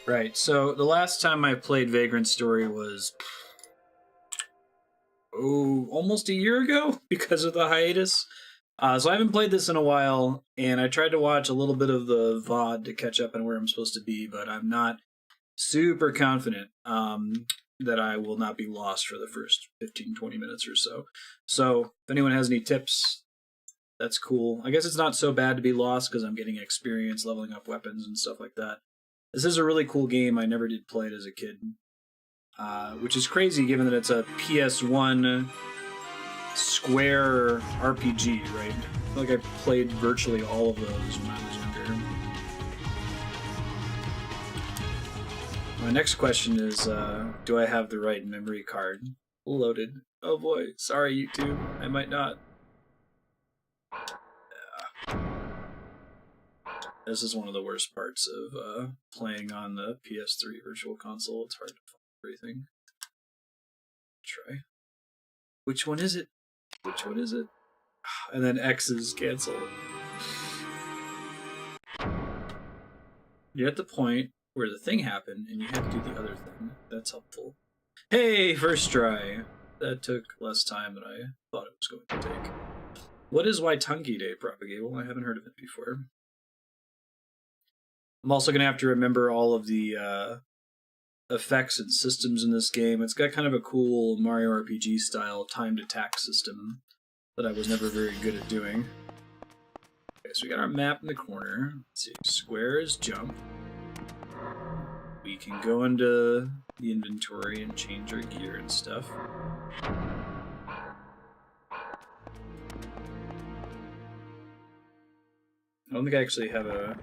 Right, so the last time I played Vagrant Story was almost a year ago because of the hiatus. So I haven't played this in a while, and I tried to watch a little bit of the VOD to catch up on where I'm supposed to be, but I'm not super confident that I will not be lost for the first 15-20 minutes or so. So if anyone has any tips, that's cool. I guess it's not so bad to be lost because I'm getting experience leveling up weapons and stuff like that. This is a really cool game. I never did play it as a kid, which is crazy given that it's a PS1 Square RPG, right? I feel like I played virtually all of those when I was younger. My next question is, do I have the right memory card loaded? Oh boy, sorry YouTube, I might not. Yeah. This is one of the worst parts of playing on the PS3 Virtual Console. It's hard to find everything. Try. Which one is it? Which one is it? And then X is canceled. You're at the point where the thing happened, and you have to do the other thing. That's helpful. Hey, first try. That took less time than I thought it was going to take. What is Waitangi Day Propagable? I haven't heard of it before. I'm also going to have to remember all of the effects and systems in this game. It's got kind of a cool Mario RPG style timed attack system that I was never very good at doing. Okay, so we got our map in the corner. Let's see, square is jump. We can go into the inventory and change our gear and stuff. I don't think I actually have a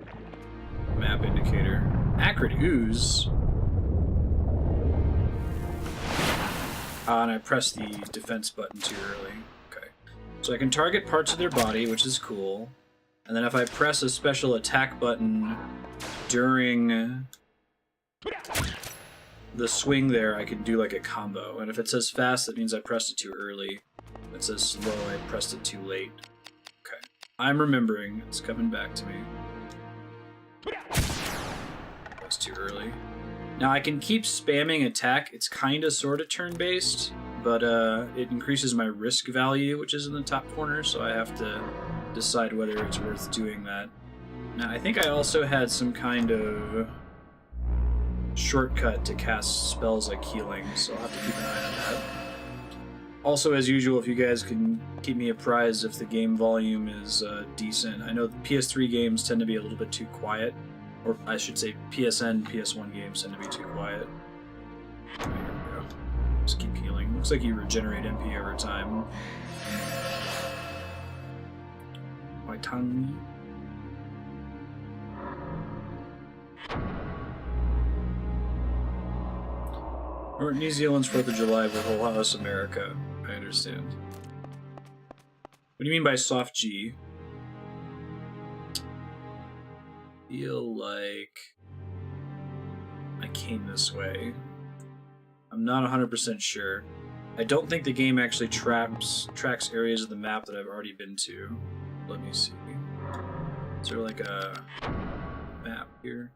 map indicator. Acrid ooze. And I pressed the defense button too early. Okay. So I can target parts of their body, which is cool. And then if I press a special attack button during the swing there, I can do like a combo. And if it says fast, that means I pressed it too early. If it says slow, I pressed it too late. Okay. I'm remembering. It's coming back to me. That was too early. Now I can keep spamming attack. It's kind of sort of turn-based, but it increases my risk value, which is in the top corner, so I have to decide whether it's worth doing that. Now I think I also had some kind of shortcut to cast spells like healing, so I'll have to keep an eye on that. Also, as usual, if you guys can keep me apprised if the game volume is decent. I know the PS3 games tend to be a little bit too quiet. Or I should say PSN, PS1 games tend to be too quiet. There we go. Just keep healing. Looks like you regenerate MP over time. My tongue. Or New Zealand's 4th of July with Whole House America. I understand. What do you mean by soft G? Feel like I came this way. I'm not 100% sure. I don't think the game actually tracks areas of the map that I've already been to. Let me see. Is there like a map here?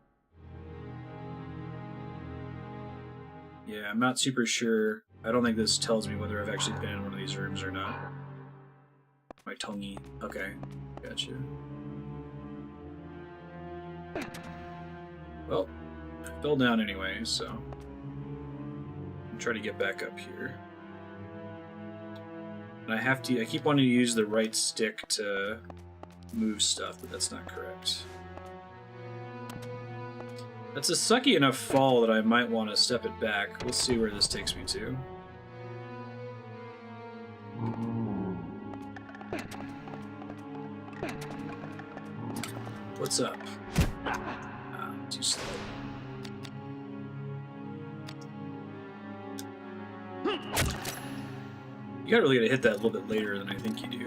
Yeah, I'm not super sure. I don't think this tells me whether I've actually been in one of these rooms or not. My tonguey. Okay, gotcha. Well, I fell down anyway, so I'm trying to get back up here. And I keep wanting to use the right stick to move stuff, but that's not correct. That's a sucky enough fall that I might want to step it back. We'll see where this takes me to. What's up? Too slow. You gotta really gotta hit that a little bit later than I think you do.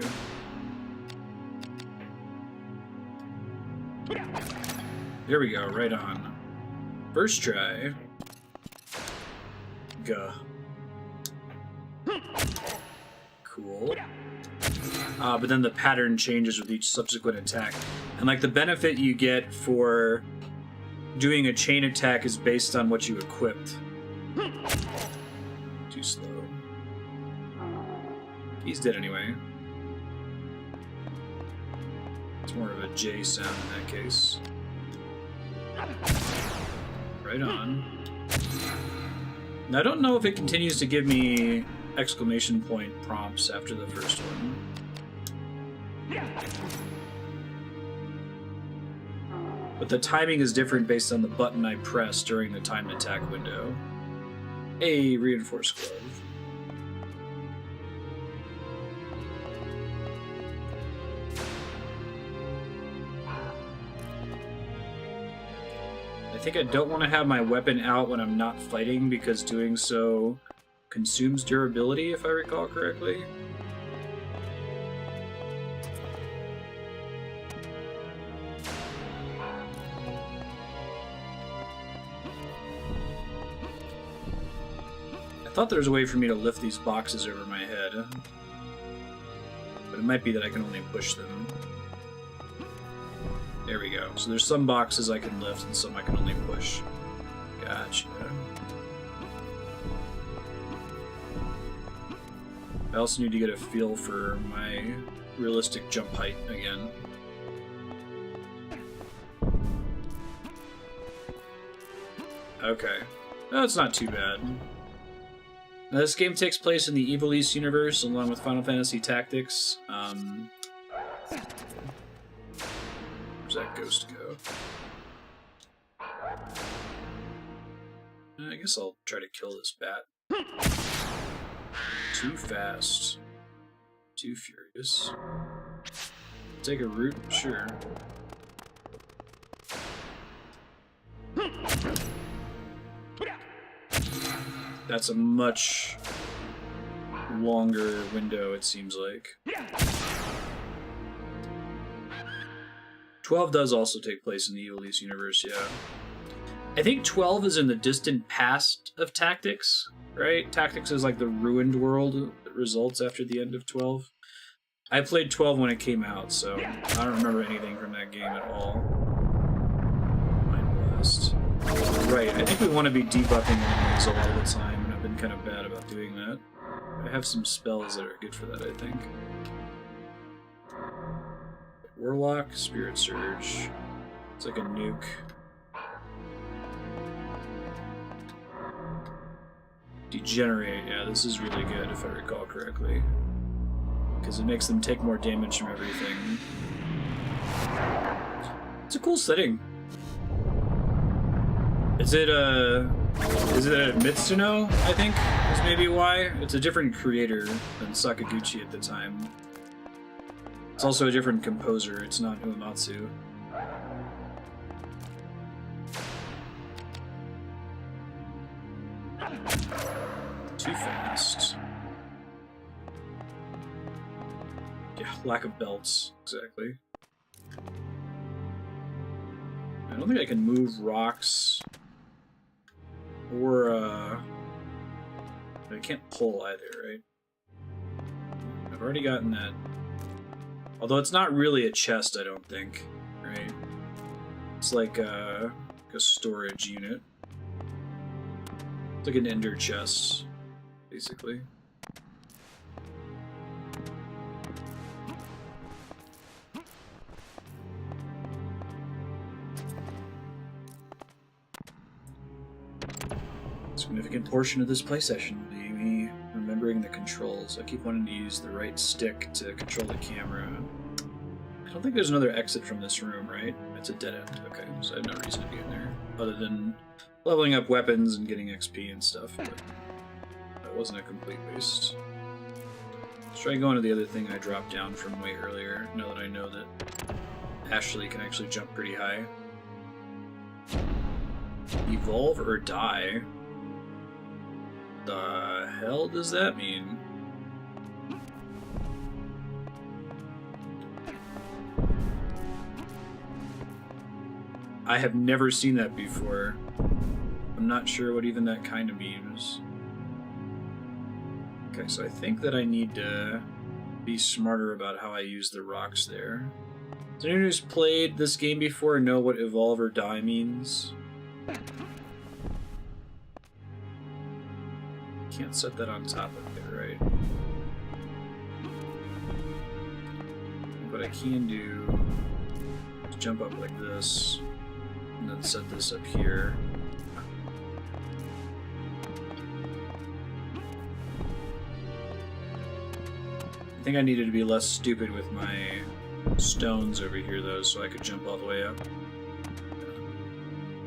There we go, right on. First try. Gah. Cool. But then the pattern changes with each subsequent attack. And like the benefit you get for doing a chain attack is based on what you equipped. Too slow. He's dead anyway. It's more of a J sound in that case. Right on. Now, I don't know if it continues to give me exclamation point prompts after the first one. But the timing is different based on the button I press during the timed attack window. A reinforced glove. I think I don't want to have my weapon out when I'm not fighting because doing so consumes durability, if I recall correctly. I thought there was a way for me to lift these boxes over my head, but it might be that I can only push them. There we go. So there's some boxes I can lift and some I can only push. Gotcha. I also need to get a feel for my realistic jump height again. Okay. No, it's not too bad. Now, this game takes place in the Evil East universe along with Final Fantasy Tactics. Where's that ghost go? I guess I'll try to kill this bat. Too fast. Too furious. Take a root? Sure. That's a much longer window, it seems like. 12 does also take place in the Evil East universe, yeah. I think 12 is in the distant past of Tactics, right? Tactics is like the ruined world that results after the end of 12. I played 12 when it came out, so I don't remember anything from that game at all. Mind Blast. Right, I think we want to be debuffing enemies a lot of the time, and I've been kind of bad about doing that. I have some spells that are good for that, I think. Warlock, Spirit Surge. It's like a nuke. Degenerate, yeah, this is really good if I recall correctly. Because it makes them take more damage from everything. It's a cool setting. Is it Mitsuno, I think, is maybe why? It's a different creator than Sakaguchi at the time. It's also a different composer, it's not Uematsu. Too fast. Yeah, lack of belts, exactly. I don't think I can move rocks. Or, I can't pull either, right? I've already gotten that. Although it's not really a chest, I don't think, right? It's like a storage unit. It's like an ender chest, basically. A significant portion of this play session will be me remembering the controls. I keep wanting to use the right stick to control the camera. I don't think there's another exit from this room, right? It's a dead end. Okay, so I have no reason to be in there. Other than leveling up weapons and getting XP and stuff, but that wasn't a complete waste. Let's try going to the other thing I dropped down from way earlier, now that I know that Ashley can actually jump pretty high. Evolve or die? The hell does that mean? I have never seen that before. I'm not sure what even that kind of means. Okay, so I think that I need to be smarter about how I use the rocks there. Does anyone who's played this game before know what evolve or die means? Can't set that on top of it, right? What I can do is jump up like this, and then set this up here. I think I needed to be less stupid with my stones over here, though, so I could jump all the way up.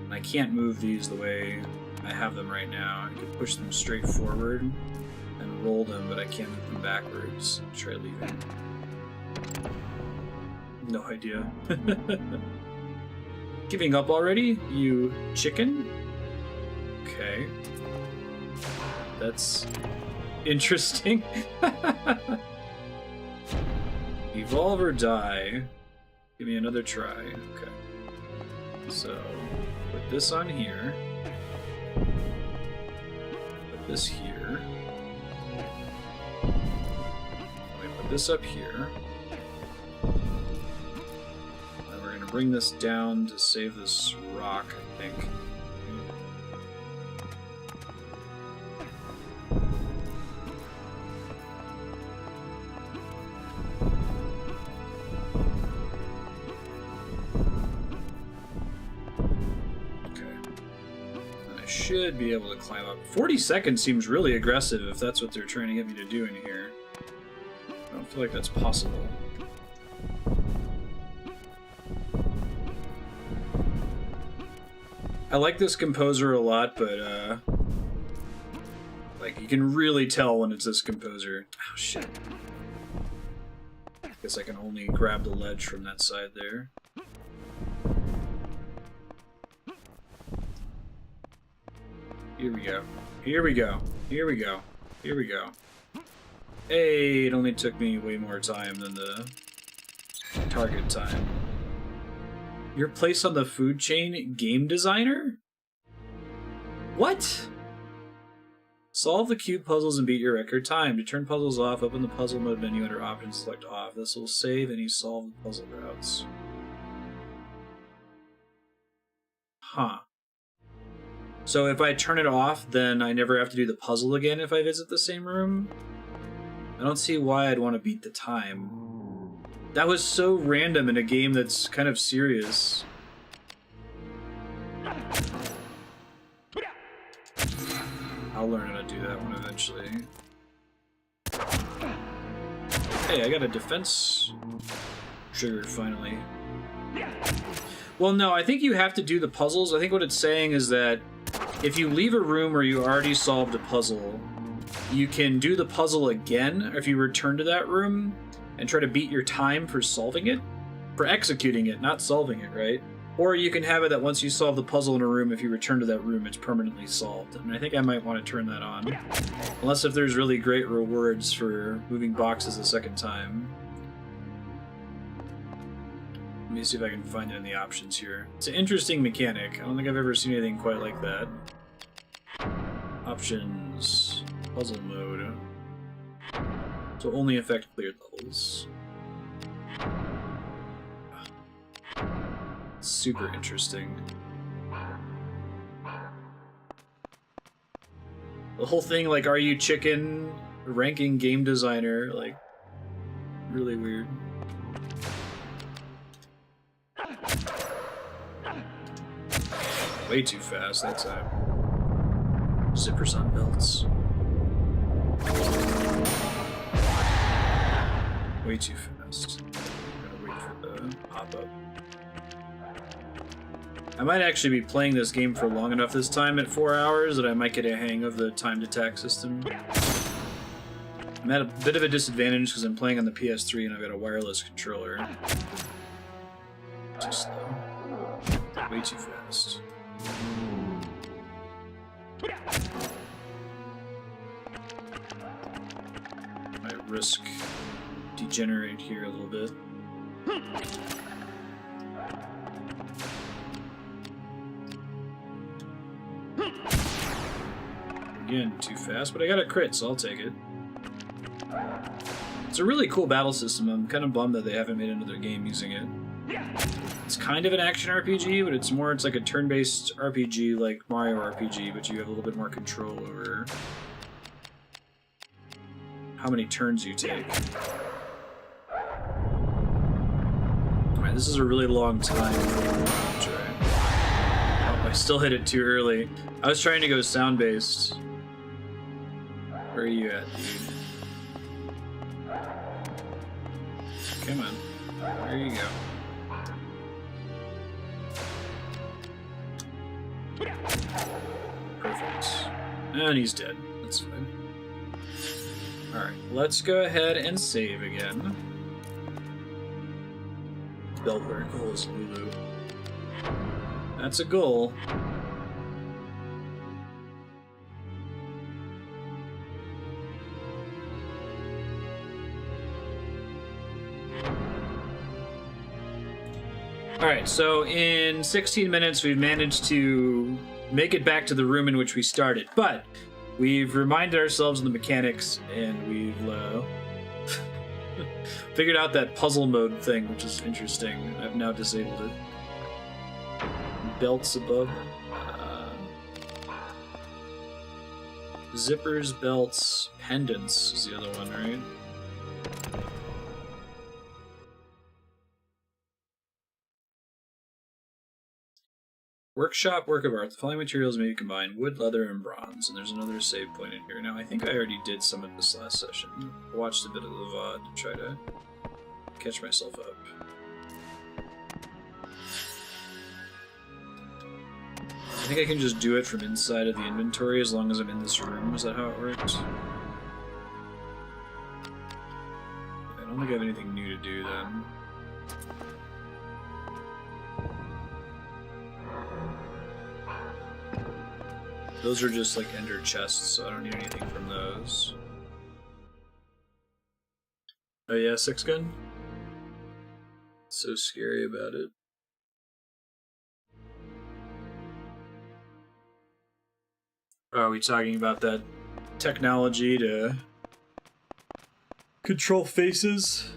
And I can't move these the way I have them right now. I could push them straight forward and roll them, but I can't move them backwards. Try leaving. No idea. Giving up already, you chicken? Okay. That's interesting. Evolve or die. Give me another try. Okay. So, put this on here. Put this here. Let me put this up here. And we're going to bring this down to save this rock, I think. Should be able to climb up. 40 seconds seems really aggressive if that's what they're trying to get me to do in here. I don't feel like that's possible. I like this composer a lot, but like you can really tell when it's this composer. Oh shit. I guess I can only grab the ledge from that side there. Here we go. Here we go. Here we go. Here we go. Hey, it only took me way more time than the target time. Your place on the food chain, game designer? What? Solve the cube puzzles and beat your record time. To turn puzzles off, open the puzzle mode menu under options, select off. This will save any solved puzzle routes. Huh. So if I turn it off, then I never have to do the puzzle again if I visit the same room? I don't see why I'd want to beat the time. That was so random in a game that's kind of serious. I'll learn how to do that one eventually. Hey, I got a defense triggered finally. Well, no, I think you have to do the puzzles. I think what it's saying is that if you leave a room where you already solved a puzzle, you can do the puzzle again if you return to that room and try to beat your time for solving it, for executing it, not solving it, right? Or you can have it that once you solve the puzzle in a room, if you return to that room, it's permanently solved. I mean, I think I might want to turn that on. Unless if there's really great rewards for moving boxes a second time. Let me see if I can find it in the options here. It's an interesting mechanic. I don't think I've ever seen anything quite like that. Options. Puzzle mode. So only affect cleared levels. Super interesting. The whole thing, like, are you chicken? Ranking game designer, like, really weird. Way too fast, that's zippers on belts. Way too fast. Gotta wait for the pop-up. I might actually be playing this game for long enough this time at 4 hours that I might get a hang of the timed attack system. I'm at a bit of a disadvantage because I'm playing on the PS3 and I've got a wireless controller. Too slow. Way too fast. Might risk degenerate here a little bit. Again, too fast, but I got a crit, so I'll take it. It's a really cool battle system. I'm kind of bummed that they haven't made another game using it. It's kind of an action RPG, but it's like a turn-based RPG like Mario RPG, but you have a little bit more control over how many turns you take. Alright, this is a really long time. Oh, I still hit it too early. I was trying to go sound-based. Where are you at, dude? Come on. There you go. Perfect. And he's dead. That's fine. Alright, let's go ahead and save again. Beltware goals, Lulu. That's a goal. Alright, so in 16 minutes we've managed to make it back to the room in which we started, but we've reminded ourselves of the mechanics and we've figured out that puzzle mode thing, which is interesting. I've now disabled it. Belts above. Zippers, belts, pendants is the other one, right? Workshop, work of art. The following materials may be combined: wood, leather, and bronze. And there's another save point in here. Now, I think I already did some of this last session. I watched a bit of the VOD to try to catch myself up. I think I can just do it from inside of the inventory as long as I'm in this room. Is that how it works? I don't think I have anything new to do then. Those are just like ender chests, so I don't need anything from those. Oh yeah, 6-gun? So scary about it. Are we talking about that technology to control faces?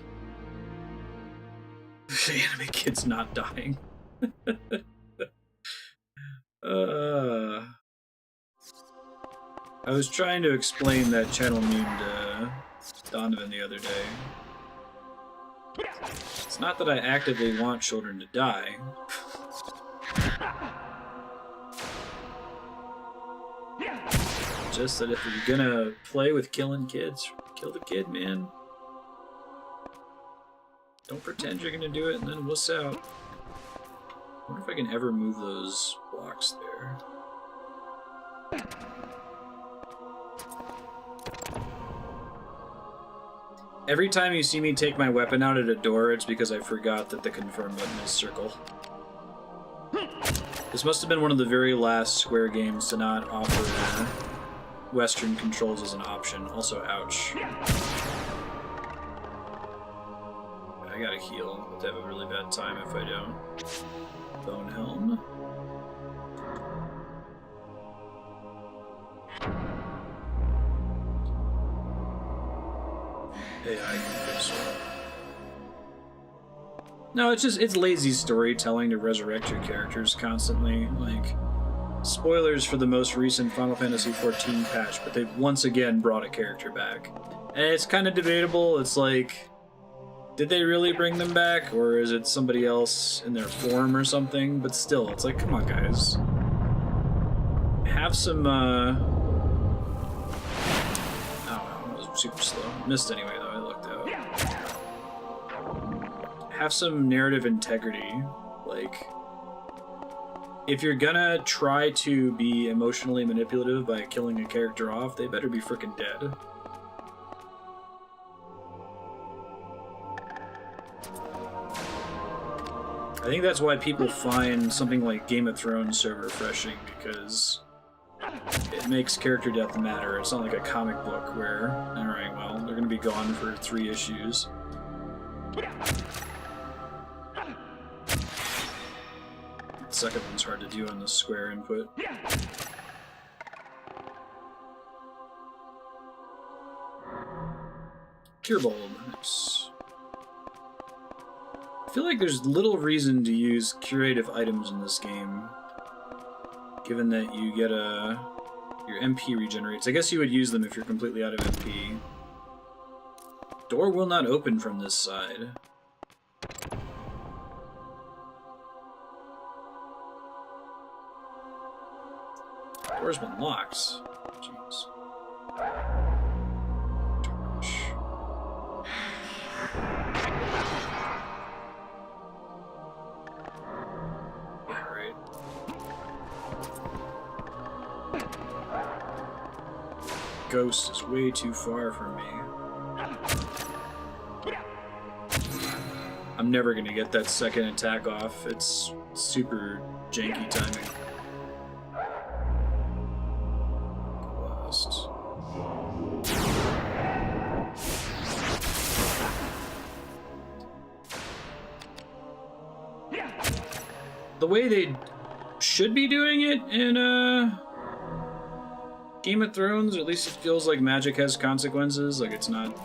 The anime kid's not dying. I was trying to explain that channel meme to Donovan the other day. It's not that I actively want children to die. Just that if you're gonna play with killing kids, kill the kid, man. Don't pretend you're gonna do it and then wuss out. I wonder if I can ever move those blocks there. Every time you see me take my weapon out at a door, it's because I forgot that the confirm button is circle. This must have been one of the very last Square games to not offer Western controls as an option. Also, ouch. I gotta heal. I'll have a really bad time if I don't. Bone helm. AI confessor. No, it's lazy storytelling to resurrect your characters constantly. Like, spoilers for the most recent Final Fantasy XIV patch, but they've once again brought a character back. And it's kind of debatable. It's like, did they really bring them back, or is it somebody else in their form or something? But still, it's like, come on, guys. Have some, oh, that was super slow. Missed anyway, though. I lucked out. Have some narrative integrity. Like, if you're gonna try to be emotionally manipulative by killing a character off, they better be frickin' dead. I think that's why people find something like Game of Thrones so refreshing, because it makes character death matter. It's not like a comic book where, alright, well, they're gonna be gone for 3 issues. The second one's hard to do on the square input. Cure Bulb, nice. feel like there's little reason to use curative items in this game, given that you get your MP regenerates. I guess you would use them if you're completely out of MP. Door will not open from this side. Door's been locked. Jeez. Yeah, right. Ghost is way too far from me. I'm never gonna get that second attack off. It's super janky timing. Blast. The way they should be doing it in Game of Thrones, or at least it feels like magic has consequences. Like it's not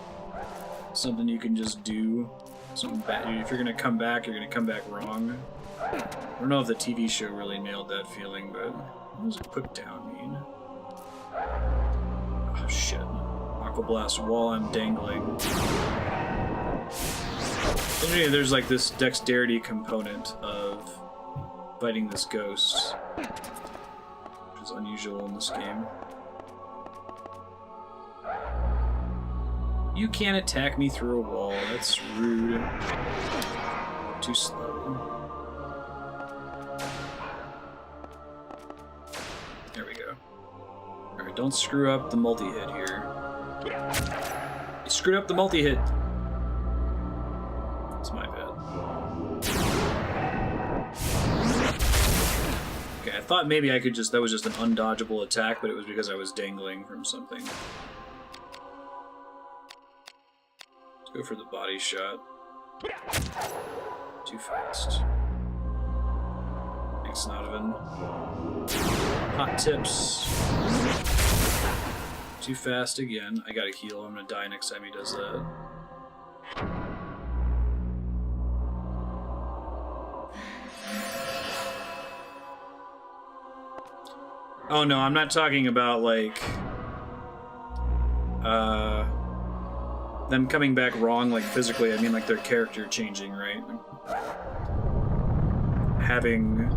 something you can just do. Something bad. If you're gonna come back, you're gonna come back wrong. I don't know if the TV show really nailed that feeling, but what does it put down mean? Oh shit. Aqua Blast while I'm dangling. Anyway, there's like this dexterity component of fighting this ghost, which is unusual in this game. You can't attack me through a wall. That's rude. Too slow. There we go. Alright, don't screw up the multi-hit here. You screwed up the multi-hit. It's my bad. Okay, I thought maybe I could just... that was just an undodgeable attack, but it was because I was dangling from something. Go for the body shot. Too fast. Thanks, Nodovan. Hot tips. Too fast again. I gotta heal. I'm gonna die next time he does that. Oh no, I'm not talking about like them coming back wrong, like physically. I mean like their character changing, right? Having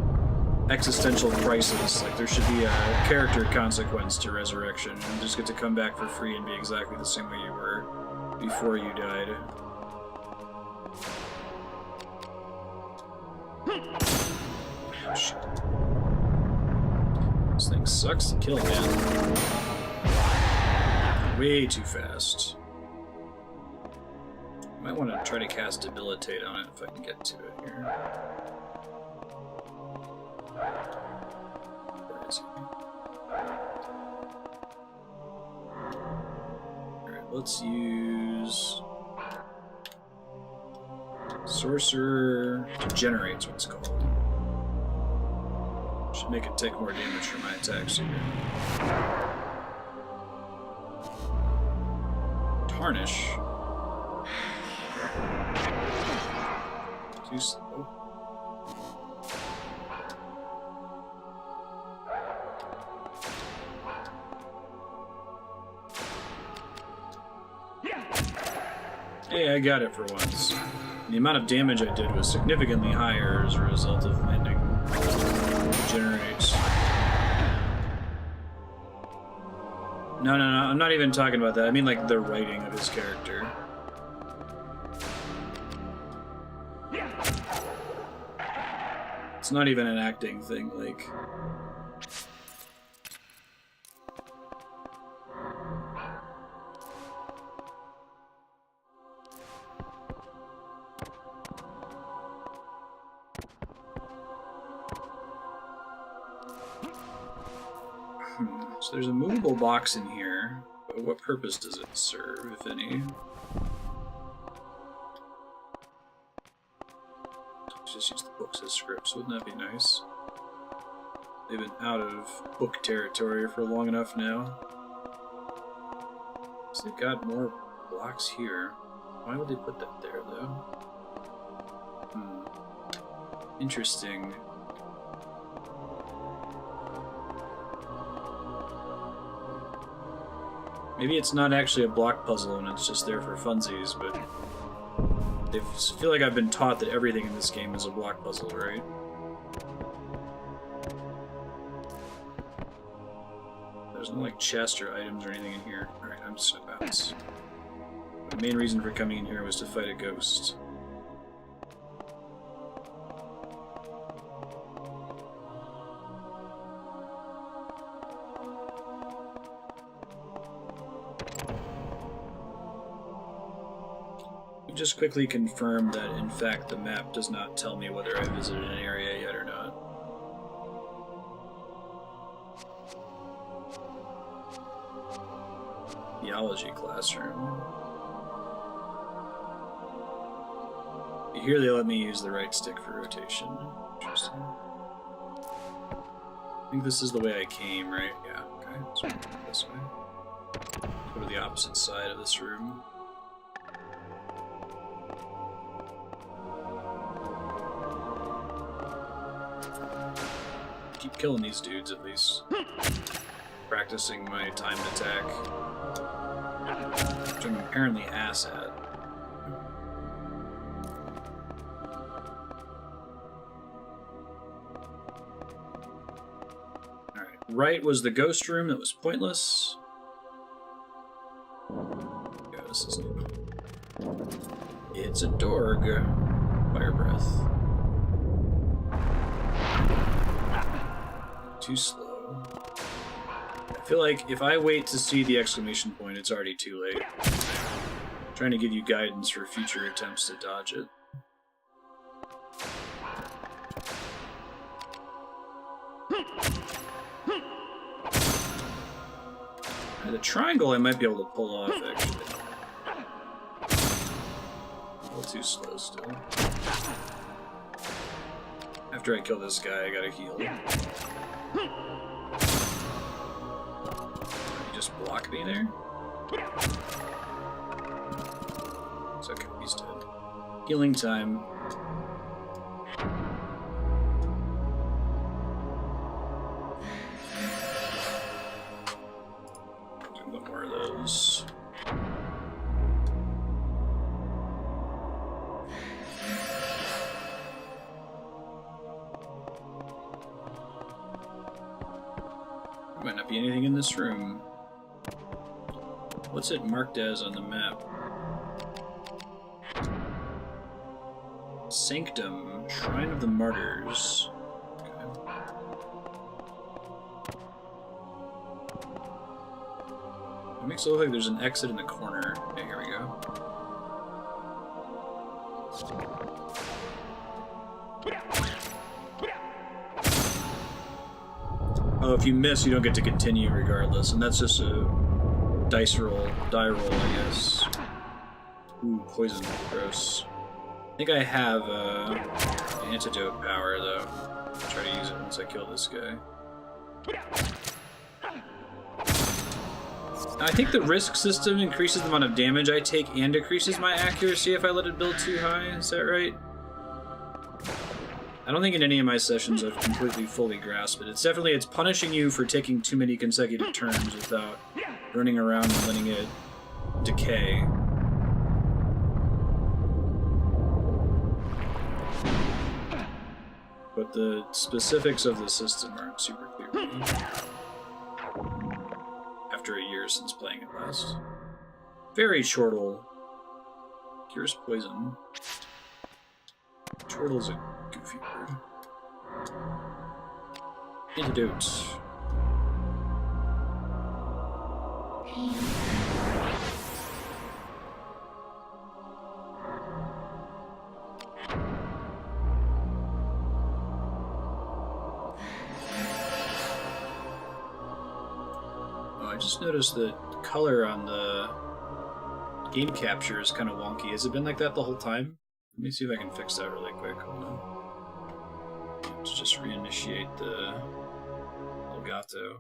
existential crisis. Like there should be a character consequence to resurrection. You just get to come back for free and be exactly the same way you were before you died. Oh, shit. This thing sucks to kill, man. Way too fast. Might want to try to cast Debilitate on it if I can get to it here. Where is he? Alright, let's use... Sorcerer Degenerate's what it's called. Should make it take more damage for my attacks here. Tarnish. Too slow. Hey, I got it for once. The amount of damage I did was significantly higher as a result of landing Generates. No, I'm not even talking about that. I mean like the writing of his character. It's not even an acting thing, like... So there's a movable box in here, but what purpose does it serve, if any? Let's just use the books as scripts, wouldn't that be nice? They've been out of book territory for long enough now. So they've got more blocks here. Why would they put that there, though? Interesting. Maybe it's not actually a block puzzle and it's just there for funsies, but I feel like I've been taught that everything in this game is a block puzzle, right? There's no like chest or items or anything in here. Alright, I'm just gonna bounce. The main reason for coming in here was to fight a ghost. Just quickly confirm that, in fact, the map does not tell me whether I visited an area yet or not. Theology classroom. Here they let me use the right stick for rotation. Interesting. I think this is the way I came, right? Yeah, okay. So this way. Go to the opposite side of this room. Keep killing these dudes, at least. Practicing my timed attack. Which I'm apparently ass at. Alright, right was the ghost room that was pointless. Yeah, this is new. It's a Dorg. Fire breath. Too slow. I feel like if I wait to see the exclamation point, it's already too late. I'm trying to give you guidance for future attempts to dodge it. The triangle I might be able to pull off, actually. A little too slow still. After I kill this guy, I gotta heal. You just block me there? It's okay, he's dead. Healing time. Do one more of those. Might not be anything in this room. What's it marked as on the map? Sanctum, Shrine of the Martyrs. Okay. It makes it look like there's an exit in the corner. Okay, here we go. Oh, if you miss, you don't get to continue regardless, and that's just a die roll, I guess. Ooh, poison, gross. I think I have antidote power, though. I'll try to use it once I kill this guy. I think the risk system increases the amount of damage I take and decreases my accuracy if I let it build too high. Is that right? I don't think in any of my sessions I've completely fully grasped it. It's definitely, it's punishing you for taking too many consecutive turns without running around and letting it decay. But the specifics of the system aren't super clear to me. After a year since playing it last. Very chortle. Cures poison. Chortle's a goofy word. Antidote. Oh, I just noticed the color on the game capture is kind of wonky. Has it been like that the whole time? Let me see if I can fix that really quick. Hold on. Let's just reinitiate the Elgato.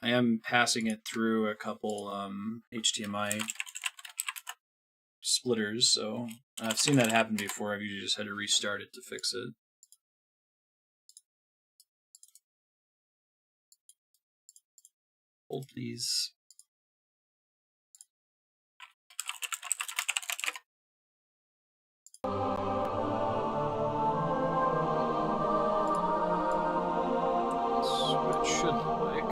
I am passing it through a couple HDMI splitters, so I've seen that happen before. I've usually just had to restart it to fix it. Hold please. That's what it should look like.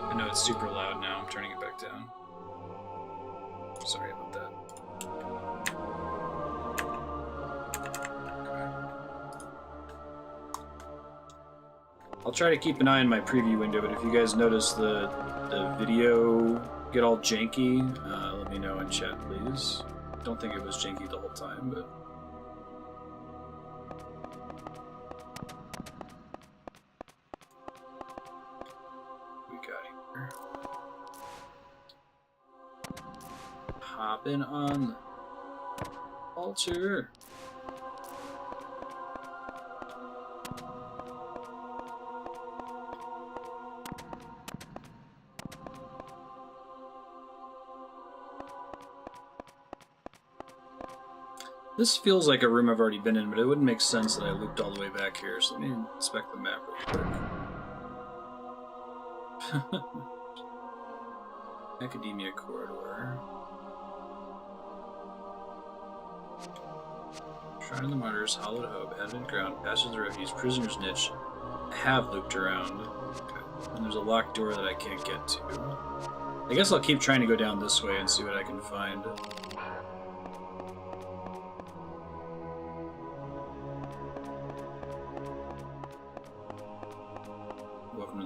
I know it's super loud now. I'm turning it back down. Sorry about that. I'll try to keep an eye on my preview window, but if you guys notice the video get all janky, let me know in chat, please. Don't think it was janky the whole time, but... we got here. Hopping on the altar. This feels like a room I've already been in, but it wouldn't make sense that I looped all the way back here, so let me inspect the map real quick. Academia Corridor. Shrine of the Martyrs, Hallowed Hope, Advent Ground, Passage of the Refuge, Prisoner's Niche. I have looped around. Okay. And there's a locked door that I can't get to. I guess I'll keep trying to go down this way and see what I can find.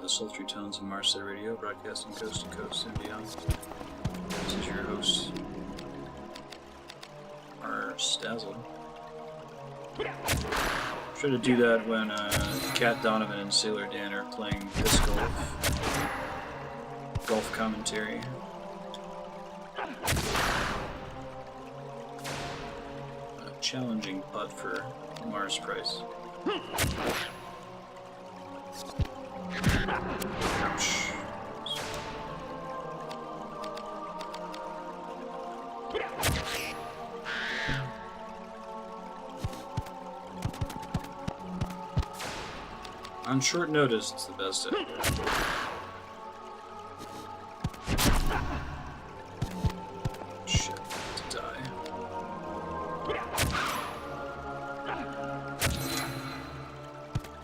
The sultry tones of Marstead Radio, broadcasting coast to coast and beyond. This is your host, Marstazzle. Try to do that when Cat Donovan and Sailor Dan are playing disc golf. Golf commentary. A challenging putt for Mars Price. Ouch. On short notice, it's the best idea. Shit, to die.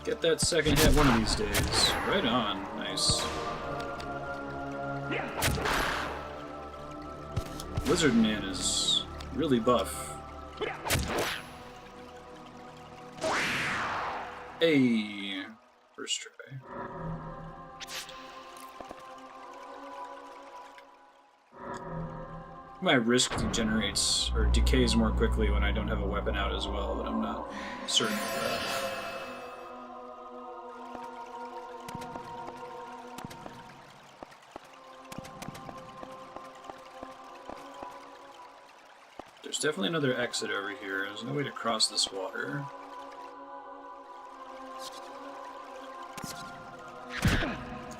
Get that second hit one of these days. Right on. Nice. Lizard Man is really buff. Hey, first try. My risk degenerates or decays more quickly when I don't have a weapon out as well, but I'm not certain of that. There's definitely another exit over here. There's no way to cross this water.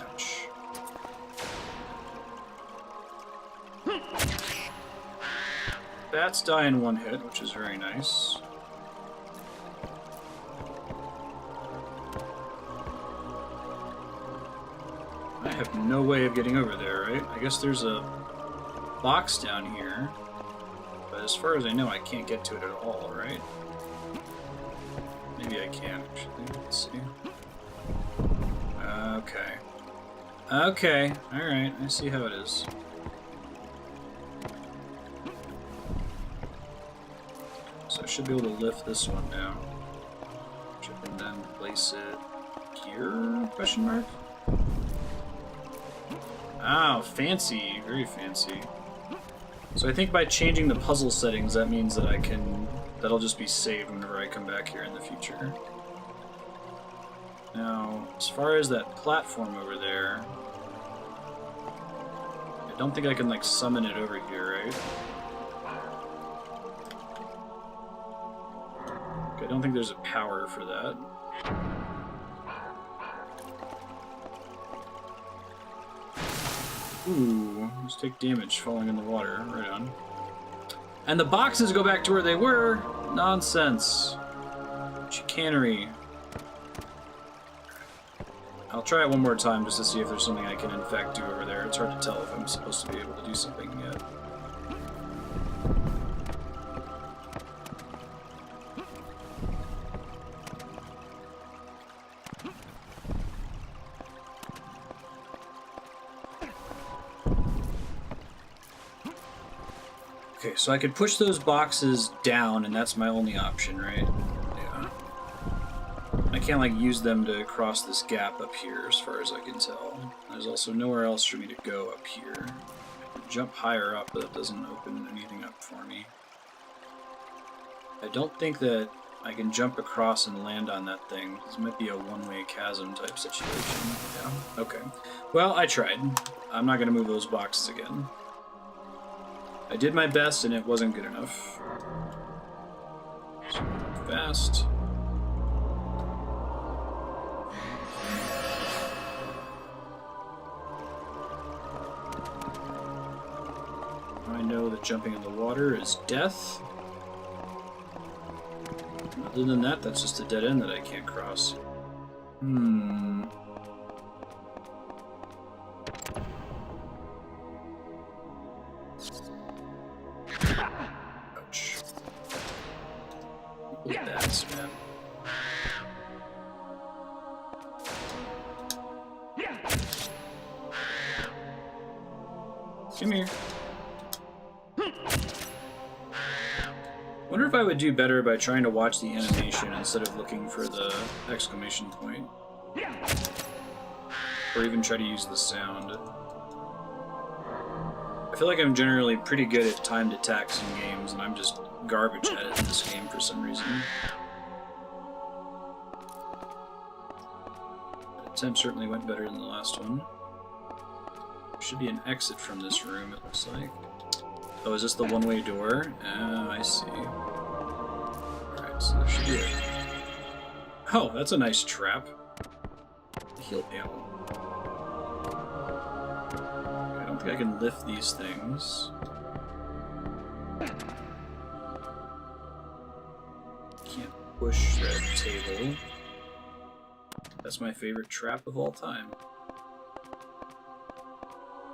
Ouch. Bats die in one hit, which is very nice. I have no way of getting over there, right? I guess there's a box down here. But as far as I know, I can't get to it at all, right? Maybe I can, actually. Let's see. Okay. Okay, alright, I see how it is. So I should be able to lift this one down. And then place it here? Question mark? Oh, fancy. Very fancy. So I think by changing the puzzle settings, that means that that'll just be saved whenever I come back here in the future. Now, as far as that platform over there, I don't think I can, like, summon it over here, right? don't think there's a power for that. Ooh, just take damage falling in the water. Right on. And the boxes go back to where they were? Nonsense. Chicanery. I'll try it one more time just to see if there's something I can in fact do over there. It's hard to tell if I'm supposed to be able to do something yet. Okay, so I could push those boxes down, and that's my only option, right? Yeah. I can't, like, use them to cross this gap up here, as far as I can tell. There's also nowhere else for me to go up here. I can jump higher up, but it doesn't open anything up for me. I don't think that I can jump across and land on that thing. This might be a one-way chasm type situation. Yeah, okay. Well, I tried. I'm not going to move those boxes again. I did my best, and it wasn't good enough. So, fast. I know that jumping in the water is death. Other than that, that's just a dead end that I can't cross. Ouch. Look at that, man. Come here. Wonder if I would do better by trying to watch the animation instead of looking for the exclamation point. Or even try to use the sound. I feel like I'm generally pretty good at timed attacks in games, and I'm just garbage at it in this game for some reason. That attempt certainly went better than the last one. There should be an exit from this room, it looks like. Oh, is this the one-way door? Oh, I see. Alright, so there should be a... Oh, that's a nice trap. Heal panel. I don't think I can lift these things. Can't push that table. That's my favorite trap of all time.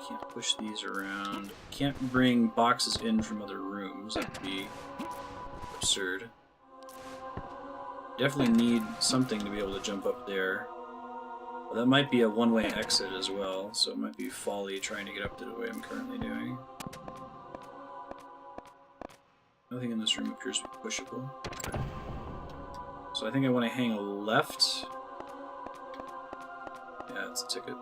Can't push these around. Can't bring boxes in from other rooms. That would be absurd. Definitely need something to be able to jump up there. Well, that might be a one-way exit as well, so it might be folly trying to get up to the way I'm currently doing. Nothing in this room appears to be pushable. Okay. So I think I want to hang a left. Yeah, it's a ticket.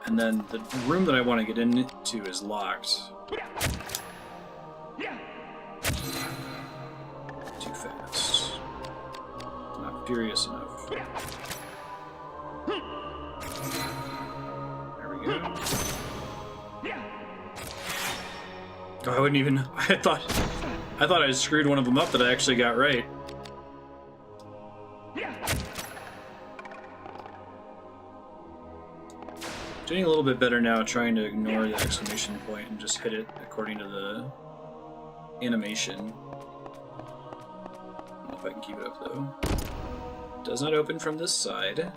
And then the room that I want to get into is locked. Too fast. Not furious enough. There we go. Oh, I wouldn't even... I thought I screwed one of them up that I actually got right. Doing a little bit better now, trying to ignore the exclamation point and just hit it according to the animation. I don't know if I can keep it up though. Does not open from this side.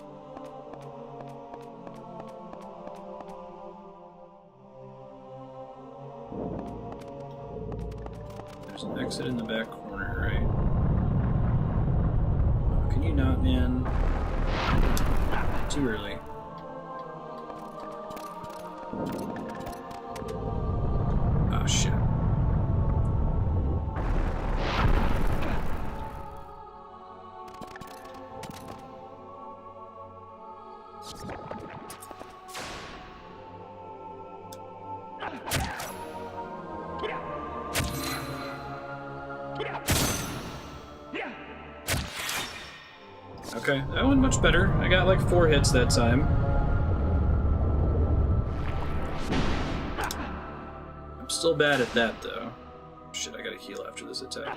There's an exit in the back corner, right? Oh, can you not, man? Too early. Oh shit. Okay, that went much better. I got like 4 hits that time. Still bad at that, though. shit, I gotta heal after this attack.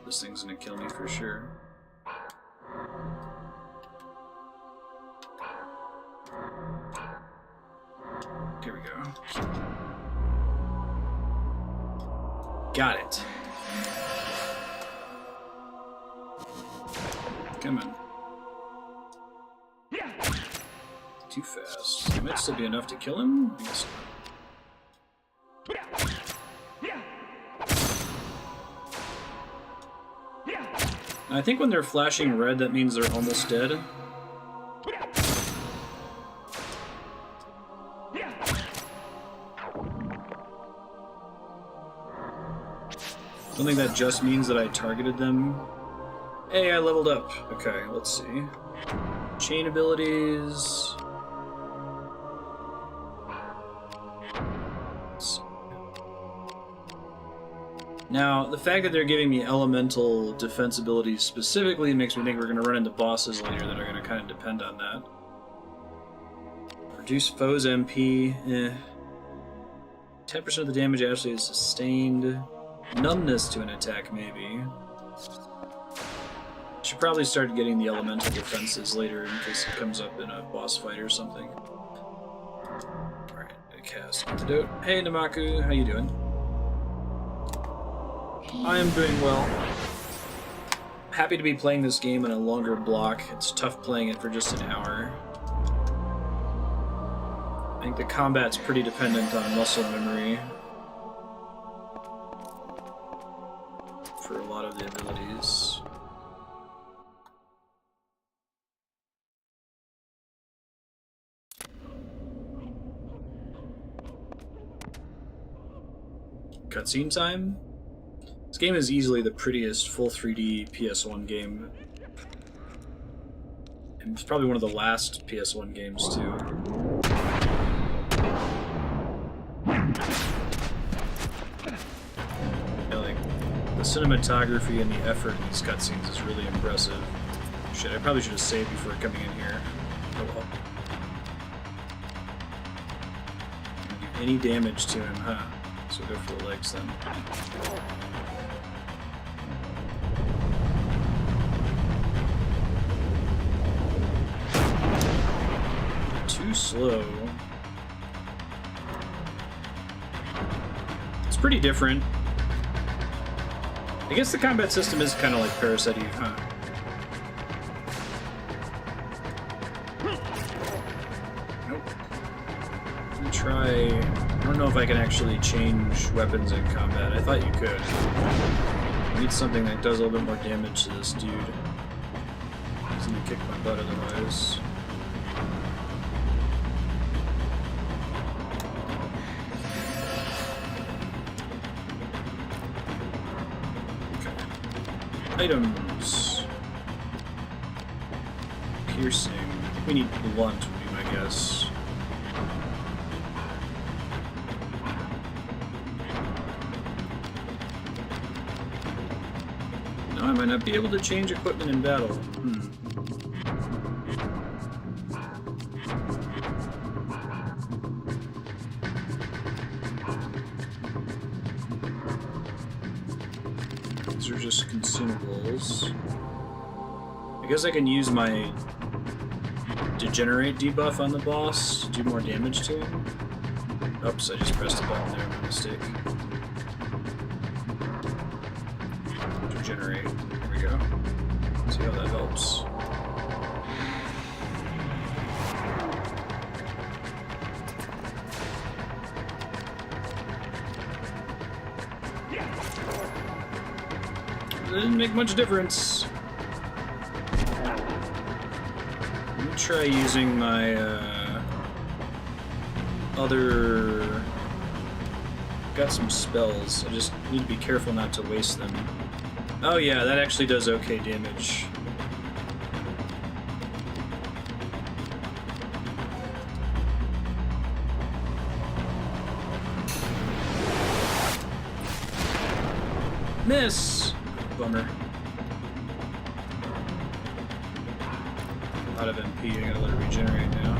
This thing's gonna kill me for sure. Here we go. Got it. Come on. Too fast. It might still be enough to kill him? I guess not. I think when they're flashing red, that means they're almost dead. I don't think that just means that I targeted them. Hey, I leveled up. Okay, let's see. Chain abilities. Now, the fact that they're giving me elemental defense abilities specifically makes me think we're going to run into bosses later that are going to kind of depend on that. Reduce foes MP. 10% of the damage actually is sustained. Numbness to an attack, maybe. Should probably start getting the elemental defenses later in case it comes up in a boss fight or something. Alright, I cast Antidote. Hey Namaku, how you doing? I am doing well. Happy to be playing this game in a longer block. It's tough playing it for just an hour. I think the combat's pretty dependent on muscle memory for a lot of the abilities. Cutscene time? This game is easily the prettiest full 3D PS1 game. And it's probably one of the last PS1 games, too. Yeah, like, the cinematography and the effort in these cutscenes is really impressive. Shit, I probably should have saved before coming in here. Oh well. Don't do any damage to him, huh? So we'll go for the legs then. Too slow. It's pretty different. I guess the combat system is kind of like Parasite, huh? Nope. Let me try... I don't know if I can actually change weapons in combat. I thought you could. I need something that does a little bit more damage to this dude. He's gonna kick my butt otherwise. Items. Piercing. We need blunt would be my guess. No, I might not be able to change equipment in battle. These are just consumables. I guess I can use my Degenerate debuff on the boss to do more damage to him. Oops, I just pressed a button there, my mistake. Degenerate. There we go. See how that helps. It didn't make much difference. Let me try using my other... Got some spells. I just need to be careful not to waste them. Oh yeah, that actually does okay damage. Miss! Bummer. A lot of MP, I gotta let it regenerate now.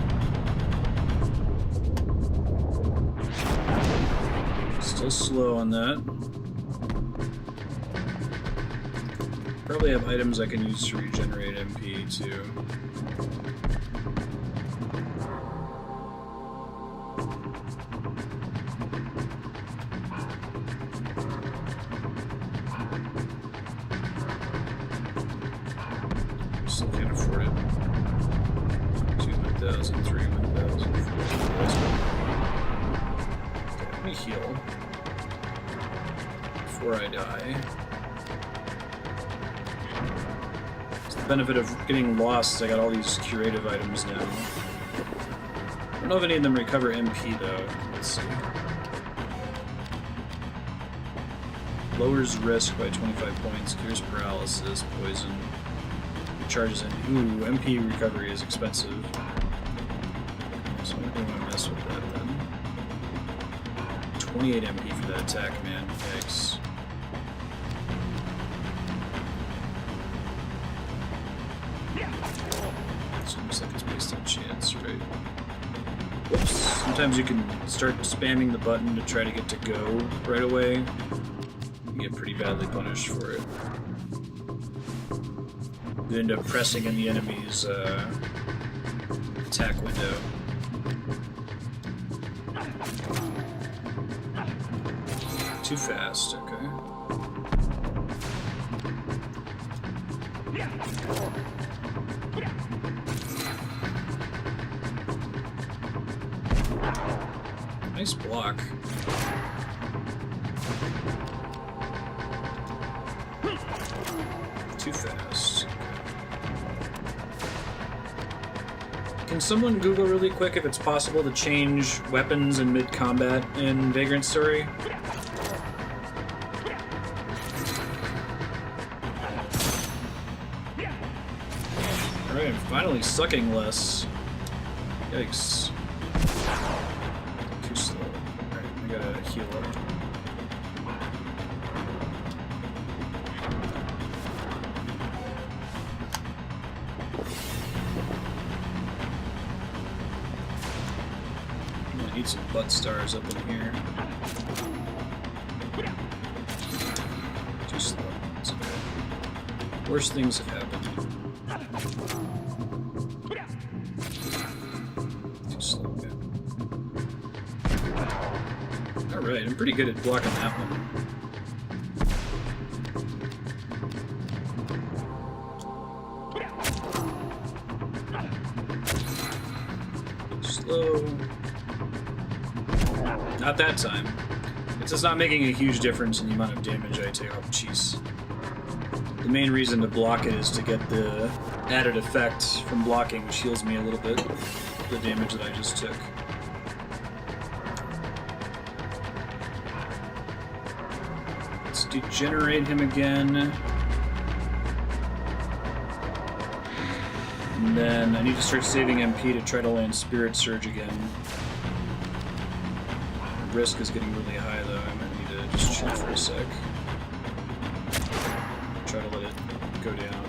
Still slow on that. probably have items I can use to regenerate MP too. Still can't afford it. 2,000, 3,000, 4,000. Okay, let me heal before I die. The benefit of getting lost is I got all these curative items now. I don't know if any of them recover MP though. Let's see. Lowers risk by 25 points, cures paralysis, poison, recharges in. Ooh, MP recovery is expensive. So I don't want to mess with that then. 28 MP for that attack, man. Yikes. Looks like it's based on chance, right? Whoops. Sometimes you can start spamming the button to try to get to go right away. You get pretty badly punished for it. You end up pressing in the enemy's attack window. Too fast, okay. Nice block. Too fast. Can someone Google really quick if it's possible to change weapons in mid-combat in Vagrant Story? Alright, I'm finally sucking less. Yikes. Too slow. Alright, I gotta heal up. I'm gonna need some butt stars up in here. Too slow. It's okay. Worse things have happened. Too slow, okay. Alright, I'm pretty good at blocking that one. Slow. Not that time. It's just not making a huge difference in the amount of damage I take. Oh, jeez. The main reason to block it is to get the added effect from blocking, which heals me a little bit, the damage that I just took. Let's degenerate him again. And then I need to start saving MP to try to land Spirit Surge again. The risk is getting really high though, I might need to just chill for a sec. Try to let it go down.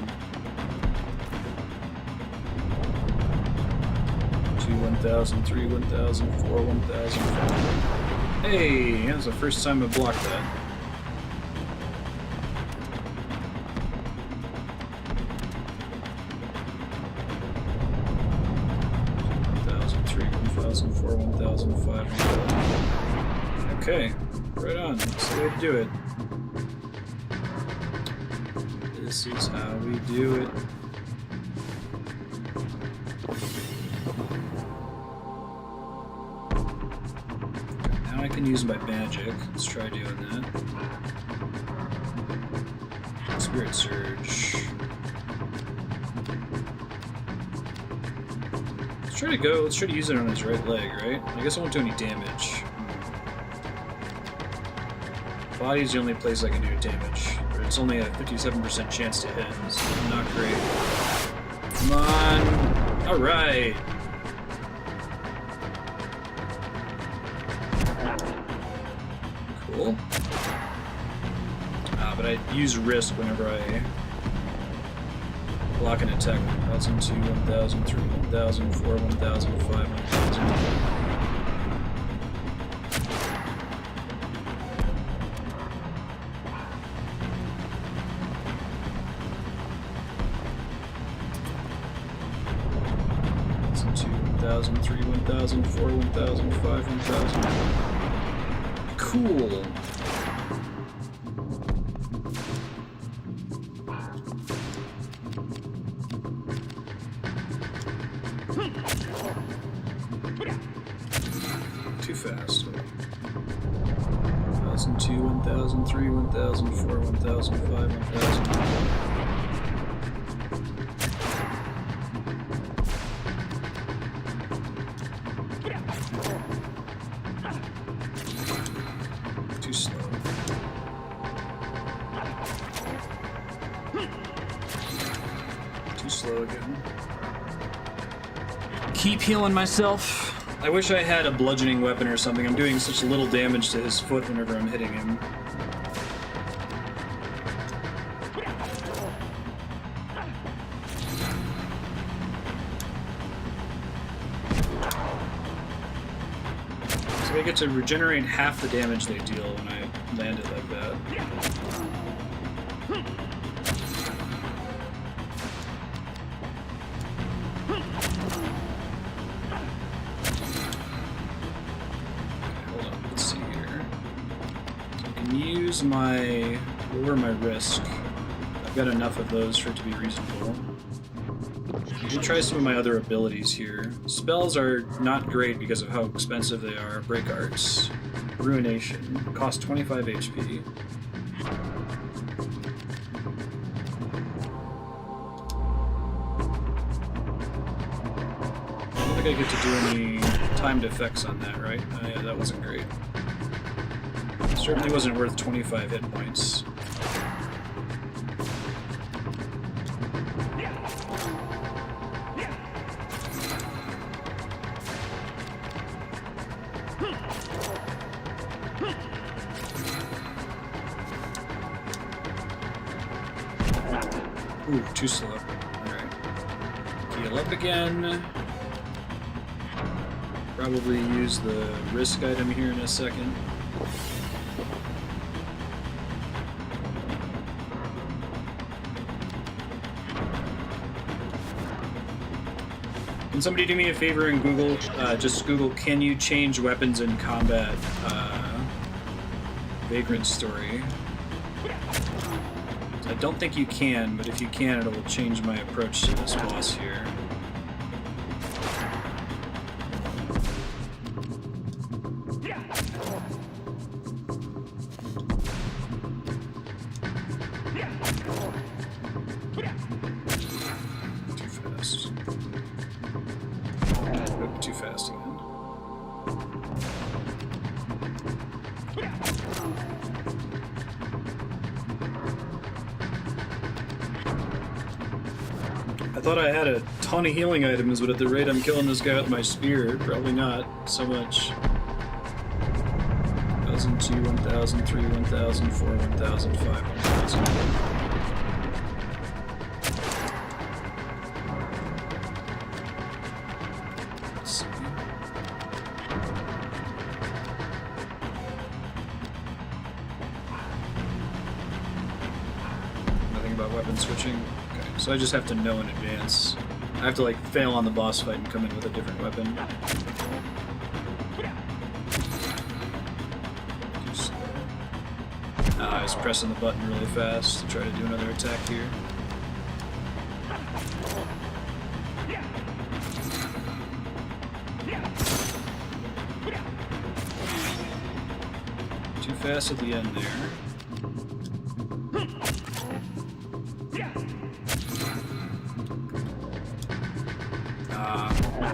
2, 1,000, 3, 1,000, 4, 1,000. Hey, that's the first time I blocked that. 1,000, 3, 1,000, 4, 1,000, 5, 1,000. Okay, right on. That's the way to do it. This is how we do it. Now I can use my magic. Let's try doing that. Spirit Surge. Let's try to use it on his right leg, right? I guess I won't do any damage. Body's the only place I can do damage. It's only a 57% chance to hit, so not great. Come on! Alright! Cool. But I use risk whenever I block an attack. 1,000, 2, 1,000, 3, 1,000, 4, 1,000, 5, 1,000. 1000, 2, 1000, 3, 1000, 4, 1000, 5, 1000. Cool. Too fast. 1000, 2, 1000, 3, 1000, 4, 1000, 5, 1000. Too slow. Too slow again. Keep healing myself. I wish I had a bludgeoning weapon or something. I'm doing such little damage to his foot whenever I'm hitting him. So I get to regenerate half the damage they deal when I land it like that. My lower my risk. I've got enough of those for it to be reasonable. I should try some of my other abilities here. Spells are not great because of how expensive they are. Break Arts. Ruination. Cost 25 HP. I don't think I get to do any timed effects on that, right? Oh, yeah, that wasn't great. Certainly wasn't worth 25 hit points. Ooh, too slow. Alright. Heal up again. Probably use the risk item here in a second. Can somebody do me a favor and Google, just Google, can you change weapons in combat, Vagrant story? I don't think you can, but if you can, it will change my approach to this boss here. Too fast again. I thought I had a ton of healing items, but at the rate I'm killing this guy with my spear, probably not so much. 1000, 2, 1000, 3, 1000, 4, 1000, 5, 1000. Weapon switching. Okay, so I just have to know in advance. I have to like fail on the boss fight and come in with a different weapon. I was pressing the button really fast to try to do another attack here. Too fast at the end there.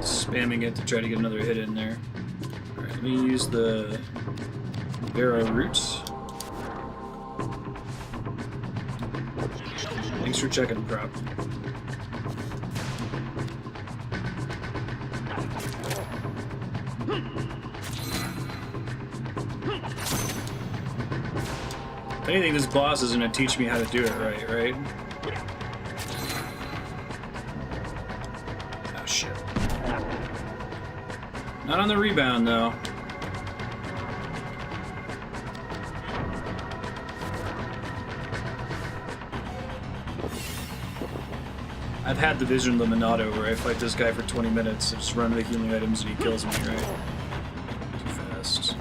Spamming it to try to get another hit in there. Alright, let me use the Barrow Root. Thanks for checking, prop. If anything, this boss is going to teach me how to do it right? Oh, shit. Not on the rebound, though. I've had the vision Liminato where I fight this guy for 20 minutes, I just run the healing items and he kills me, right? Too fast.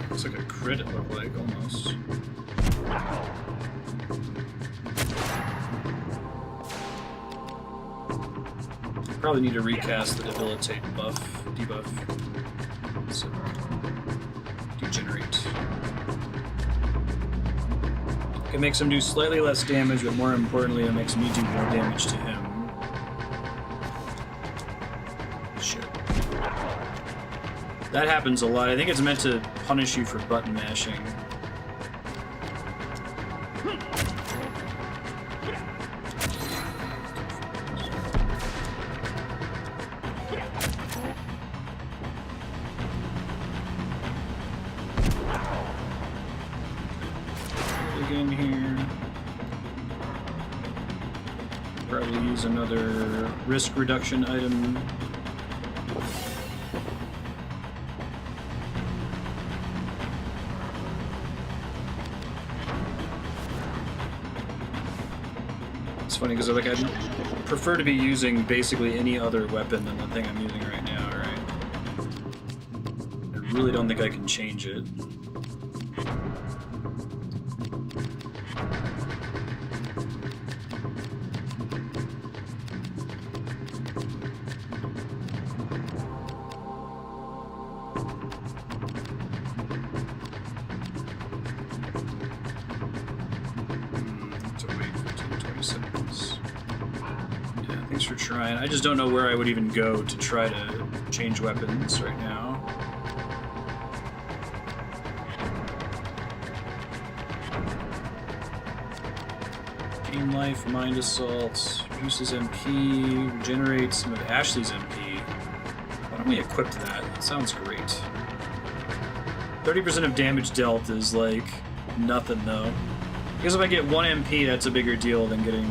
Looks like a crit, it looked like, almost. Probably need to recast the debilitate debuff. So, degenerate. It makes him do slightly less damage, but more importantly, it makes me do more damage to him. Shit. That happens a lot. I think it's meant to punish you for button mashing. Again here. Probably use another risk reduction item. It's funny because like I'd prefer to be using basically any other weapon than the thing I'm using right now, right? I really don't think I can change it. Thanks for trying. I just don't know where I would even go to try to change weapons right now. Gain life, mind assault, reduces MP, regenerates some of Ashley's MP. Why don't we equip that? That sounds great. 30% of damage dealt is like nothing though. Because if I get 1 MP, that's a bigger deal than getting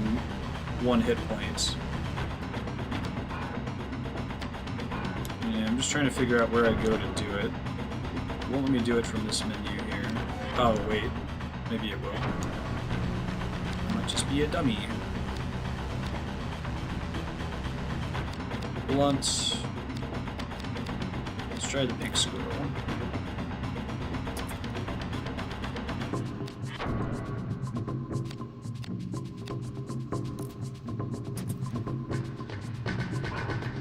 1 hit point. I'm just trying to figure out where I go to do it. It won't let me do it from this menu here. Oh, wait. Maybe it will. It might just be a dummy. Blunt. Let's try the pink squirrel.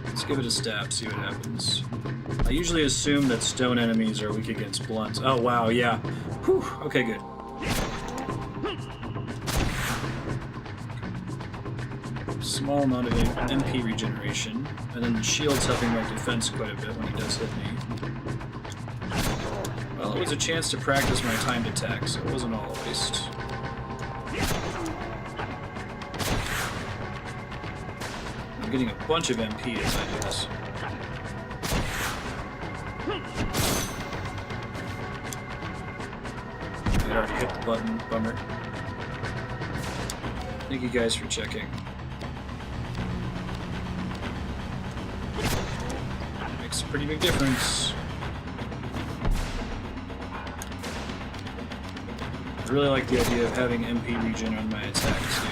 Let's give it a stab, see what happens. I usually assume that stone enemies are weak against blunt. Oh wow, yeah. Whew, okay, good. Small amount of MP regeneration, and then the shield's helping my defense quite a bit when he does hit me. Well, it was a chance to practice my timed attack, so it wasn't all a waste. I'm getting a bunch of MP as I do this. I already hit the button, bummer. Thank you guys for checking. Makes a pretty big difference. I really like the idea of having MP regen on my attacks too.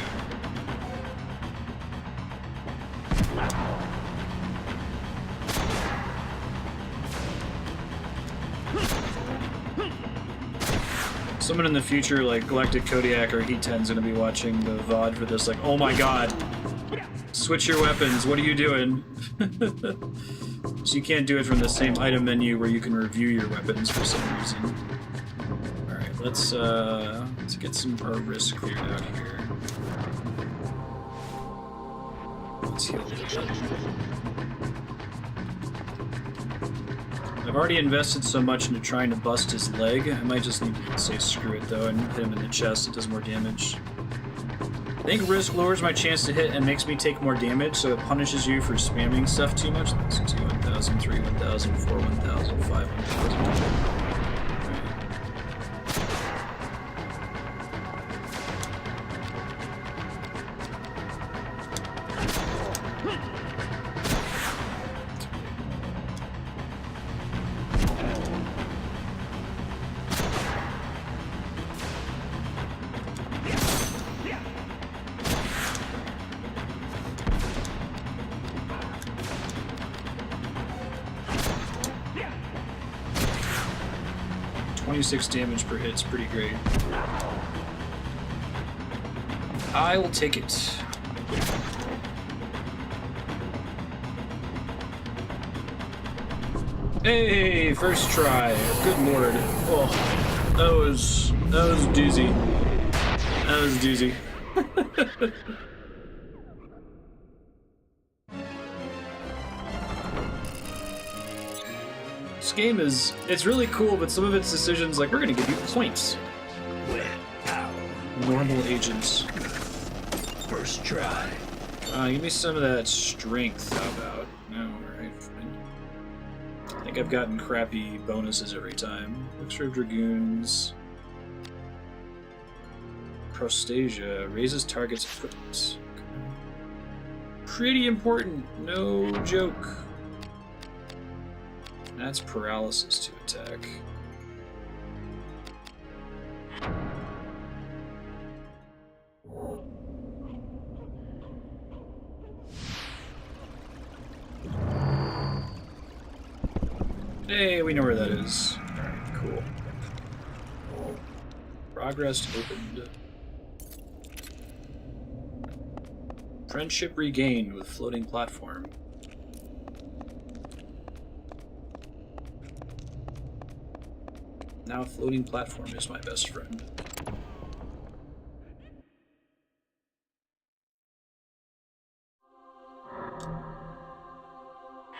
Someone in the future, like Galactic Kodiak or Heat10's gonna be watching the VOD for this, like, oh my god, switch your weapons, what are you doing? So you can't do it from the same item menu where you can review your weapons for some reason. Alright, let's get some our risk cleared out here. Let's heal a little bit. I've already invested so much into trying to bust his leg, I might just need to say screw it though and hit him in the chest, it does more damage. I think risk lowers my chance to hit and makes me take more damage, so it punishes you for spamming stuff too much. Let's see, 2 1,000, 3 1,000, 4 1,000, 5 1,000. 26 damage per hit's pretty great. I will take it. Hey, first try. Good lord. Oh, that was doozy. That was doozy. This game it's really cool, but some of its decisions, like, we're gonna give you points. Normal agents. First try. Give me some of that strength, how about? No, alright, fine. I think I've gotten crappy bonuses every time. Elixir of Dragoons. Prostasia. Raises target's equipment. Okay. Pretty important, no joke. That's paralysis to attack. Hey, we know where that is. Alright, cool. Progress opened. Friendship regained with floating platform. Now floating platform is my best friend.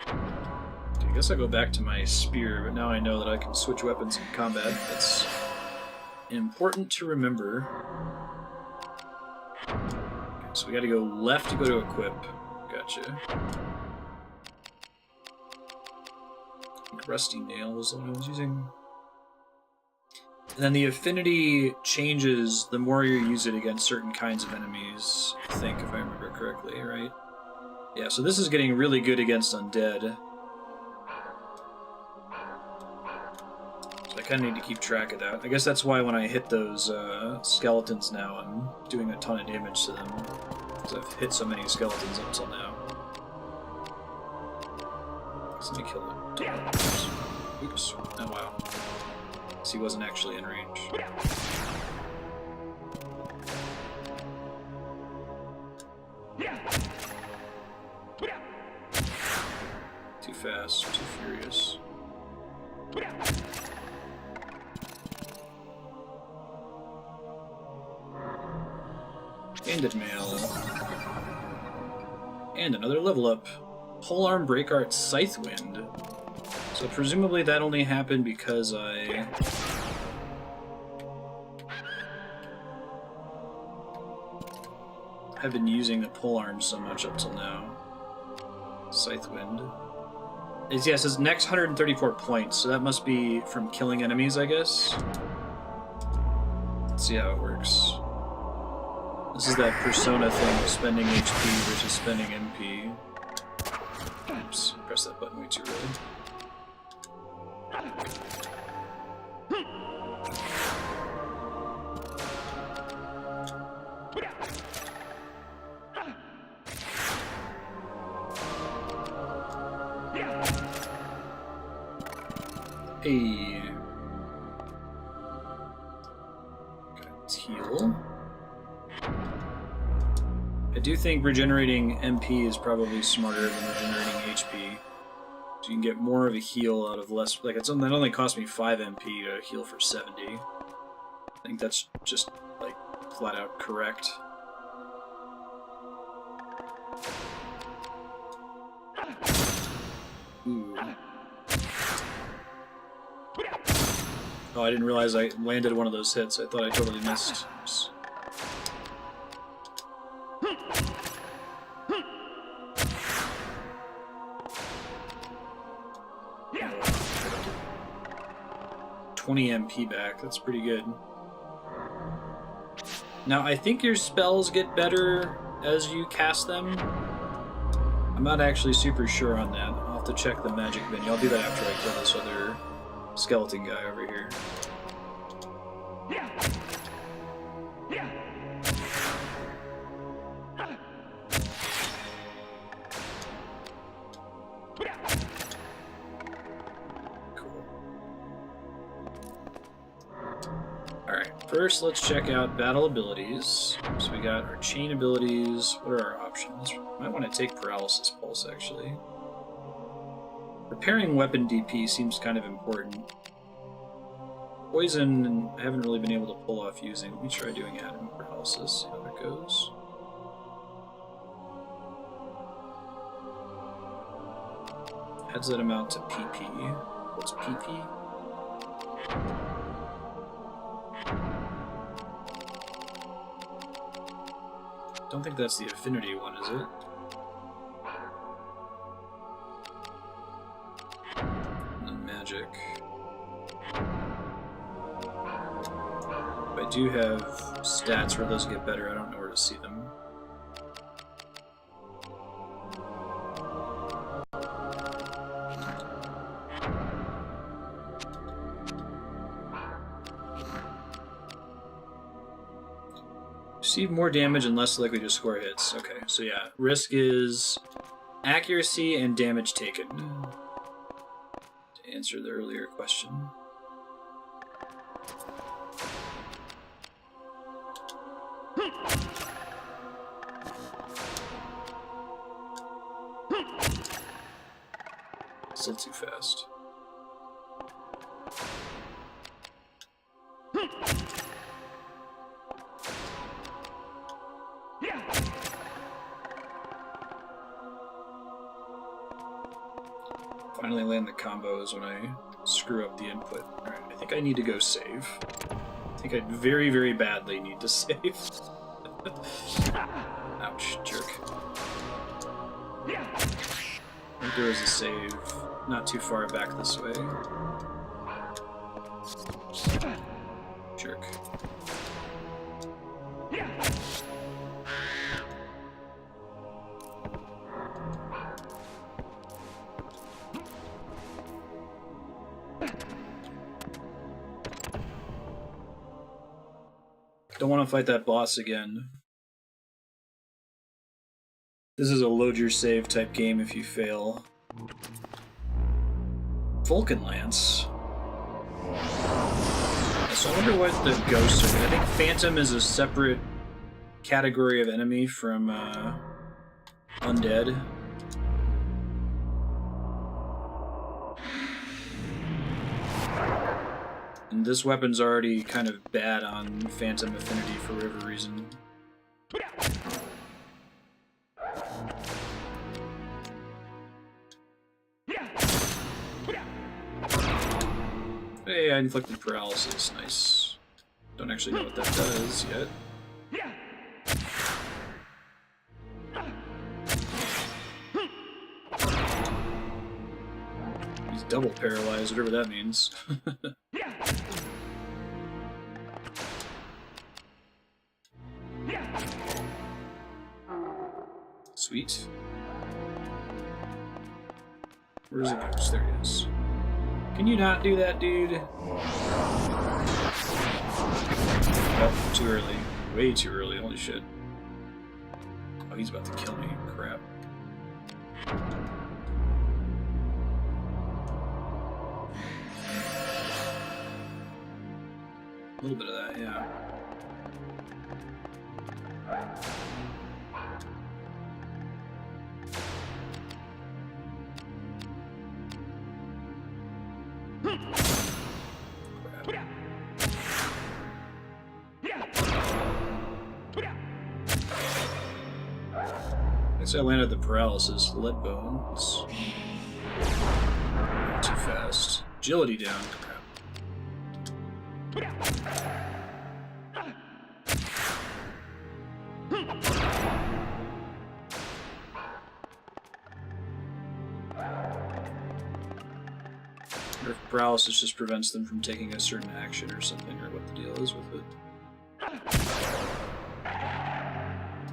I guess I'll go back to my spear, but now I know that I can switch weapons in combat. That's important to remember. Okay, so we gotta go left to go to equip. Gotcha. I think Rusty Nail was the one I was using. And then the affinity changes the more you use it against certain kinds of enemies, I think, if I remember correctly, right? Yeah, so this is getting really good against undead. So I kind of need to keep track of that. I guess that's why when I hit those skeletons now, I'm doing a ton of damage to them. Because I've hit so many skeletons up until now. Let me kill him. Oops. Oh, wow. He wasn't actually in range. Too fast, too furious. Bandit mail. And another level up. Polearm Breakart Scythewind. So presumably that only happened because I have been using the polearm so much up till now. Scythewind. Yes, it says next 134 points, so that must be from killing enemies, I guess. Let's see how it works. This is that Persona thing of spending HP versus spending MP. Oops, press that button way too early. Hey. Okay, let's heal. I do think regenerating MP is probably smarter than regenerating HP. So you can get more of a heal out of less... Like, it only cost me 5 MP to heal for 70. I think that's just, like, flat out correct. Ooh. Oh, I didn't realize I landed one of those hits. I thought I totally missed. Oops. 20 MP back. That's pretty good. Now, I think your spells get better as you cast them. I'm not actually super sure on that. I'll have to check the magic menu. I'll do that after I kill this other skeleton guy over here. First, let's check out battle abilities. So we got our chain abilities. What are our options? Might want to take Paralysis Pulse, actually. Repairing weapon DP seems kind of important. Poison, I haven't really been able to pull off using. Let me try doing Atom Paralysis, see how that goes. Adds that amount to PP. What's PP? Don't think that's the affinity one, is it? And then magic. If I do have stats where those get better, I don't know where to see them. Receive more damage and less likely to score hits. Okay, so yeah, risk is accuracy and damage taken. To answer the earlier question. Still too fast. Finally land the combos when I screw up the input. Alright, I think I need to go save. I think I very, very badly need to save. Ouch, jerk. I think there is a save not too far back this way. Jerk. Don't want to fight that boss again. This is a load your save type game if you fail. Vulcan Lance. So I wonder what the ghosts are. I think Phantom is a separate category of enemy from Undead. And this weapon's already kind of bad on Phantom Affinity for whatever reason. Hey, I inflicted paralysis. Nice. Don't actually know what that does yet. He's double paralyzed, whatever that means. Sweet. Where's the ghost? There he is. Can you not do that, dude? Oh, too early. Way too early, holy shit. Oh, he's about to kill me. Crap. A little bit of that, yeah. I landed the paralysis. Lead bones. Too fast. Agility down. Crap. Or if paralysis just prevents them from taking a certain action or something, or what the deal is with it.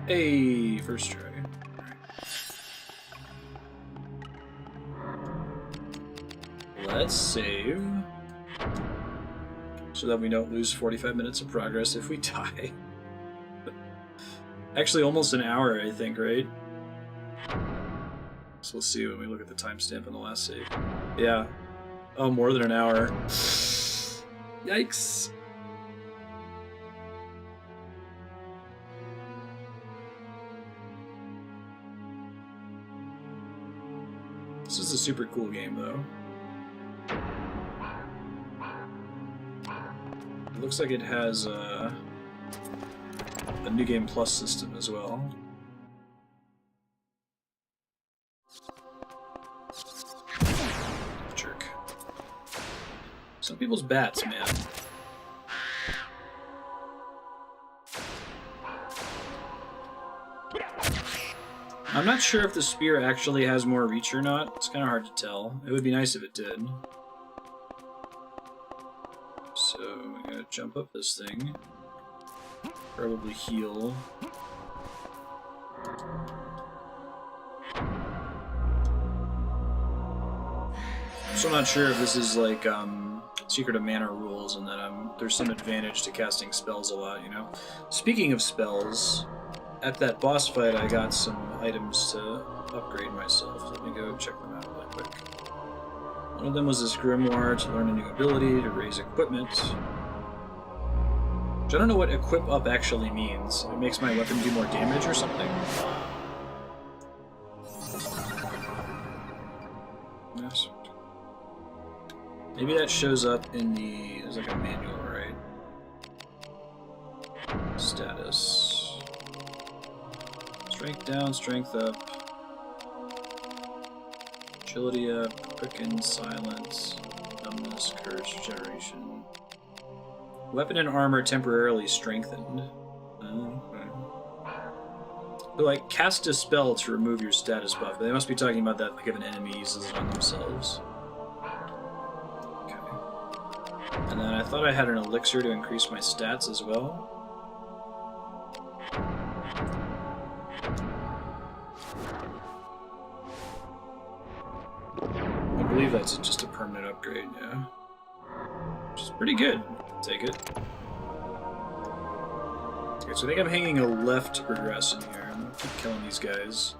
Hey, first try. Let's save. So that we don't lose 45 minutes of progress if we die. Actually, almost an hour, I think, right? So we'll see when we look at the timestamp on the last save. Yeah. Oh, more than an hour. Yikes. This is a super cool game, though. It looks like it has a New Game Plus system as well. Jerk. Some people's bats, man. I'm not sure if the spear actually has more reach or not. It's kind of hard to tell. It would be nice if it did. So, I'm gonna jump up this thing. Probably heal. So I'm not sure if this is like Secret of Mana rules and that there's some advantage to casting spells a lot, you know? Speaking of spells, at that boss fight I got some items to upgrade myself. Let me go check them out really quick. One of them was this grimoire to learn a new ability, to raise equipment. Which I don't know what equip up actually means. It makes my weapon do more damage or something? Yes. Maybe that shows up in the... There's like a manual, right? Status. Strength down, strength up. Agility up, quicken, silence, numbness, curse, regeneration. Weapon and armor temporarily strengthened. Okay. But like, cast a spell to remove your status buff. They must be talking about that like if an enemy uses it on themselves. Okay. And then I thought I had an elixir to increase my stats as well. I believe that's just a permanent upgrade, yeah. Which is pretty good. Take it. Okay, so I think I'm hanging a left to progress in here. I'm gonna keep killing these guys.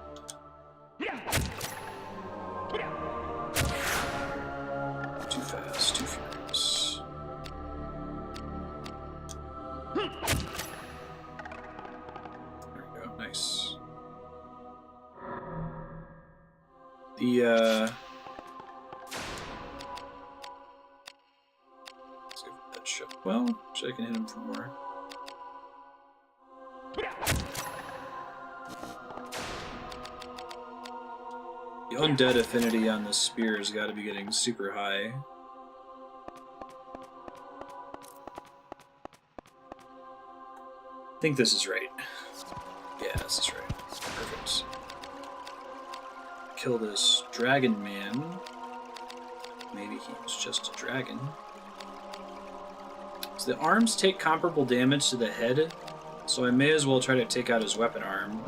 Too fast, too furious. There we go, nice. Let's go for that shot. Well, actually I can hit him for more. The undead affinity on this spear has got to be getting super high. I think this is right. Yeah, this is right. Perfect. Kill this dragon man. Maybe he was just a dragon. So the arms take comparable damage to the head, so I may as well try to take out his weapon arm.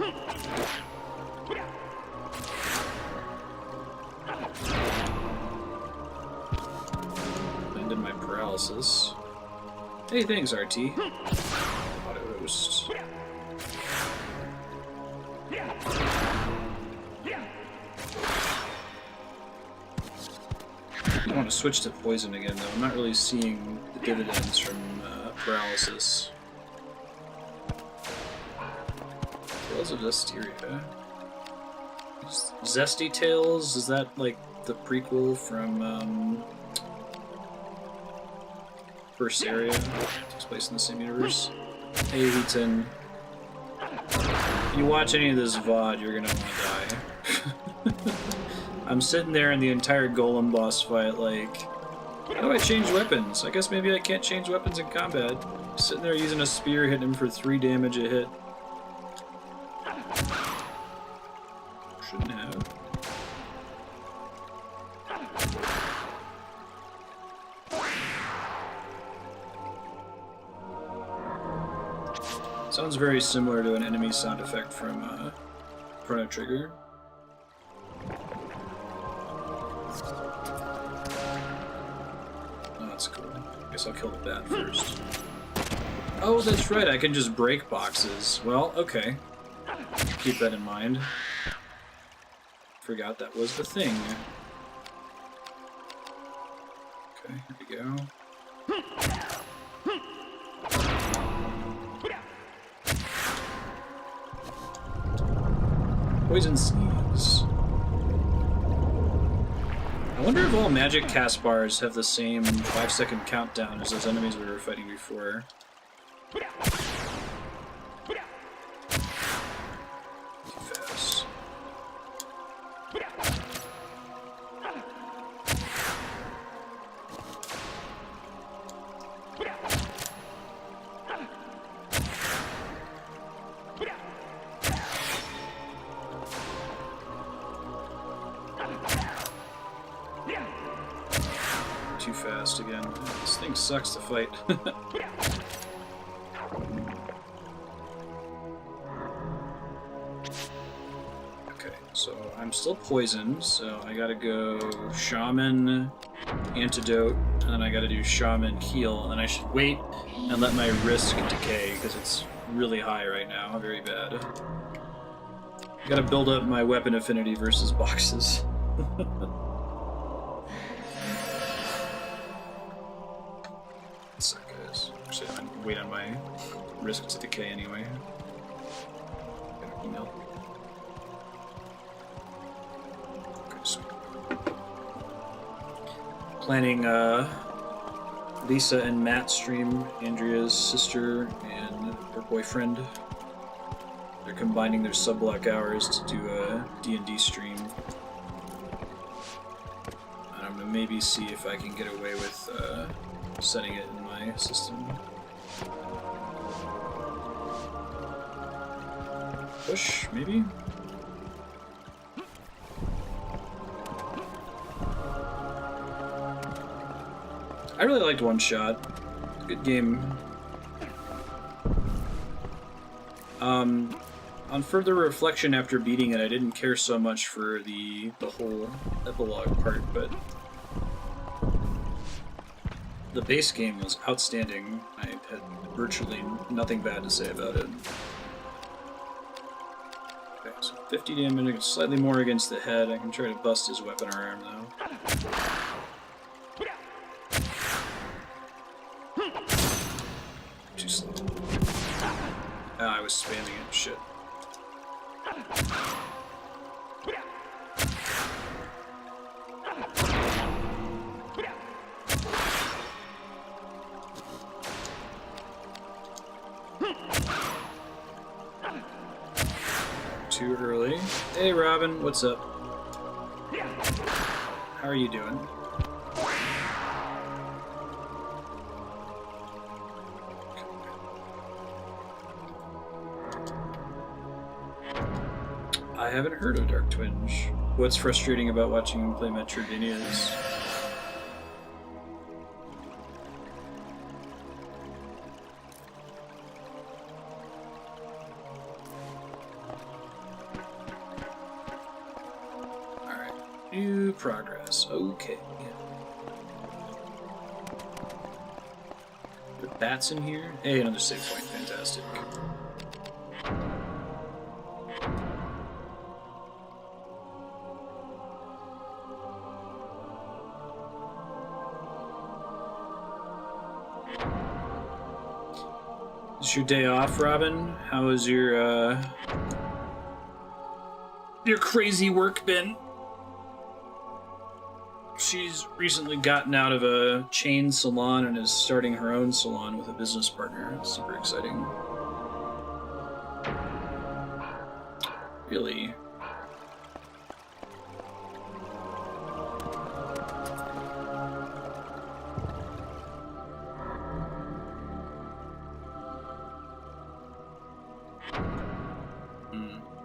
Ended my paralysis. Hey, thanks, RT. Auto host. I want to switch to poison again, though. I'm not really seeing the dividends from paralysis. Tales of Zestiria. Zesty Tales? Is that like the prequel from First Area? Takes place in the same universe. Hey, Heaton. If you watch any of this VOD, you're gonna want to die. I'm sitting there in the entire golem boss fight like, how do I change weapons? I guess maybe I can't change weapons in combat. Sitting there using a spear, hitting him for 3 damage a hit. Shouldn't have. Sounds very similar to an enemy sound effect from Chrono Trigger. Oh, that's cool. I guess I'll kill the bat first. Oh, that's right, I can just break boxes. Well, okay. Keep that in mind. Forgot that was the thing. Okay, here we go. Poison Sneeze. I wonder if all magic cast bars have the same 5-second countdown as those enemies we were fighting before. Too fast. Too fast again. This thing sucks to fight. Okay, so I'm still poisoned, so I gotta go Shaman, Antidote, and then I gotta do Shaman, Heal, and I should wait and let my risk decay, because it's really high right now, very bad. I gotta build up my weapon affinity versus boxes. Actually, I'm gonna wait on my risk to decay anyway. Email. Okay, so planning Lisa and Matt stream, Andrea's sister and her boyfriend. They're combining their sub-block hours to do a D&D stream. And I'm gonna maybe see if I can get away with setting it in my system. Push, maybe? I really liked One Shot. Good game. On further reflection after beating it, I didn't care so much for the whole epilogue part, but the base game was outstanding. I had virtually nothing bad to say about it. Okay, so 50 damage, slightly more against the head. I can try to bust his weapon arm, though. Too slow. Ah, I was spamming it. Shit. Too early. Hey, Robin, what's up? How are you doing? I haven't heard of Dark Twinge. What's frustrating about watching him play Metroidvania is new progress. Okay. The bats in here? Hey, another save point. Fantastic. Is this your day off, Robin? How has your crazy work been? She's recently gotten out of a chain salon and is starting her own salon with a business partner. It's super exciting. Really?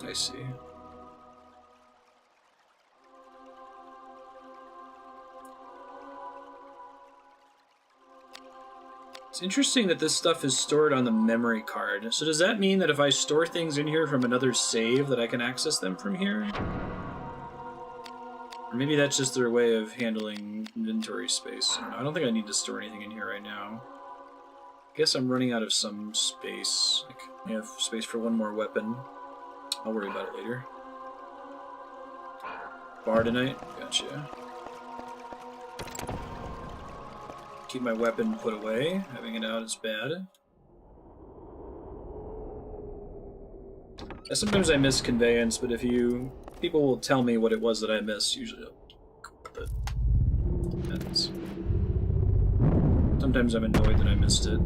I see. It's interesting that this stuff is stored on the memory card. So does that mean that if I store things in here from another save that I can access them from here? Or maybe that's just their way of handling inventory space. I don't think I need to store anything in here right now. I guess I'm running out of some space. Like, I have space for one more weapon. I'll worry about it later. Bar tonight? Gotcha. Keep my weapon put away. Having it out is bad. Sometimes I miss conveyance, but if you... people will tell me what it was that I missed, usually but depends. Sometimes I'm annoyed that I missed it.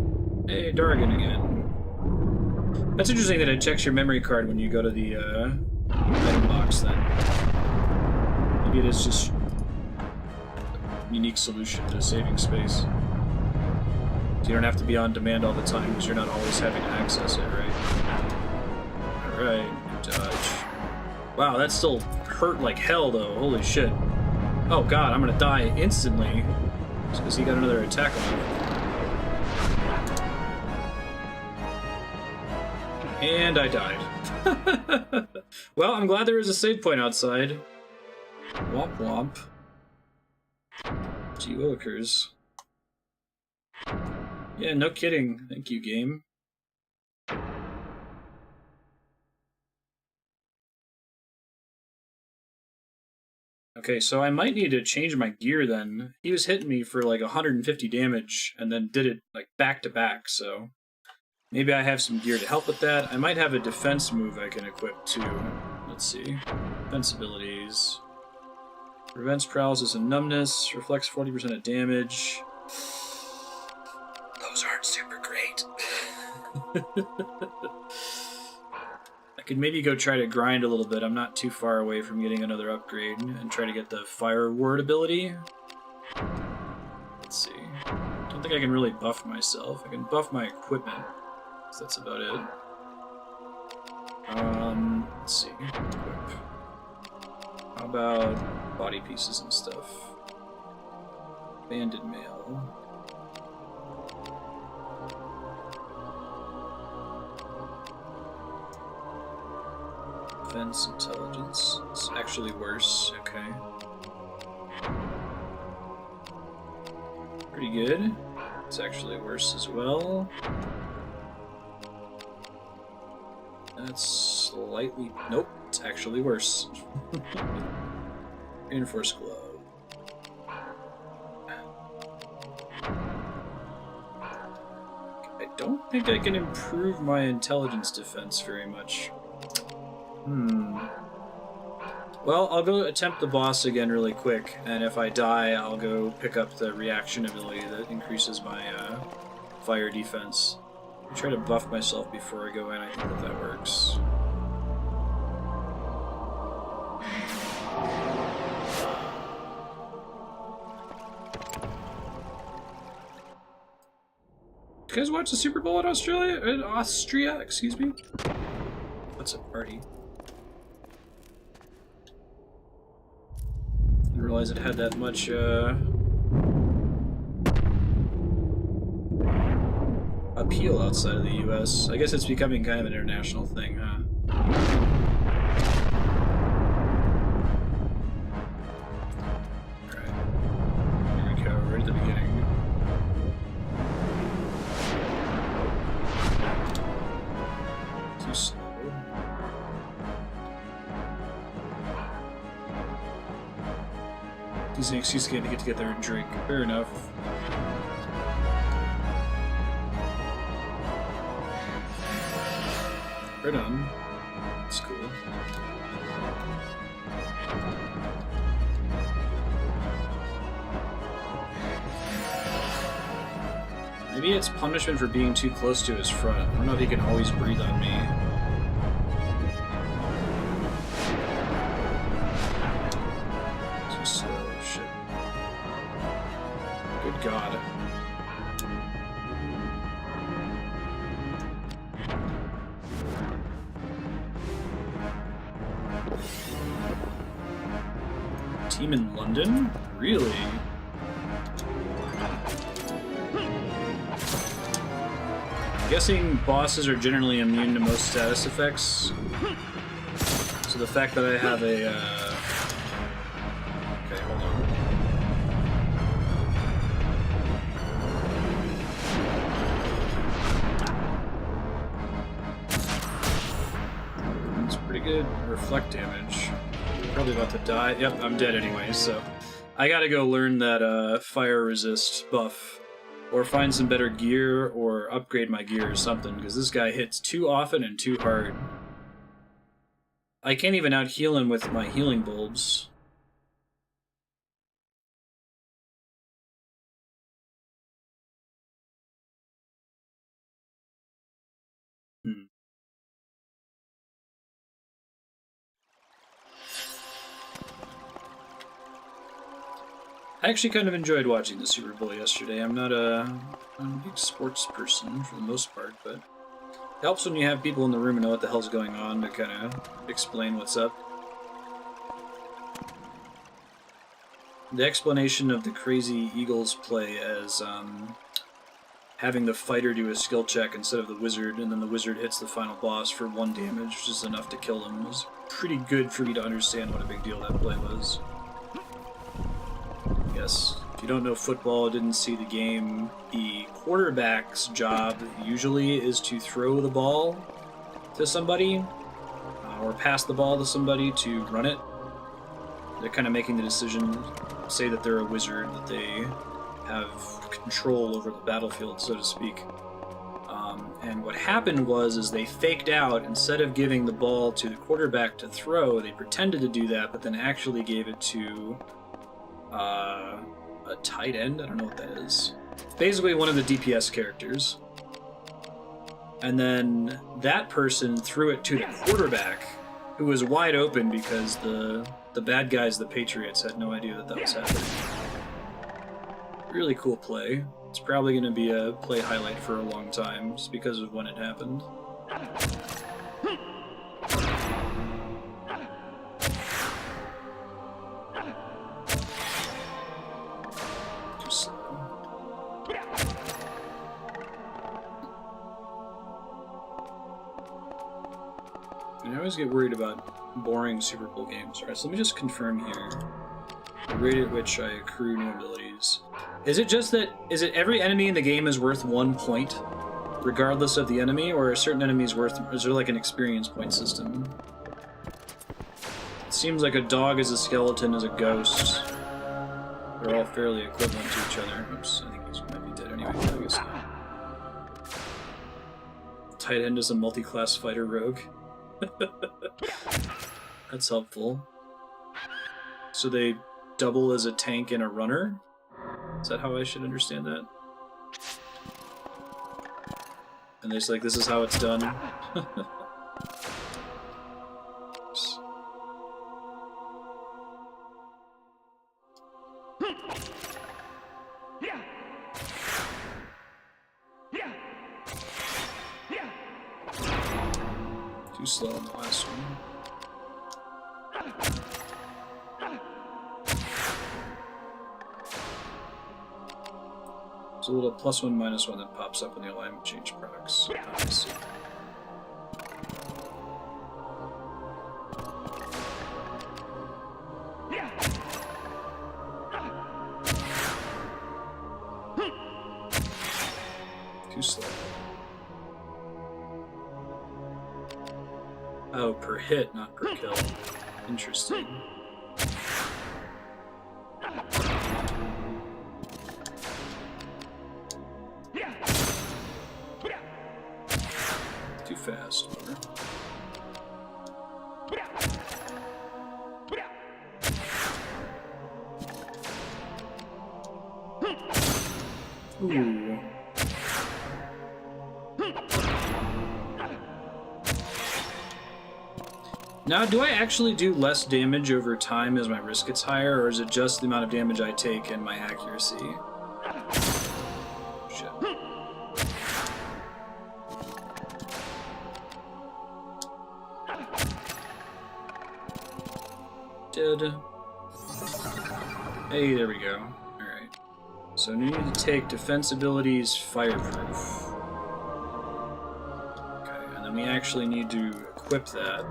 Hey, Dargan again. That's interesting that it checks your memory card when you go to the item box then. Maybe it is just a unique solution to saving space. So you don't have to be on demand all the time because you're not always having to access it, right? Alright, dodge. Wow, that still hurt like hell though, holy shit. Oh god, I'm gonna die instantly. Just because he got another attack on him. And I died. Well, I'm glad there is a save point outside. Womp womp. Gee willikers. Yeah, no kidding. Thank you, game. Okay, so I might need to change my gear then. He was hitting me for like 150 damage and then did it like back to back, so maybe I have some gear to help with that. I might have a defense move I can equip too. Let's see. Defense abilities. Prevents paralysis and numbness. Reflects 40% of damage. Those aren't super great. I could maybe go try to grind a little bit. I'm not too far away from getting another upgrade and try to get the fire word ability. Let's see. I don't think I can really buff myself. I can buff my equipment. So that's about it. Let's see. Equip. How about body pieces and stuff? Banded mail. Defense, intelligence. It's actually worse. Okay. Pretty good. It's actually worse as well. That's slightly... Nope, it's actually worse. Reinforced glove. I don't think I can improve my intelligence defense very much. Well, I'll go attempt the boss again really quick, and if I die, I'll go pick up the reaction ability that increases my fire defense. I'll try to buff myself before I go in. I think that works. You guys watch the Super Bowl in Austria, excuse me? What's a party? Didn't realize it had that much, appeal outside of the US. I guess it's becoming kind of an international thing, huh? Alright. Here we go, right at the beginning. Too slow. Using an excuse again to get there and drink. Fair enough. Right on. That's cool. Maybe it's punishment for being too close to his front. I don't know if he can always breathe on me. Too slow, shit. Good God. Team in London? Really? guessing bosses are generally immune to most status effects. So the fact that I have a... Okay, hold on. That's pretty good. Reflect damage. Probably about to die. Yep, I'm dead anyway, so... I gotta go learn that fire resist buff. Or find some better gear, or upgrade my gear or something, because this guy hits too often and too hard. I can't even out-heal him with my healing bulbs. I actually kind of enjoyed watching the Super Bowl yesterday. I'm not a big sports person for the most part, but it helps when you have people in the room and know what the hell's going on to kind of explain what's up. The explanation of the crazy Eagles play as having the fighter do a skill check instead of the wizard, and then the wizard hits the final boss for 1 damage, which is enough to kill him, was pretty good for me to understand what a big deal that play was. Yes, if you don't know football, didn't see the game, the quarterback's job usually is to throw the ball to somebody, or pass the ball to somebody to run it. They're kind of making the decision, say that they're a wizard, that they have control over the battlefield, so to speak. And what happened was they faked out. Instead of giving the ball to the quarterback to throw, they pretended to do that, but then actually gave it to a tight end? I don't know what that is. Basically one of the DPS characters. And then that person threw it to the quarterback, who was wide open because the bad guys, the Patriots, had no idea that that was happening. Really cool play. It's probably going to be a play highlight for a long time, just because of when it happened. I always get worried about boring Super Bowl games. Alright, so let me just confirm here. The rate at which I accrue new abilities. Is it just that, is it every enemy in the game is worth 1 point, regardless of the enemy, or are certain enemies worth, is there like an experience point system? It seems like a dog is a skeleton is a ghost. They're all fairly equivalent to each other. Oops, I think he's might be dead anyway, I guess not. Tight end is a multi-class fighter rogue. That's helpful. So they double as a tank and a runner? Is that how I should understand that? And they're just like, this is how it's done. Too slow on the last one. There's a little +1, -1 that pops up when the alignment change procs. Nice. Too slow. Oh, per hit, not per kill. Interesting. Too fast. Ooh. Now, do I actually do less damage over time as my risk gets higher, or is it just the amount of damage I take and my accuracy? Shit. Dead. Hey, there we go. Alright. So we need to take defense abilities, fireproof. and we actually need to equip that.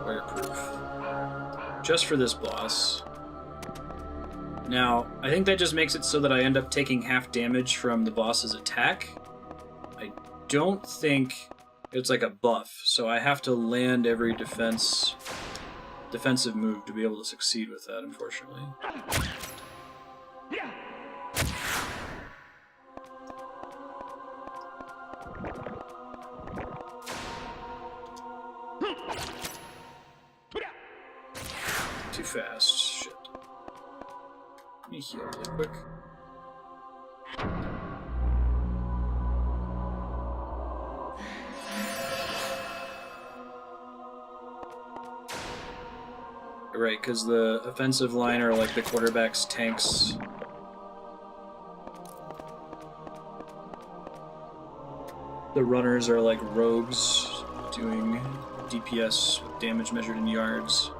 Fireproof. Just for this boss. Now, I think that just makes it so that I end up taking half damage from the boss's attack. I don't think it's like a buff, so I have to land every defensive move to be able to succeed with that, unfortunately. Too fast. Shit. Let me heal really quick. Right, because the offensive line are like the quarterback's tanks. The runners are like rogues doing DPS with damage measured in yards.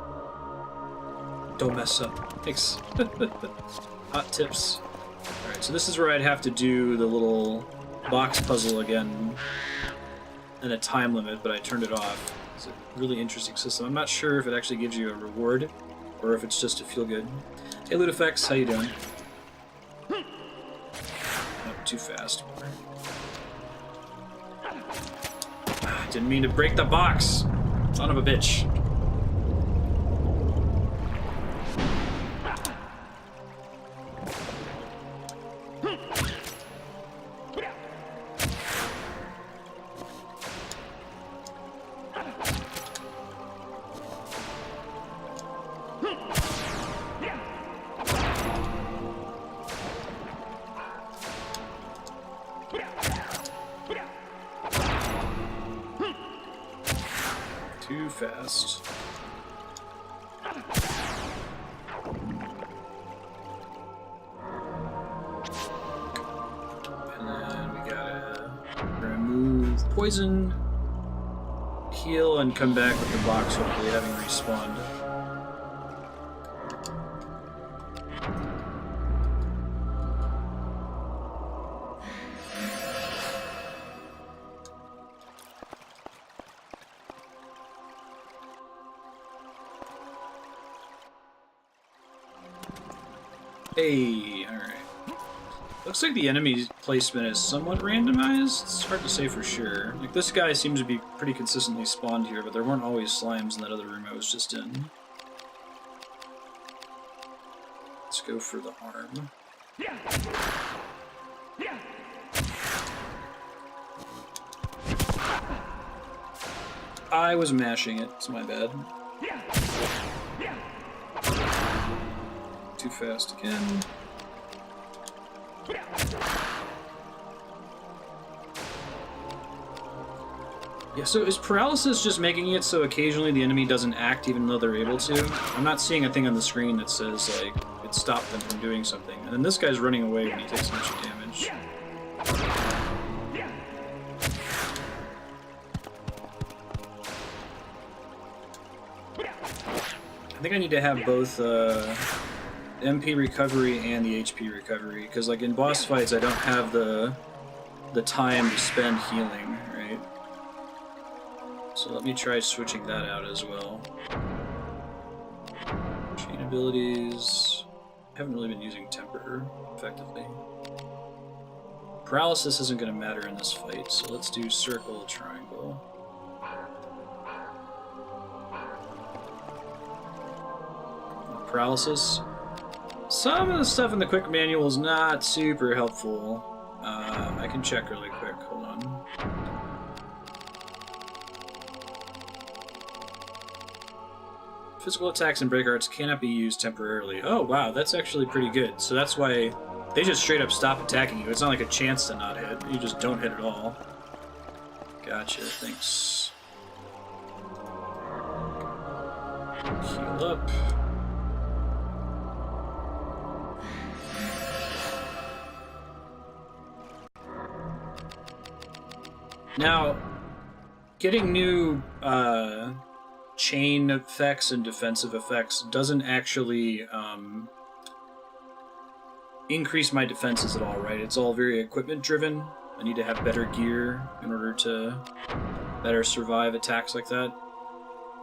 Don't mess up. Thanks. Hot tips. Alright, so this is where I'd have to do the little box puzzle again and a time limit, but I turned it off. It's a really interesting system. I'm not sure if it actually gives you a reward or if it's just to feel good. Hey, Ludifex, how you doing? Oh, too fast. Didn't mean to break the box. Son of a bitch. Too fast. And then we gotta remove poison, heal, and come back with the box, hopefully having respawned. Hey, alright. Looks like the enemy placement is somewhat randomized. It's hard to say for sure. Like, this guy seems to be pretty consistently spawned here, but there weren't always slimes in that other room I was just in. Let's go for the arm. I was mashing it, it's my bad. Too fast again. Yeah, so is paralysis just making it so occasionally the enemy doesn't act even though they're able to? I'm not seeing a thing on the screen that says, like, it stopped them from doing something. And then this guy's running away when he takes a bunch of damage. I think I need to have both MP recovery and the HP recovery, because like in boss fights I don't have the time to spend healing, right? So let me try switching that out as well. Chain abilities. I haven't really been using temper effectively. Paralysis isn't going to matter in this fight, so let's do circle, triangle. Paralysis. Some of the stuff in the quick manual is not super helpful. I can check really quick. Hold on. Physical attacks and break arts cannot be used temporarily. Oh wow, that's actually pretty good. So that's why they just straight up stop attacking you. It's not like a chance to not hit. You just don't hit at all. Gotcha. Thanks. Heal up. Now, getting new chain effects and defensive effects doesn't actually increase my defenses at all, right? It's all very equipment driven. I need to have better gear in order to better survive attacks like that.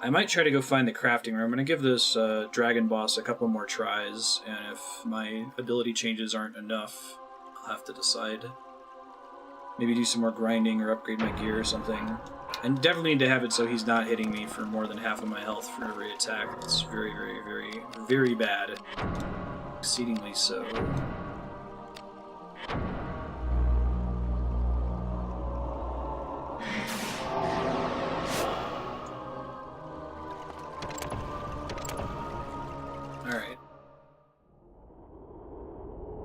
I might try to go find the crafting room. I'm going to give this dragon boss a couple more tries, and if my ability changes aren't enough, I'll have to decide. Maybe do some more grinding or upgrade my gear or something. And definitely need to have it so he's not hitting me for more than half of my health for every attack. It's very, very, very, very bad. Exceedingly so. Alright.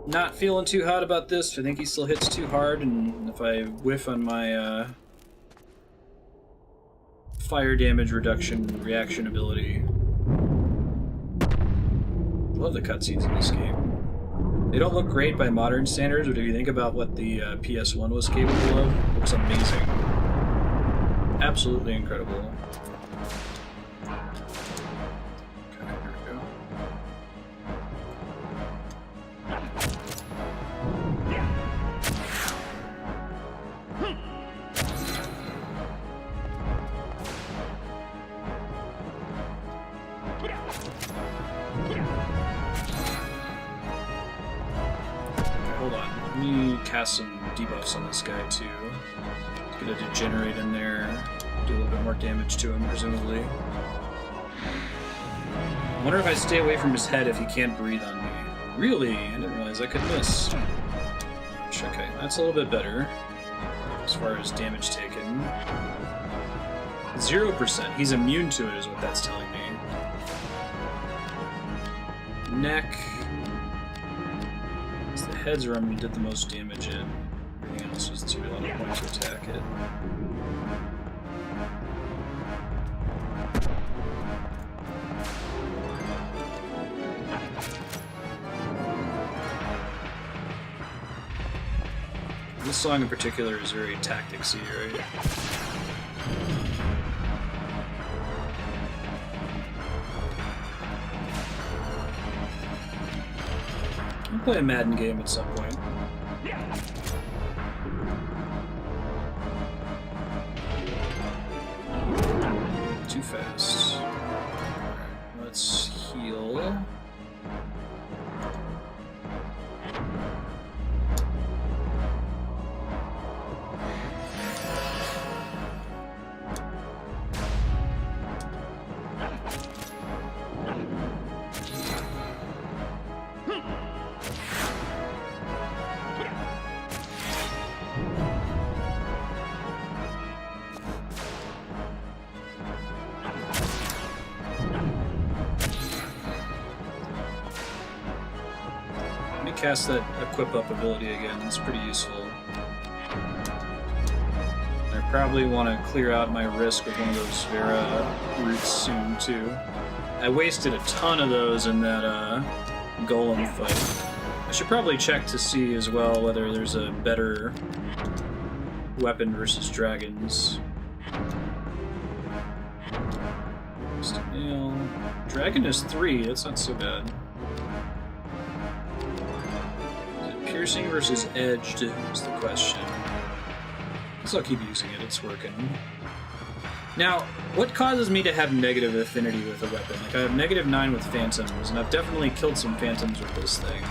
Not feeling too hot about this. I think he still hits too hard, and if I whiff on my fire damage reduction reaction ability. Love the cutscenes in this game. They don't look great by modern standards, but if you think about what the PS1 was capable of, it looks amazing. Absolutely incredible. Some debuffs on this guy too. He's gonna degenerate in there, do a little bit more damage to him, presumably. I wonder if I stay away from his head if he can't breathe on me. Really? I didn't realize I could miss. Okay, that's a little bit better as far as damage taken. 0%. He's immune to it is what that's telling me. Neck. The heads are where did the most damage in. Everything else was too little point to attack it. This song in particular is very tacticsy, right? I'll play a Madden game at some point. Too fast. Alright, let's heal. Cast that equip up ability again. It's pretty useful. I probably want to clear out my risk with one of those Vera roots soon too. I wasted a ton of those in that golem fight. I should probably check to see as well whether there's a better weapon versus dragons. Nail. Dragon is 3. That's not so bad. Piercing versus edged is the question. So I'll keep using it, it's working. Now, what causes me to have negative affinity with a weapon? Like, I have -9 with phantoms, and I've definitely killed some phantoms with this thing.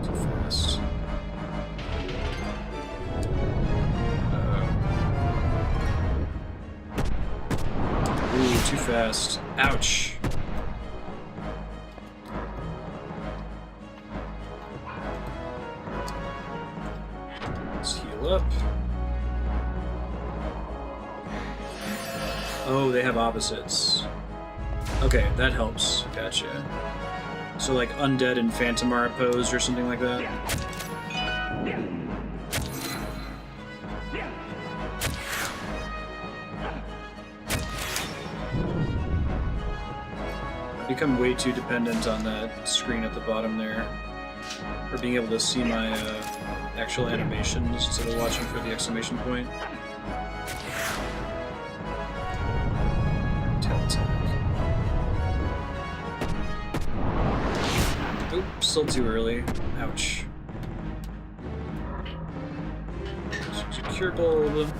Too fast. Too fast. Ouch. Let's heal up. Oh, they have opposites. Okay, that helps. Gotcha. So like undead and phantom are opposed or something like that? Become way too dependent on that screen at the bottom there for being able to see my actual animations instead of watching for the exclamation point. Tail attack. Oop, still too early. Ouch. Secure gold.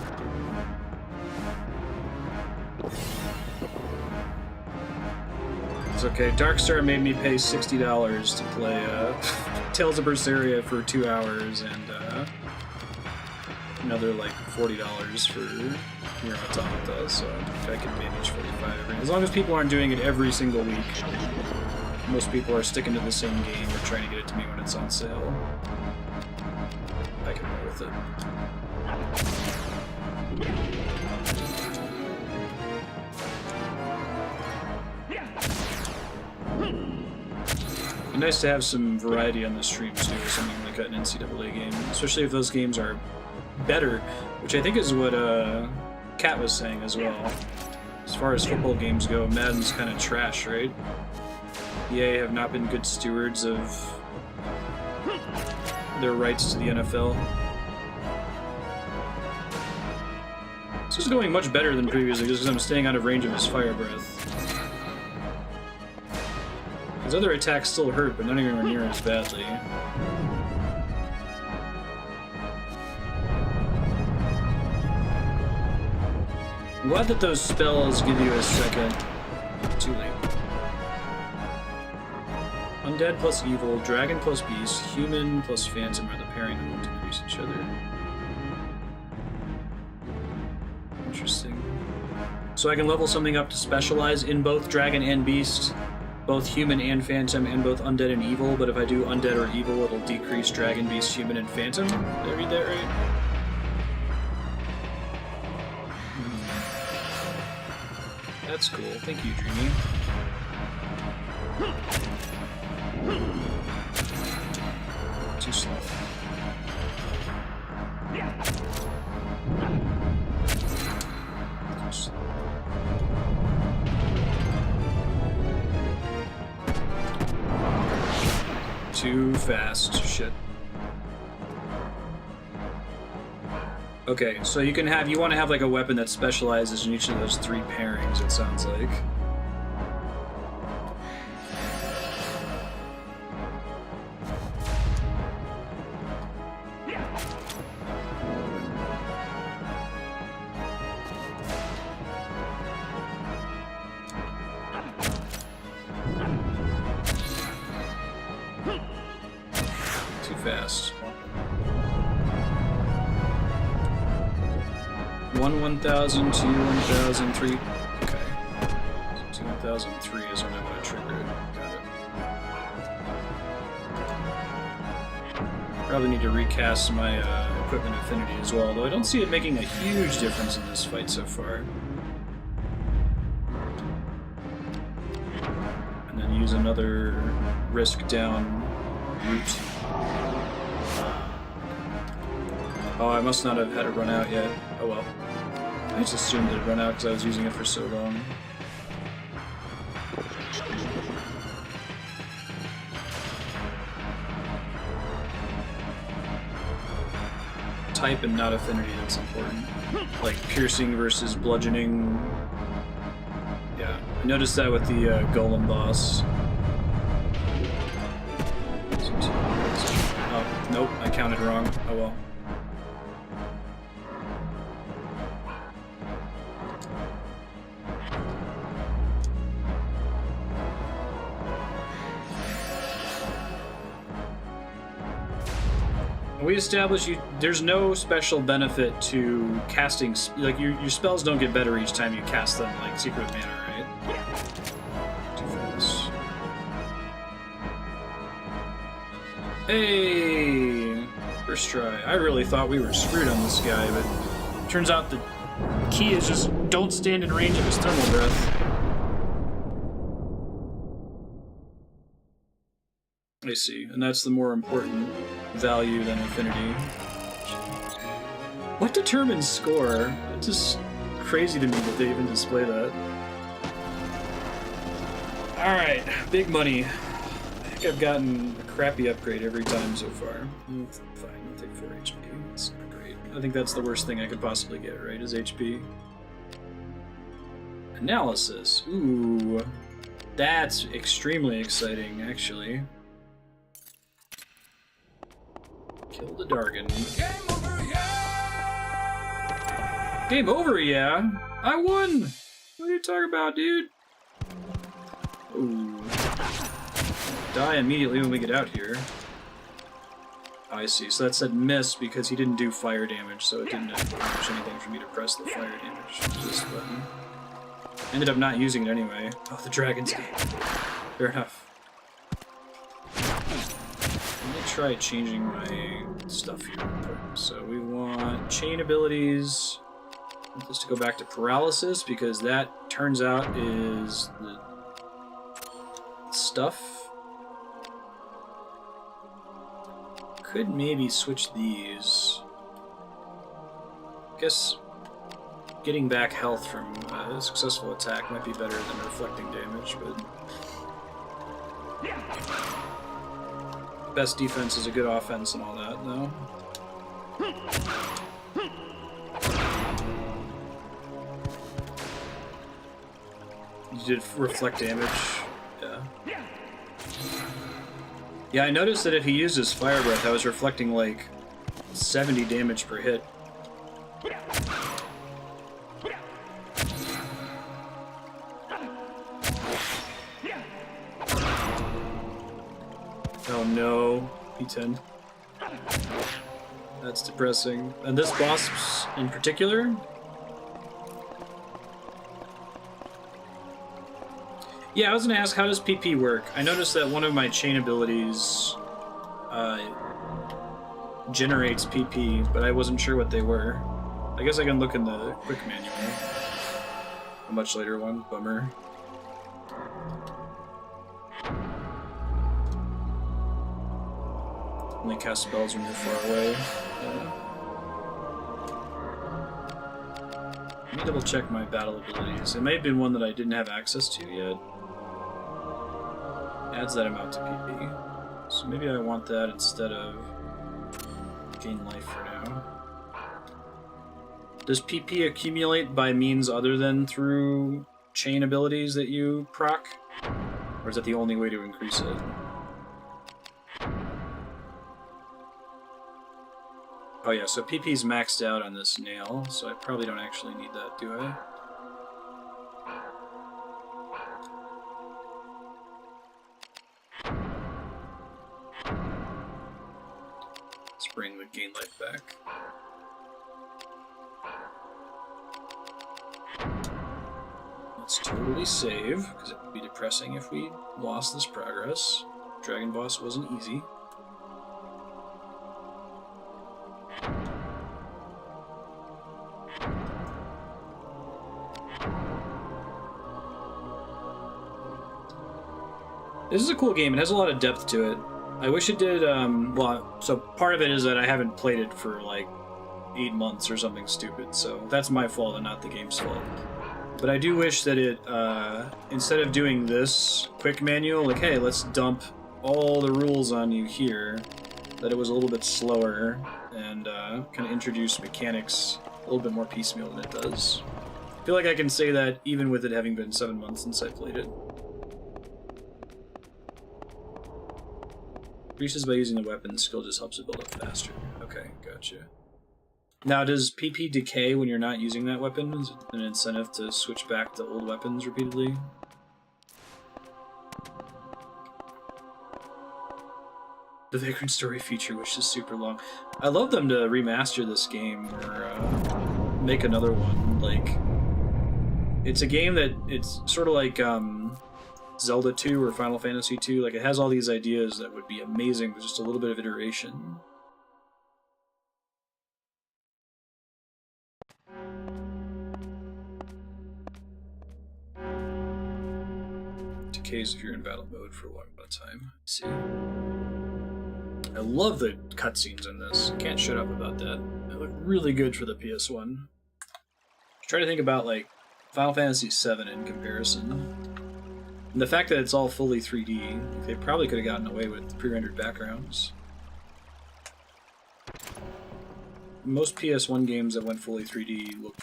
It's okay. Darkstar made me pay $60 to play Tales of Berseria for 2 hours, and another like $40 for Nier Automata, so I can manage 45 every. As long as people aren't doing it every single week. Most people are sticking to the same game or trying to get it to me when it's on sale. I can roll with it. It'd be nice to have some variety on the stream too, or something like an NCAA game, especially if those games are better, which I think is what Kat was saying as well. As far as football games go, Madden's kind of trash, right? EA have not been good stewards of their rights to the NFL. This is going much better than previously, just because I'm staying out of range of his fire breath. His other attacks still hurt, but not anywhere near as badly. I'm glad that those spells give you a second. Too late. Undead plus evil, dragon plus beast, human plus phantom are the pairing that won't increase each other. Interesting. So I can level something up to specialize in both dragon and beast, both human and phantom, and both undead and evil, but if I do undead or evil, it'll decrease dragon, beast, human, and phantom? Did I read that right? That's cool. Thank you, Dreamy. Too slow. Too slow. Too fast. Shit. Okay, so you want to have like a weapon that specializes in each of those 3 pairings, it sounds like. Too fast. 1,000, 2, 1,000, 3. Okay. So 2,003 is when I want to trigger it. Got it. Probably need to recast my equipment affinity as well, though I don't see it making a huge difference in this fight so far. And then use another risk down route. Oh, I must not have had it run out yet. Oh well. I just assumed it had run out because I was using it for so long. Type and not affinity, that's important. Like piercing versus bludgeoning. Yeah, I noticed that with the golem boss. Oh, nope, I counted wrong. Oh well. We established there's no special benefit to casting, like your spells don't get better each time you cast them, like Secret Mana, right? Yeah. Too fast. Hey! First try. I really thought we were screwed on this guy, but turns out the key is just don't stand in range of his thermal breath. I see, and that's the more important value than affinity. What determines score? It's just crazy to me that they even display that. Alright, big money. I think I've gotten a crappy upgrade every time so far. Fine, I'll take 4 HP. That's not great. I think that's the worst thing I could possibly get, right, is HP. Analysis. Ooh. That's extremely exciting, actually. Kill the Dargan. Game over, yeah! Game over, yeah? I won! What are you talking about, dude? Ooh. Die immediately when we get out here. I see. So that said miss because he didn't do fire damage, so it didn't accomplish anything for me to press the fire damage. This button. Ended up not using it anyway. Oh, the Dragon's Gate. Fair enough. Let me try changing my stuff here real quick. So we want chain abilities. I want this to go back to paralysis because that turns out is the stuff. Could maybe switch these. Guess getting back health from a successful attack might be better than reflecting damage, but best defense is a good offense and all that, though. You did reflect damage, yeah. Yeah, I noticed that if he uses Fire Breath, I was reflecting like 70 damage per hit. Oh no, P10. That's depressing. And this boss in particular? Yeah, I was gonna ask, how does PP work? I noticed that one of my chain abilities generates PP, but I wasn't sure what they were. I guess I can look in the quick manual. A much later one, bummer. Only cast spells when you're far away. Let me double check my battle abilities. It may have been one that I didn't have access to yet. Adds that amount to PP. So maybe I want that instead of gain life for now. Does PP accumulate by means other than through chain abilities that you proc? Or is that the only way to increase it? Oh yeah, so PP's maxed out on this nail, so I probably don't actually need that, do I? Let's bring the gain life back. Let's totally save, because it would be depressing if we lost this progress. Dragon boss wasn't easy. This is a cool game. It has a lot of depth to it. I wish it did, well, so part of it is that I haven't played it for like 8 months or something stupid, so that's my fault and not the game's fault. But I do wish that it, instead of doing this quick manual, like, hey, let's dump all the rules on you here, that it was a little bit slower and kind of introduce mechanics a little bit more piecemeal than it does. I feel like I can say that even with it having been 7 months since I played it. Increases by using the weapon, the skill just helps it build up faster. Okay, gotcha. Now, does PP decay when you're not using that weapon? Is it an incentive to switch back to old weapons repeatedly? The Vagrant story feature, which is super long. I love them to remaster this game or make another one. Like, it's a game that it's sort of like Zelda 2 or Final Fantasy 2. Like, it has all these ideas that would be amazing with just a little bit of iteration. Decays if you're in battle mode for a long amount of time. Let's see. I love the cutscenes in this. Can't shut up about that. They look really good for the PS1. Try to think about, like, Final Fantasy VII in comparison. And the fact that it's all fully 3D, they probably could have gotten away with pre-rendered backgrounds. Most PS1 games that went fully 3D look...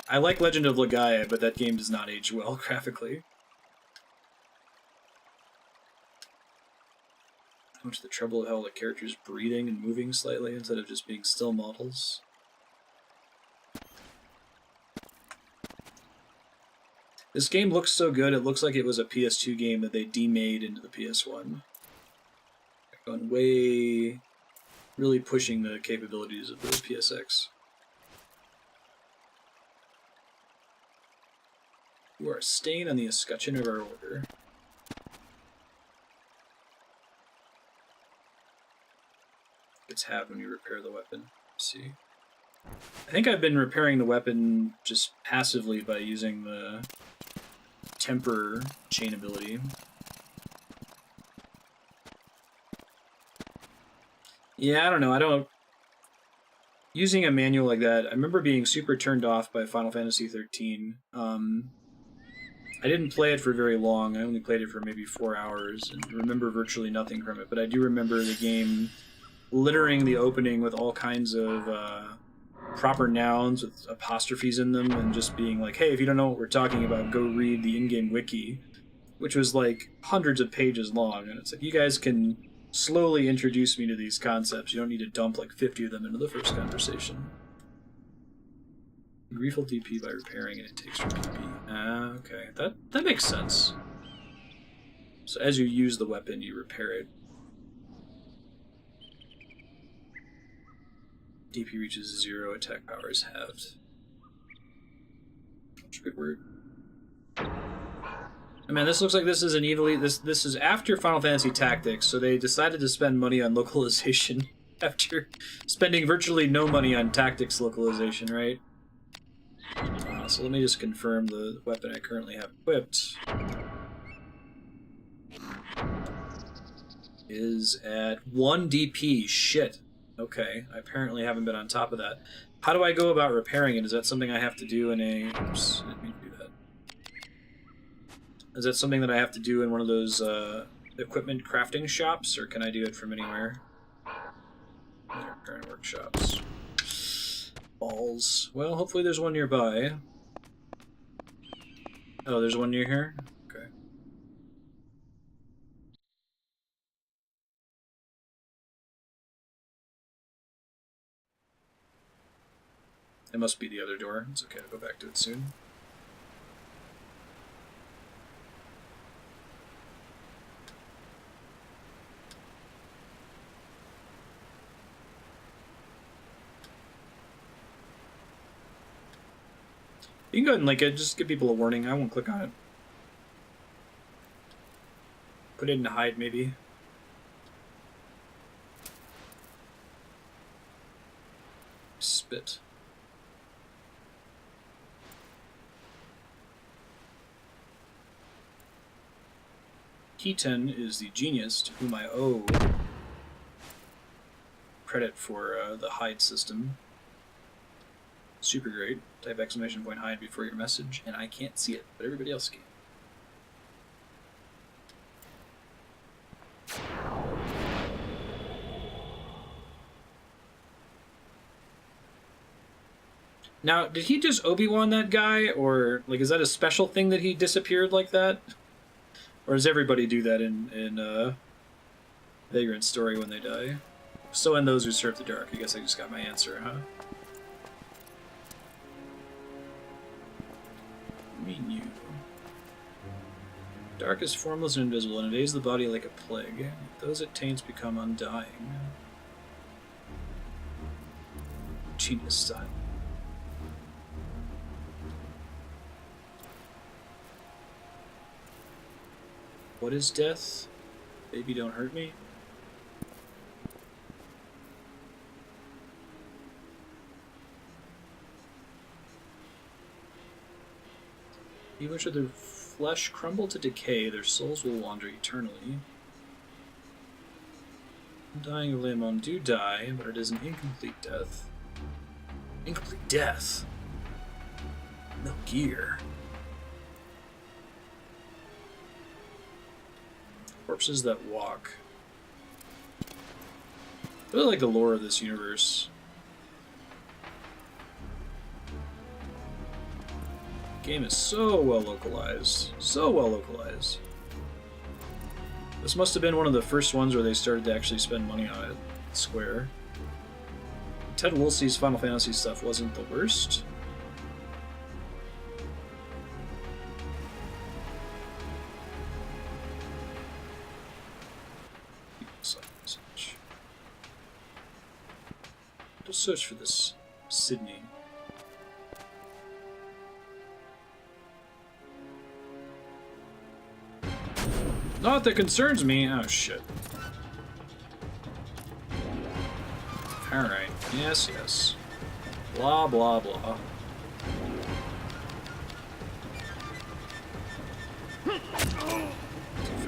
I like Legend of Legaia, but that game does not age well graphically. Much the trouble of how the character's breathing and moving slightly instead of just being still models. This game looks so good, it looks like it was a PS2 game that they demade into the PS1. Going way... really pushing the capabilities of the PSX. You are staying on the escutcheon of our order. It's have when you repair the weapon. Let's see. I think I've been repairing the weapon just passively by using the temper chain ability. Yeah, I don't know. Using a manual like that, I remember being super turned off by Final Fantasy 13. I didn't play it for very long. I only played it for maybe 4 hours and remember virtually nothing from it. But I do remember the game littering the opening with all kinds of proper nouns with apostrophes in them and just being like, hey, if you don't know what we're talking about, go read the in-game wiki, which was like hundreds of pages long. And it's like, you guys can slowly introduce me to these concepts. You don't need to dump like 50 of them into the first conversation. Refill DP by repairing and it takes from PP. Okay. That makes sense. So as you use the weapon, you repair it. DP reaches 0, attack power is halved. That's a good word. I mean, this looks like this is an evilly... This is after Final Fantasy Tactics, so they decided to spend money on localization after spending virtually no money on Tactics localization, right? So let me just confirm the weapon I currently have equipped is at 1 DP. Shit. Okay, I apparently haven't been on top of that. How do I go about repairing it? Is that something I have to do in a... Oops, I didn't mean to do that. Is that something that I have to do in one of those equipment crafting shops, or can I do it from anywhere? Current workshops. Balls. Well, hopefully there's one nearby. Oh, there's one near here? Okay. It must be the other door. It's okay, I'll go back to it soon. You can go ahead and link it, just give people a warning. I won't click on it. Put it in hide, maybe. Spit. Keaton is the genius to whom I owe credit for the hide system. Super great. Type exclamation point hide before your message, and I can't see it, but everybody else can. Now, did he just Obi-Wan that guy, or like is that a special thing that he disappeared like that? Or does everybody do that in Vagrant story when they die? So in those who serve the dark. I guess I just got my answer, huh? Menu. Dark is formless and invisible and invades the body like a plague. Those it taints become undying. Genius style. What is death? Baby, don't hurt me. Even should their flesh crumble to decay, their souls will wander eternally. Dying of Lamon do die, but it is an incomplete death. Incomplete death? No gear. Corpses that walk. I really like the lore of this universe. The game is so well localized. So well localized. This must have been one of the first ones where they started to actually spend money on it. Square. Ted Woolsey's Final Fantasy stuff wasn't the worst. Just search for this Sydney. Not that concerns me. Oh shit. Alright. Yes, yes. Blah, blah, blah. Too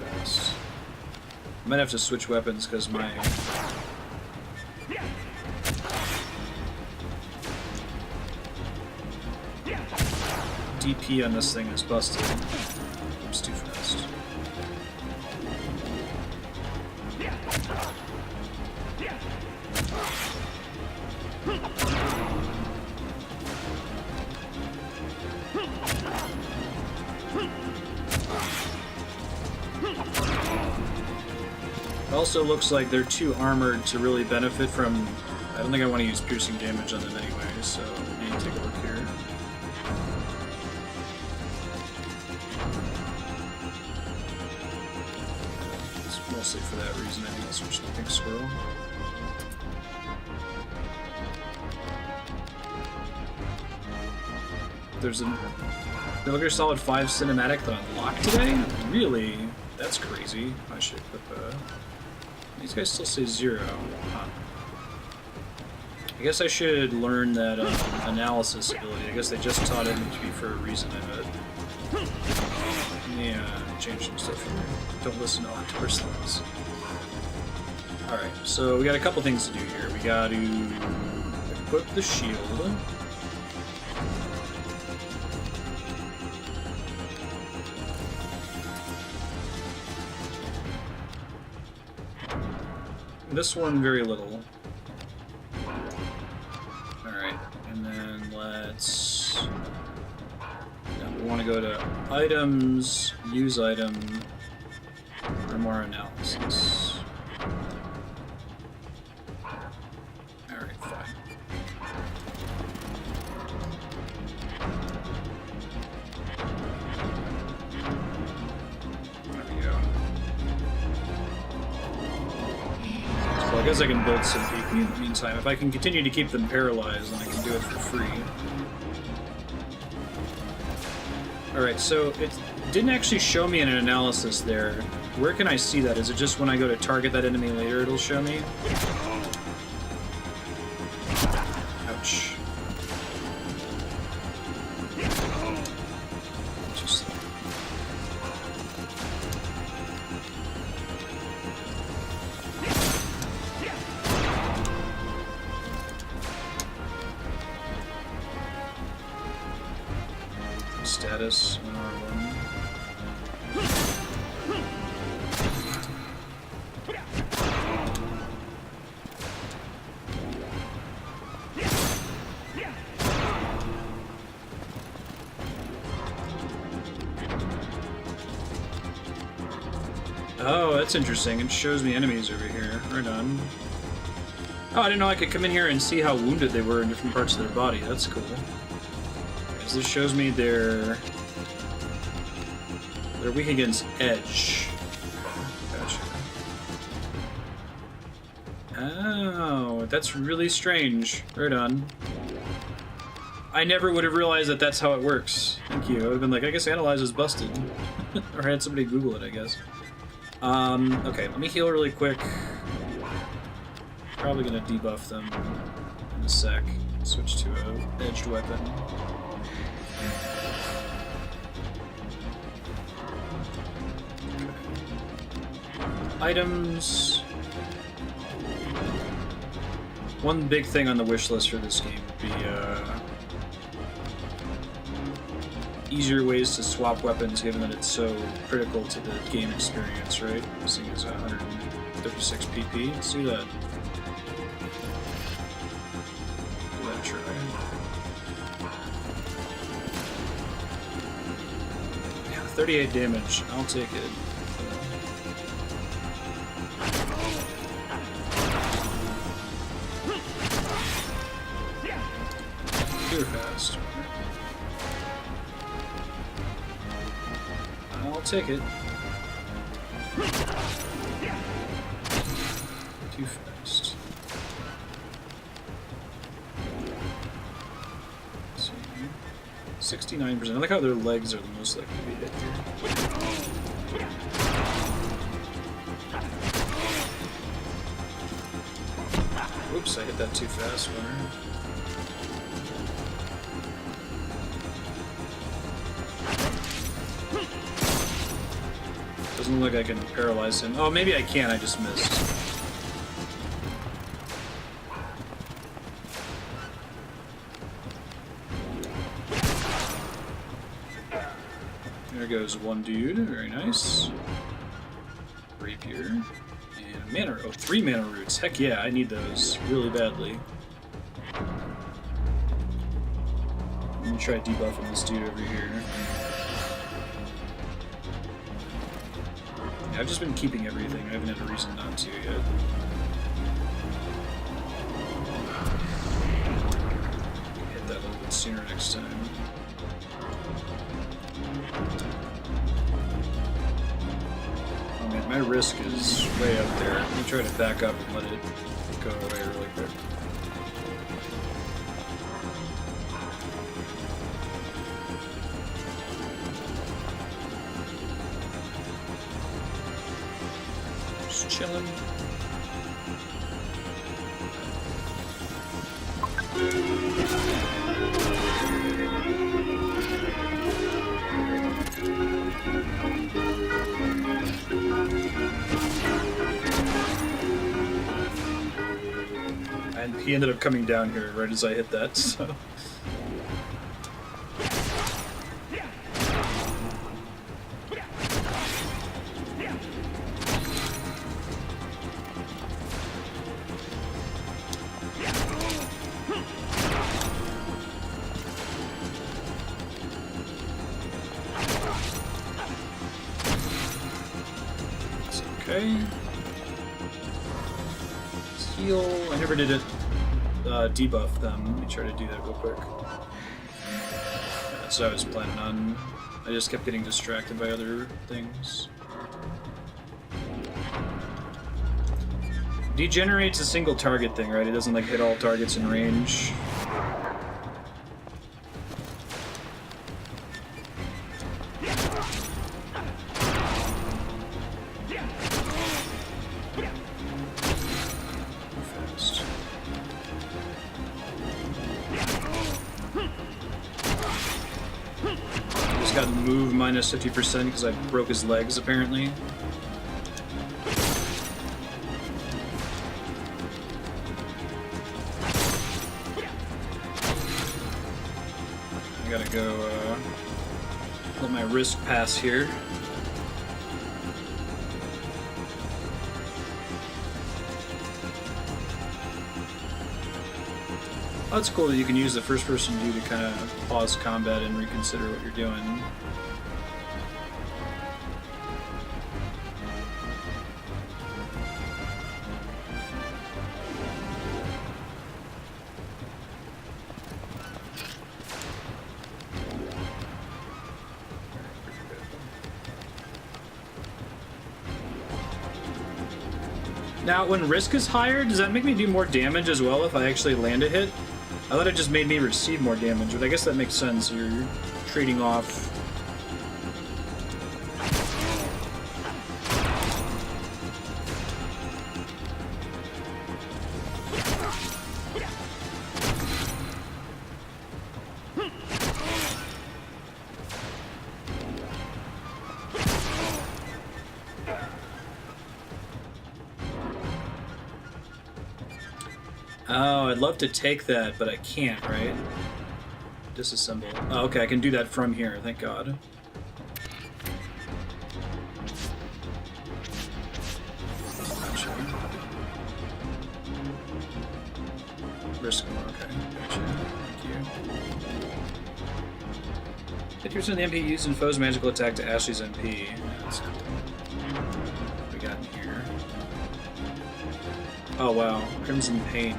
fast. I might have to switch weapons because my... DP on this thing is busted. It's too fast. It also looks like they're too armored to really benefit from... I don't think I want to use piercing damage on them anyway, so let me take a look here. It's mostly for that reason. I think I'll switch to the pink squirrel. There's a Metal Gear Solid 5 cinematic that unlocked today? Really? That's crazy. I should equip these guys still say 0. Huh. I guess I should learn that analysis ability. I guess they just taught it to me for a reason, I bet. Yeah, change some stuff here. Don't listen to October's things. Alright, so we got a couple things to do here. We got to equip the shield. This one, very little. Alright, and then let's... Yeah, we want to go to items, use item, for more analysis. Alright, fine. There we go. I guess I can build some PP in the meantime. If I can continue to keep them paralyzed, then I can do it for free. Alright, so it didn't actually show me an analysis there. Where can I see that? Is it just when I go to target that enemy later it'll show me? Ouch. Just... Status R1. Oh, that's interesting. It shows me enemies over here. Right on. Oh, I didn't know I could come in here and see how wounded they were in different parts of their body. That's cool. This shows me they're weak against edge. Gotcha. Oh, that's really strange. Right on. I never would have realized that that's how it works. Thank you. I would have been like, I guess Analyze is busted. Or had somebody Google it, I guess. Okay, let me heal really quick. Probably gonna debuff them in a sec. Switch to a edged weapon. Items. One big thing on the wish list for this game would be easier ways to swap weapons, given that it's so critical to the game experience, right? This thing is 136 PP. Let's do that. Do that try. Yeah, 38 damage. I'll take it. Too fast. I'll take it. Too fast. Let's see. 69%. I like how their legs are the most likely to be hit here. Oops, I hit that too fast. Doesn't look like I can paralyze him. Oh, maybe I can, I just missed. There goes one dude, very nice. Rapier. And mana, oh, 3 mana roots. Heck yeah, I need those really badly. I'm gonna try debuffing this dude over here. Yeah, I've just been keeping everything. I haven't had a reason not to yet. Hit that a little bit sooner next time. Oh man, my risk is way up there. Let me try to back up and let it go away really quick. Just chilling. And he ended up coming down here right as I hit that, so... It's okay. Heal. I never did it. Debuff them. Let me try to do that real quick. That's what I was planning on. I just kept getting distracted by other things. Degenerate's a single target thing, right? It doesn't like hit all targets in range. Got move minus 50% because I broke his legs, apparently. I gotta go let my risk pass here. Oh, it's cool that you can use the first person view to kind of pause combat and reconsider what you're doing. Now, when risk is higher, does that make me do more damage as well if I actually land a hit? I thought it just made me receive more damage, but I guess that makes sense. You're trading off. Oh, I'd love to take that, but I can't, right? Disassemble. Oh, okay, I can do that from here, thank God. Gotcha. Risk more, okay. Gotcha. Thank you. 50% of the MP used in foe's magical attack to Ashley's MP. That's what we got in here. Oh wow, Crimson Pain.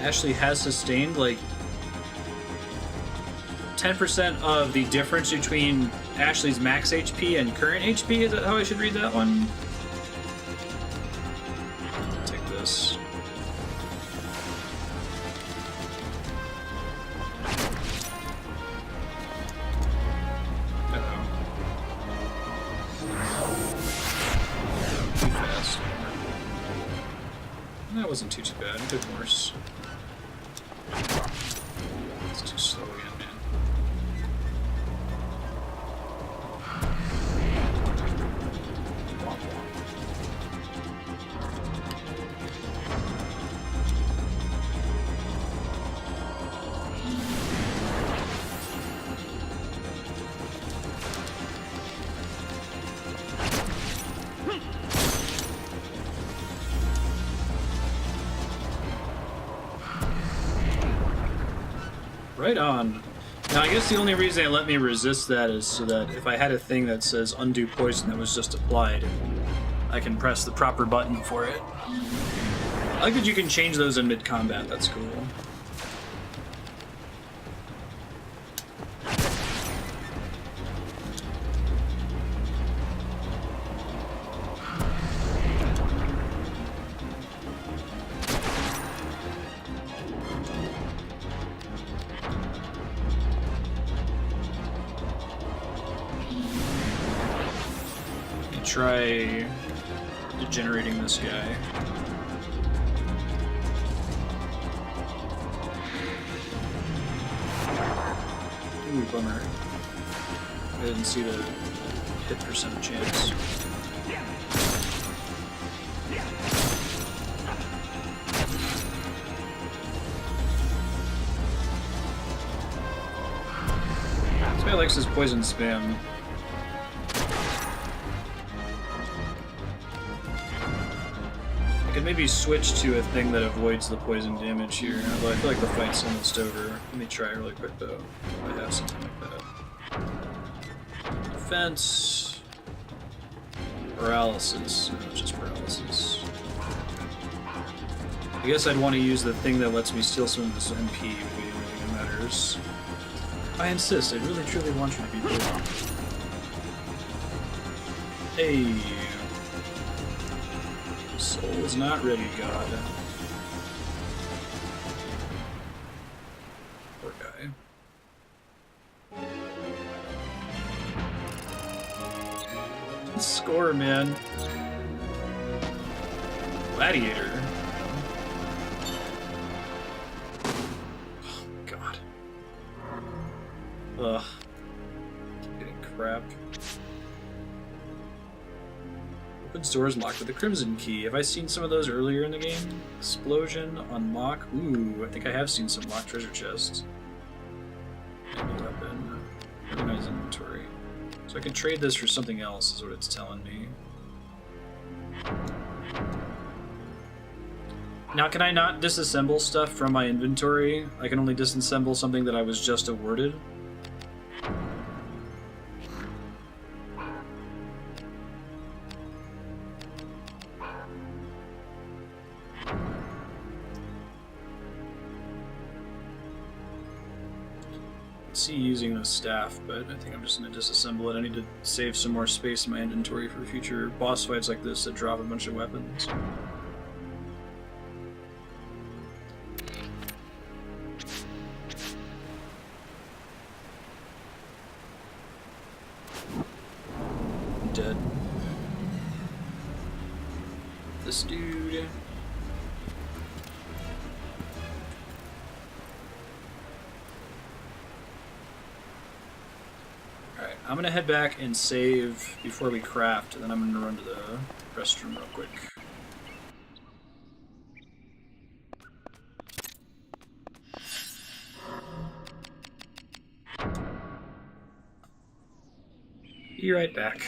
Ashley has sustained like 10% of the difference between Ashley's max HP and current HP. Is that how I should read that one? Take this. Uh-oh. Too fast. That wasn't too bad. It could worse. It's too slow again, man. Right on. Now, I guess the only reason they let me resist that is so that if I had a thing that says undo poison that was just applied, I can press the proper button for it. I like that you can change those in mid-combat, that's cool. Try degenerating this guy. Ooh, bummer. I didn't see the hit percent chance. This guy likes his poison spam. I could maybe switch to a thing that avoids the poison damage here, although I feel like the fight's almost over. Let me try really quick though, if I have something like that. Defense... Paralysis. No, just paralysis. I guess I'd want to use the thing that lets me steal some of this MP, would be the only thing that matters. I insist, I really truly want you to be good. Hey... Soul is not ready, God. Poor guy. Score, man. Gladiator. Oh, God. Ugh. Getting crap. Opens doors locked with a crimson key. Have I seen some of those earlier in the game? Explosion, unlock. Ooh, I think I have seen some locked treasure chests. Any weapon. Organize inventory. So I can trade this for something else, is what it's telling me. Now, can I not disassemble stuff from my inventory? I can only disassemble something that I was just awarded. See using the staff, but I think I'm just going to disassemble it. I need to save some more space in my inventory for future boss fights like this that drop a bunch of weapons. I'm dead. This dude. I'm gonna head back and save before we craft, and then I'm gonna run to the restroom real quick. Be right back.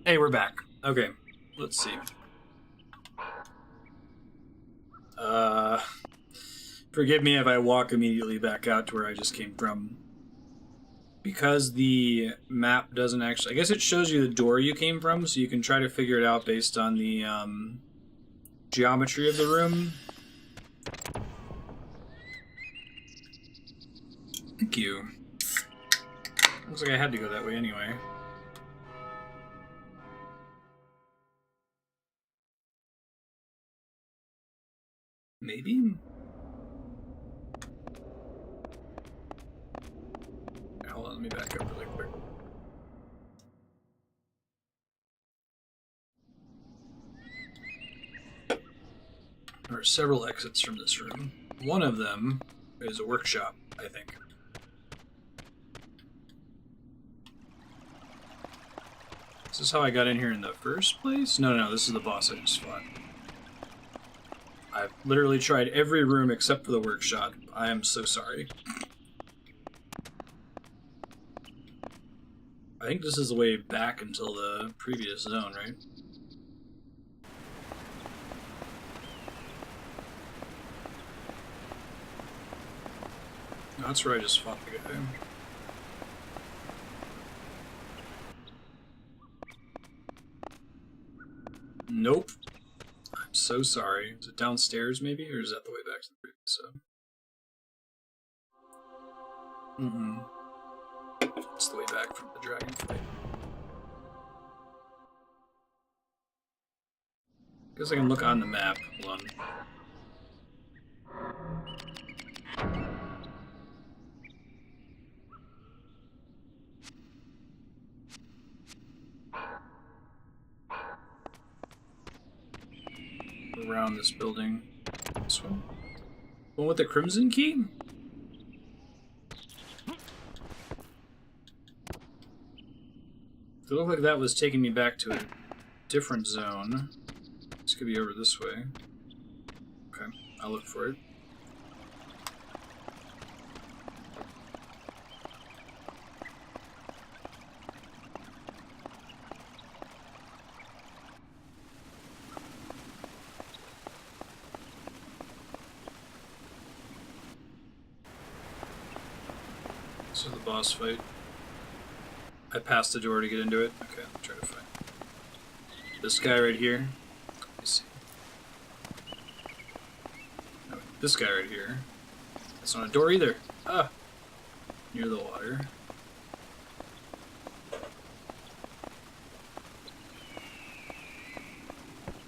Hey, we're back. Okay, let's see. Forgive me if I walk immediately back out to where I just came from. Because the map doesn't actually... I guess it shows you the door you came from, so you can try to figure it out based on the geometry of the room. Thank you. Looks like I had to go that way anyway. Maybe? Hold on, let me back up really quick. There are several exits from this room. One of them is a workshop, I think. Is this how I got in here in the first place? No, this is the boss I just fought. I've literally tried every room except for the workshop. I am so sorry. I think this is the way back until the previous zone, right? No, that's where I just fought the guy. Nope. I'm so sorry. Is it downstairs, maybe? Or is that the way back to the previous zone? It's the way back from the dragonflight. Guess I can look on the map. Hold on. Around this building. This one? The one with the crimson key? It looked like that was taking me back to a different zone. This could be over this way. Okay, I'll look for it. This is the boss fight. I passed the door to get into it. Okay, I'll try to find this guy right here. Let me see. No, this guy right here. That's not a door either. Ah! Near the water.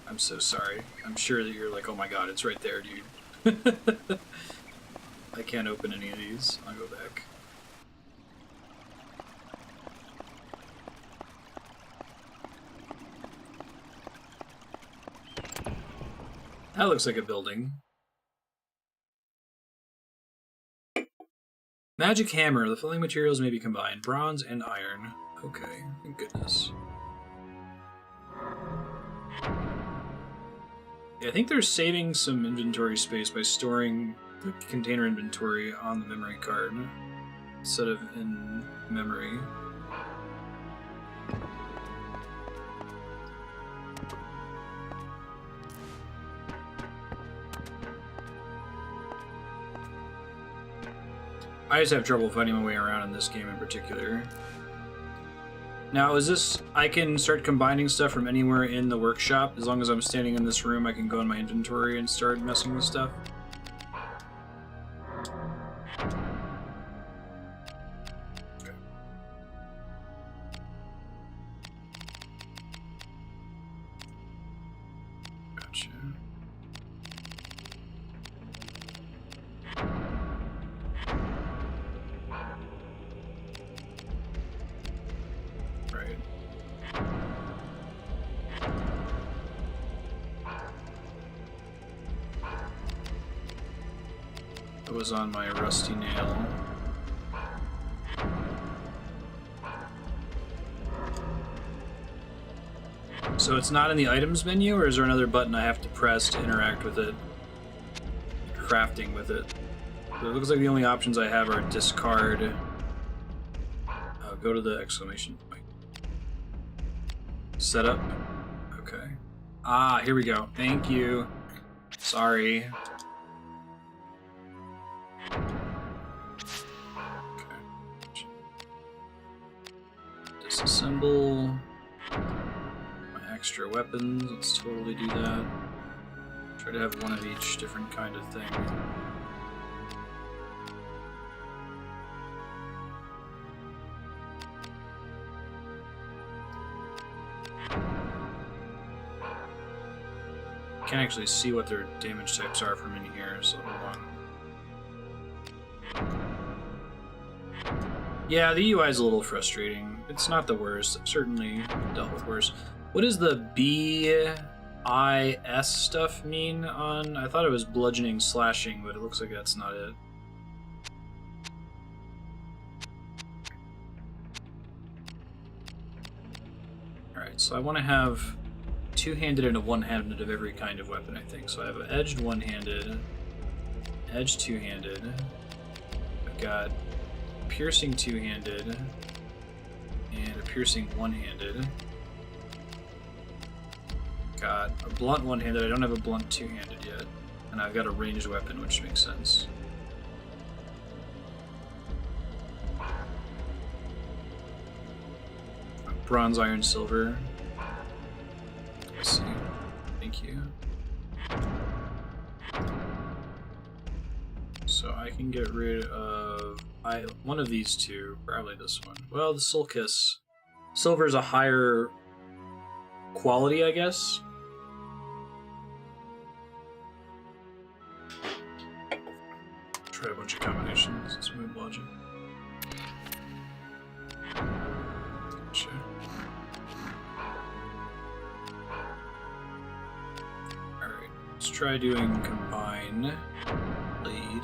I'm so sorry. I'm sure that you're like, oh my god, it's right there, dude. I can't open any of these. I'll go back. That looks like a building. Magic hammer. The filling materials may be combined. Bronze and iron. Okay, thank goodness. Yeah, I think they're saving some inventory space by storing the container inventory on the memory card instead of in memory. I just have trouble finding my way around in this game in particular. Now, is this... I can start combining stuff from anywhere in the workshop? As long as I'm standing in this room, I can go in my inventory and start messing with stuff? Okay. Gotcha. Was on my rusty nail. So it's not in the items menu, or is there another button I have to press to interact with it? Crafting with it. So it looks like the only options I have are discard. Go to the exclamation point. Setup. Okay. Ah, here we go. Thank you. Sorry. Okay. Disassemble my extra weapons. Let's totally do that. Try to have one of each different kind of thing. Can't actually see what their damage types are from in here, so hold on. Yeah, the UI is a little frustrating. It's not the worst. I've certainly dealt with worse. What does the BIS stuff mean on? I thought it was bludgeoning, slashing, but it looks like that's not it. Alright, so I want to have two-handed and a one-handed of every kind of weapon, I think. So I have an edged one-handed, edged two-handed. I've got piercing two-handed and a piercing one-handed. Got a blunt one-handed. I don't have a blunt two-handed yet, and I've got a ranged weapon, which makes sense. Bronze, iron, silver. I see. Thank you. So I can get rid of one of these two, probably this one. Well, the Soul Kiss. Silver is a higher quality, I guess. Try a bunch of combinations. Smooth logic. Gotcha. Alright, let's try doing combine lead.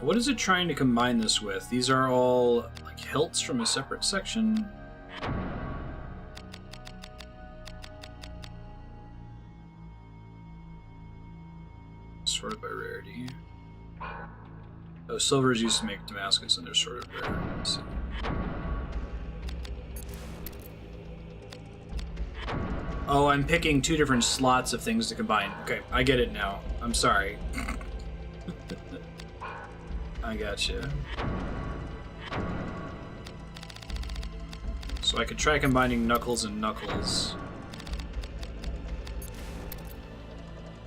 What is it trying to combine this with? These are all like hilts from a separate section? Sorted by rarity. Oh, silver is used to make Damascus and they're sorted rare. Let's see. Oh, I'm picking two different slots of things to combine. Okay, I get it now. I'm sorry. I gotcha. So I could try combining Knuckles and Knuckles.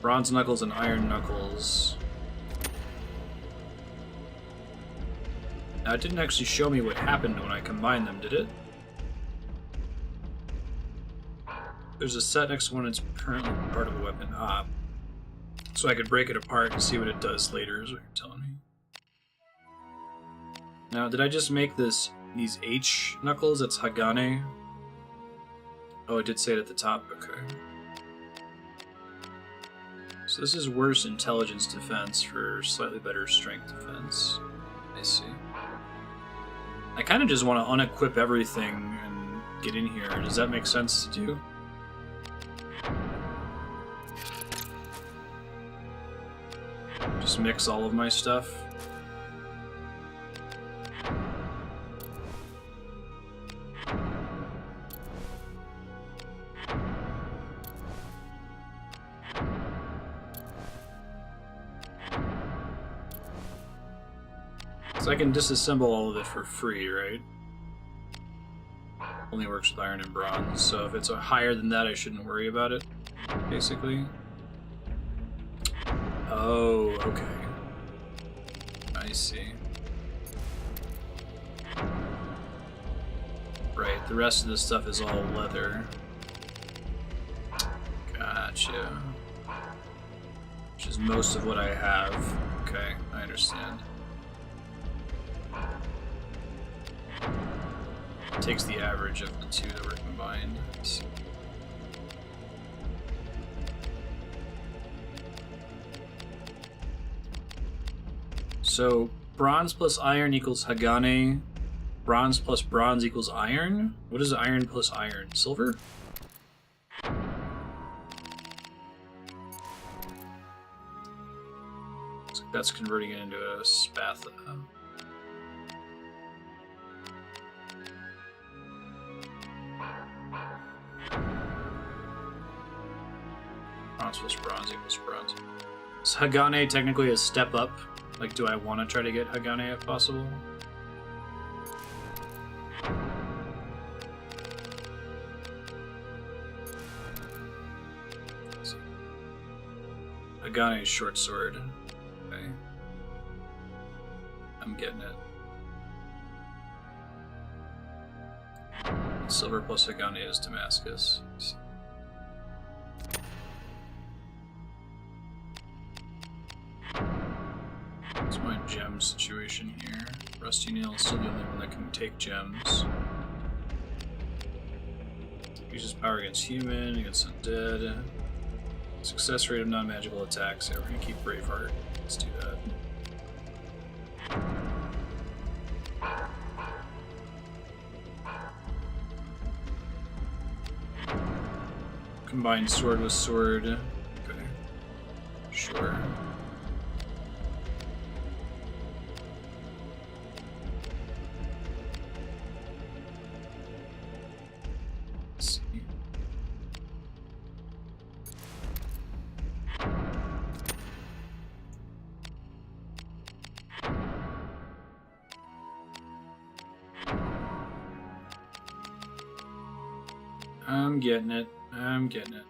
Bronze Knuckles and Iron Knuckles. Now, it didn't actually show me what happened when I combined them, did it? There's a set next to one that's currently part of a weapon. Ah. So I could break it apart and see what it does later, is what you're telling me. Now, did I just make these H Knuckles? That's Hagane. Oh, it did say it at the top. Okay. So this is worse intelligence defense for slightly better strength defense. I see. I kind of just want to unequip everything and get in here. Does that make sense to do? Just mix all of my stuff. So I can disassemble all of it for free, right? Only works with iron and bronze, so if it's higher than that, I shouldn't worry about it, basically. Oh, okay. I see. Right, the rest of this stuff is all leather. Gotcha. Which is most of what I have. Okay, I understand. Takes the average of the two that were combined. So bronze plus iron equals Hagane. Bronze plus bronze equals iron? What is iron plus iron? Silver? That's converting it into a Spatha. Bronze plus bronze equals bronze. Is Hagane technically a step up? Like, do I want to try to get Hagane if possible? Hagane's short sword. Okay. I'm getting it. Silver plus Hagane is Damascus. What's my gem situation here? Rusty Nail is still the only one that can take gems. Uses power against human, against undead. Success rate of non-magical attacks. Yeah, we're gonna keep Braveheart. Let's do that. Combine sword with sword. Okay. Sure. Let's see. I'm getting it. I'm getting it.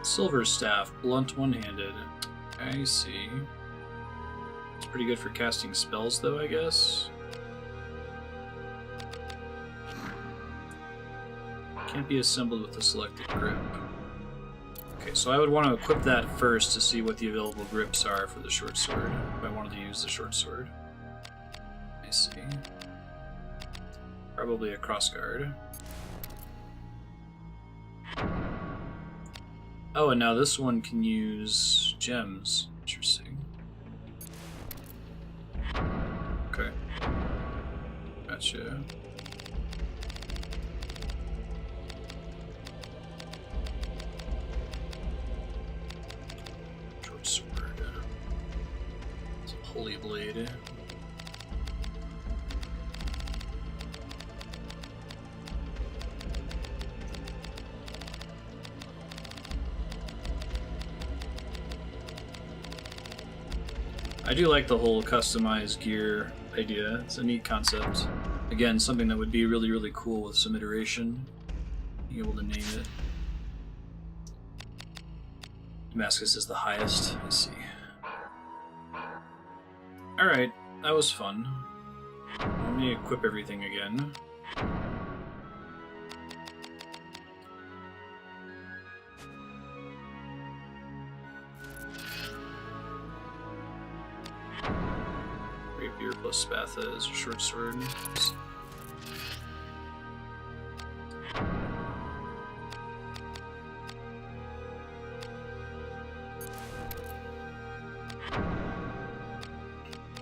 Silver staff, blunt one-handed. I see. It's pretty good for casting spells, though, I guess. Can't be assembled with a selected grip. Okay, so I would want to equip that first to see what the available grips are for the short sword, if I wanted to use the short sword. I see. Probably a crossguard. Oh, and now this one can use gems. Interesting. Okay. Gotcha. Short sword. It's a holy blade. I do like the whole customized gear idea. It's a neat concept. Again, something that would be really, really cool with some iteration. Being able to name it. Damascus is the highest. I see. Alright, that was fun. Let me equip everything again. Rapier plus Spatha is a short sword.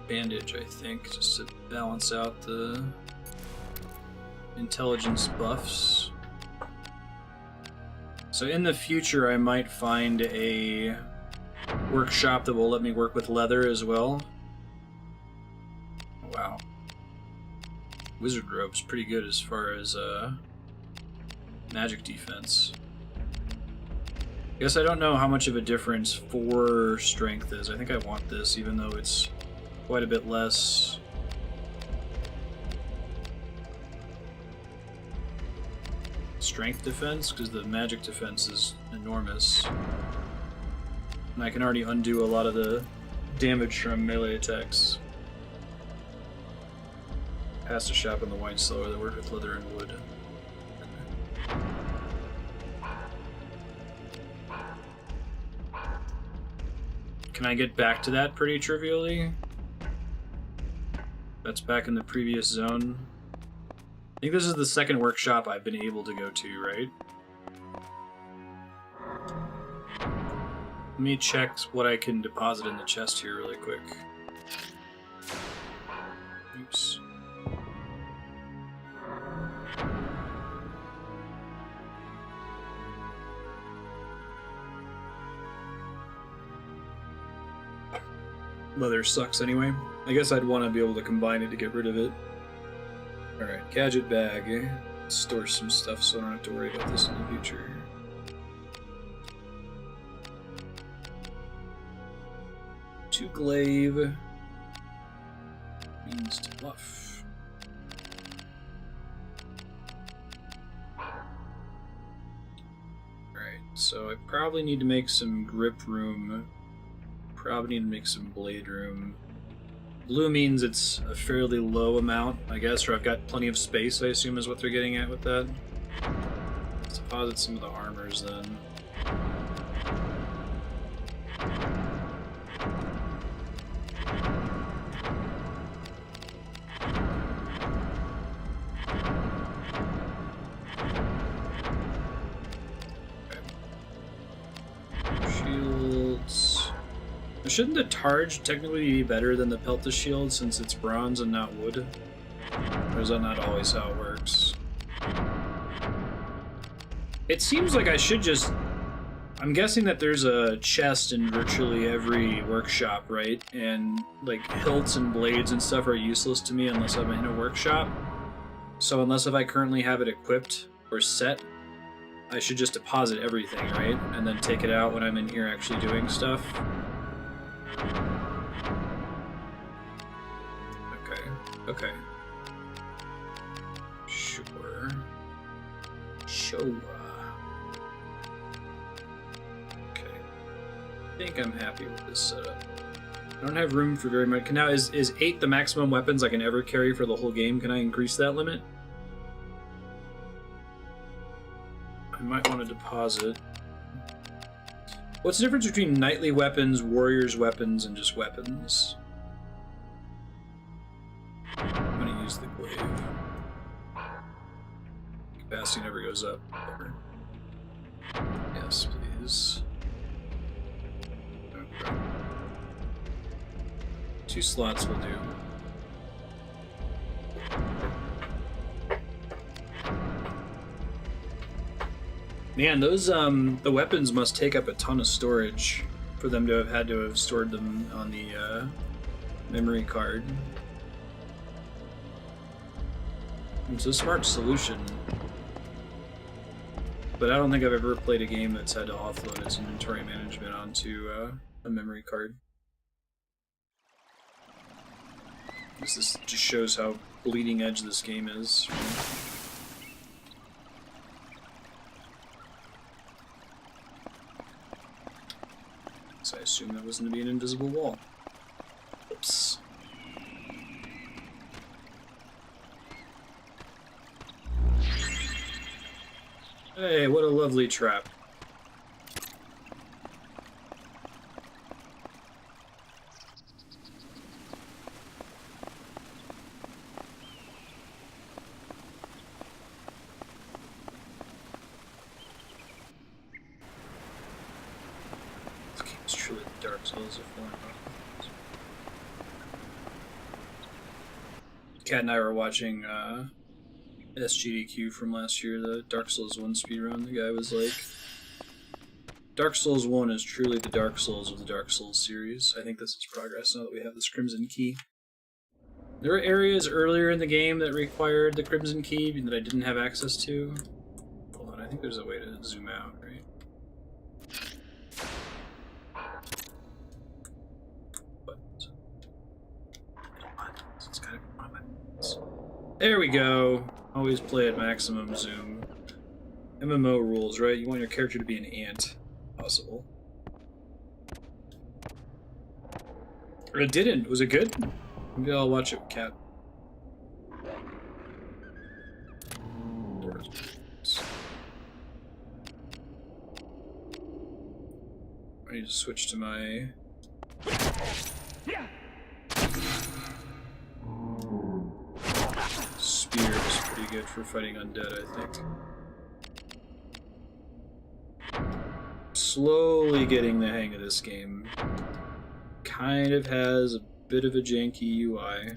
Bandage, I think, just to balance out the intelligence buffs. So in the future, I might find a workshop that will let me work with leather as well. Wow. Wizard robe's pretty good as far as magic defense. I guess I don't know how much of a difference 4 strength is. I think I want this, even though it's quite a bit less. Strength defense, because the magic defense is enormous. And I can already undo a lot of the damage from melee attacks. Past a shop in the wine cellar that worked with leather and wood. Can I get back to that pretty trivially? That's back in the previous zone. I think this is the second workshop I've been able to go to, right? Let me check what I can deposit in the chest here really quick. Oops. leather sucks anyway. I guess I'd want to be able to combine it to get rid of it. Alright, gadget bag. Store some stuff so I don't have to worry about this in the future. To glaive means to bluff. Alright, so I probably need to make some grip room. Probably need to make some blade room. Blue means it's a fairly low amount, I guess, or I've got plenty of space, I assume is what they're getting at with that. Let's deposit some of the armors then. Shouldn't the Targe technically be better than the Pelta Shield since it's bronze and not wood? Or is that not always how it works? It seems like I should just... I'm guessing that there's a chest in virtually every workshop, right? And like hilts and blades and stuff are useless to me unless I'm in a workshop. So unless if I currently have it equipped or set, I should just deposit everything, right? And then take it out when I'm in here actually doing stuff. Okay. Sure. Okay. I think I'm happy with this setup. I don't have room for very much. Now, is 8 the maximum weapons I can ever carry for the whole game? Can I increase that limit? I might want to deposit. What's the difference between knightly weapons, warriors' weapons, and just weapons? I'm gonna use the glaive. Capacity never goes up. Ever. Yes, please. Okay. 2 slots will do. Man, those the weapons must take up a ton of storage for them to have had to have stored them on the memory card. It's a smart solution, but I don't think I've ever played a game that's had to offload its inventory management onto a memory card. This just shows how bleeding edge this game is. So I assume that was going to be an invisible wall. Oops. Hey, what a lovely trap. This game is truly the Dark Souls of Fallen. Kat and I were watching SGDQ from last year, the Dark Souls 1 speedrun. The guy was like, Dark Souls 1 is truly the Dark Souls of the Dark Souls series. I think this is progress now that we have this Crimson Key. There were areas earlier in the game that required the Crimson Key that I didn't have access to. Hold on, I think there's a way to zoom out, right? Buttons. It's kind of on my buttons. There we go. Always play at maximum zoom. MMO rules, right? You want your character to be an ant. Possible. Or it didn't. Was it good? Maybe I'll watch it with Kat. I need to switch to my... Spear is pretty good for fighting undead, I think. Slowly getting the hang of this game. Kind of has a bit of a janky UI.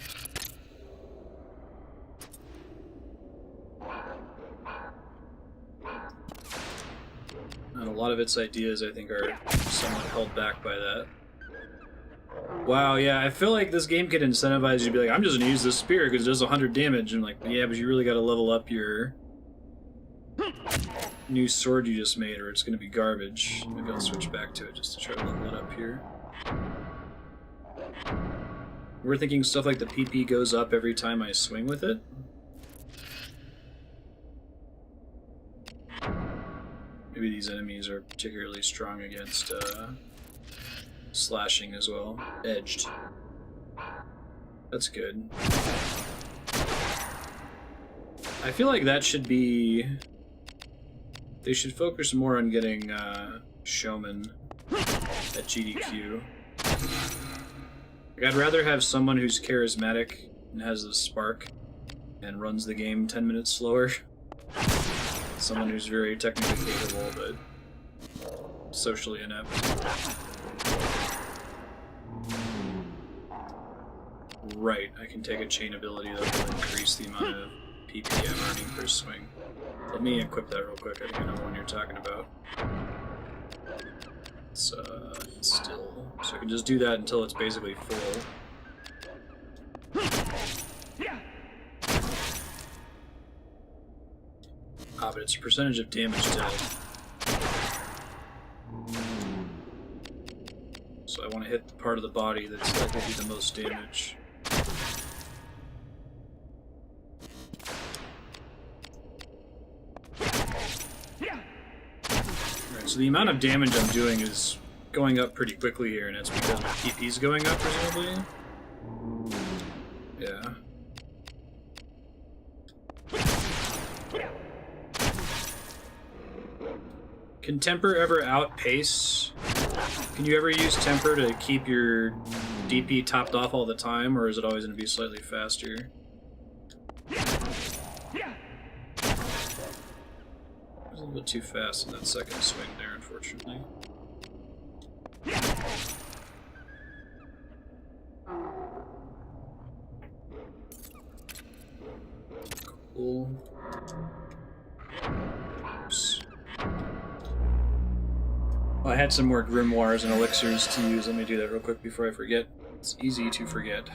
And a lot of its ideas, I think, are somewhat held back by that. Wow, yeah, I feel like this game could incentivize you to be like, I'm just gonna use this spear because it does 100 damage, and like, yeah, but you really gotta level up your new sword you just made, or it's gonna be garbage. Maybe I'll switch back to it just to try to level it up here. We're thinking stuff like the PP goes up every time I swing with it. Maybe these enemies are particularly strong against slashing as well. Edged. That's good. I feel like that should be... They should focus more on getting Showman at GDQ. Like, I'd rather have someone who's charismatic and has the spark and runs the game 10 minutes slower. Someone who's very technically capable but socially inept. Right, I can take a chain ability that will increase the amount of PP I'm earning per swing. Let me equip that real quick, I think I know the one you're talking about. It's still... So I can just do that until it's basically full. Ah, but it's a percentage of damage dealt. So I want to hit the part of the body that's likely to do the most damage. Alright, so the amount of damage I'm doing is going up pretty quickly here, and it's because my PP's going up, presumably? Yeah. Can temper ever outpace? Can you ever use temper to keep your DP topped off all the time, or is it always going to be slightly faster? It was a little bit too fast in that second swing there, unfortunately. Cool. Oops. Well, I had some more grimoires and elixirs to use. Let me do that real quick before I forget. It's easy to forget.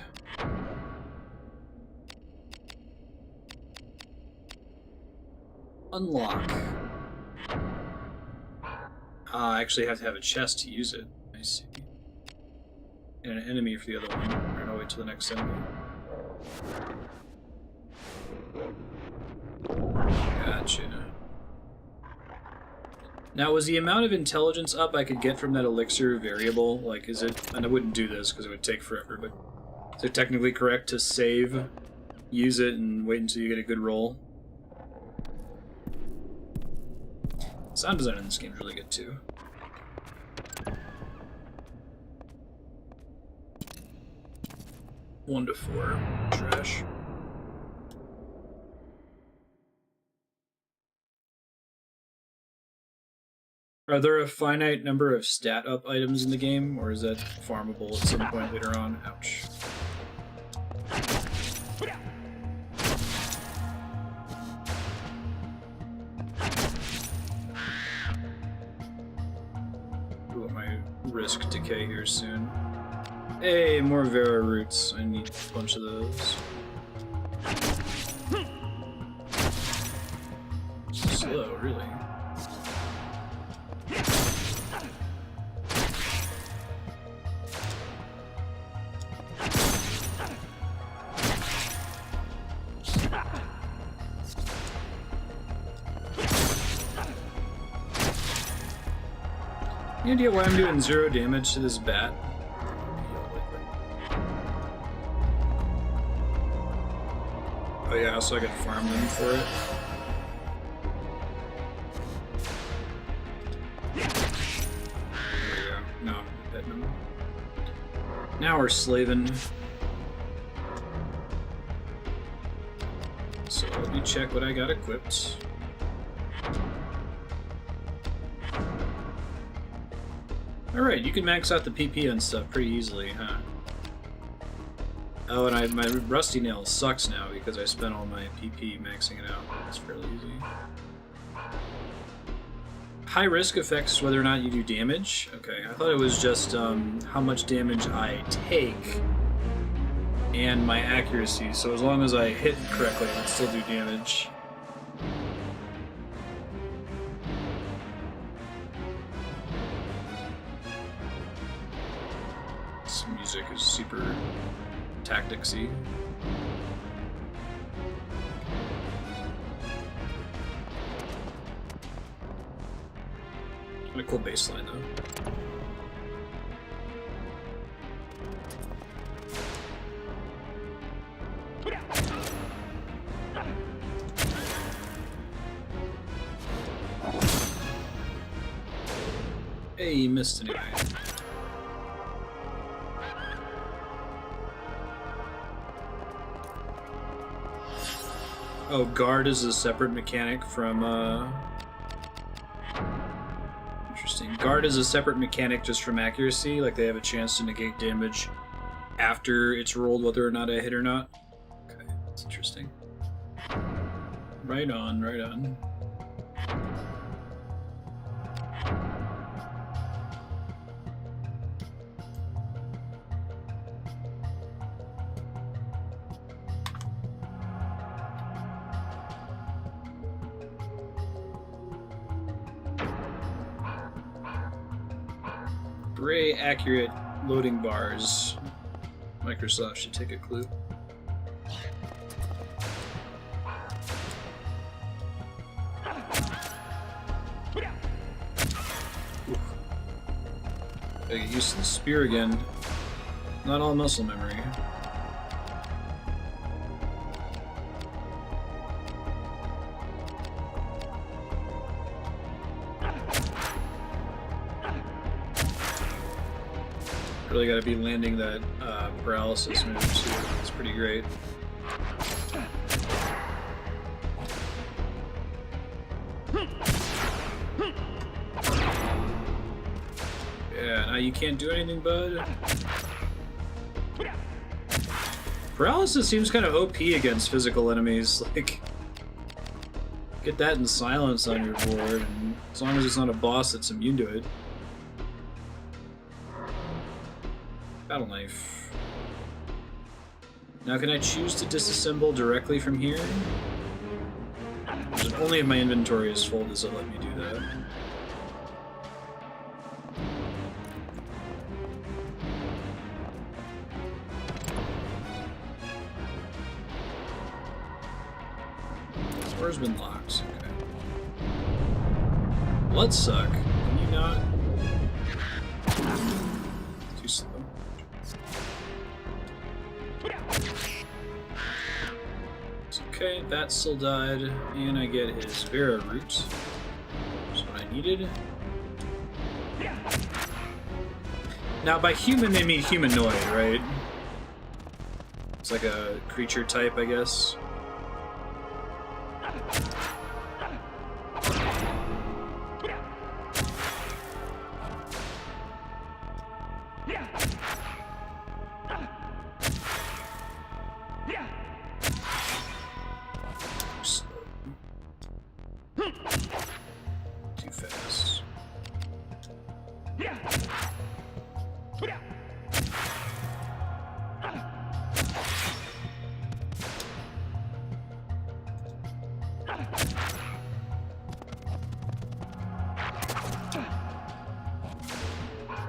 Unlock. I actually have to have a chest to use it. I see. And an enemy for the other one. We're gonna wait till the next enemy. Gotcha. Now, was the amount of intelligence up I could get from that elixir variable? Like, is it... And I wouldn't do this because it would take forever, but... Is it technically correct to save, use it, and wait until you get a good roll? Sound design in this game is really good, too. One to 4. Trash. Are there a finite number of stat up items in the game, or is that farmable at some point later on? Ouch. Ooh, I might risk decay here soon. Hey, more Vera roots. I need a bunch of those. Slow, really. Any idea why I'm doing 0 damage to this bat? Oh yeah, so I could farm them for it. There we go. No, I'm hitting them. Now we're slaving. So let me check what I got equipped. Alright, you can max out the PP on stuff pretty easily, huh? Oh, and my Rusty Nail sucks now because I spent all my PP maxing it out. It's fairly easy. High risk affects whether or not you do damage. Okay, I thought it was just how much damage I take and my accuracy. So as long as I hit correctly, I can still do damage. This music is super tacticsy. What a cool bassline, though. Hey, you missed anyway. Oh, guard is a separate mechanic from, Interesting. Guard is a separate mechanic just from accuracy, like they have a chance to negate damage after it's rolled whether or not I hit or not. Okay, that's interesting. Right on, right on. Very accurate loading bars. Microsoft should take a clue. Oof. Gotta get used to the spear again. Not all muscle memory. Really got to be landing that paralysis move too. It's pretty great. Yeah, now you can't do anything, bud. Paralysis seems kind of OP against physical enemies. Like, get that in silence on your board, and as long as it's not a boss that's immune to it. Battle knife. Now can I choose to disassemble directly from here? Only if my inventory is full does it let me do that. Door's been locked. Okay. Bloodsuck. Can you not? Too slow. Okay, that still died, and I get his Vera root. That's what I needed. Now, by human, they mean humanoid, right? It's like a creature type, I guess. Too fast.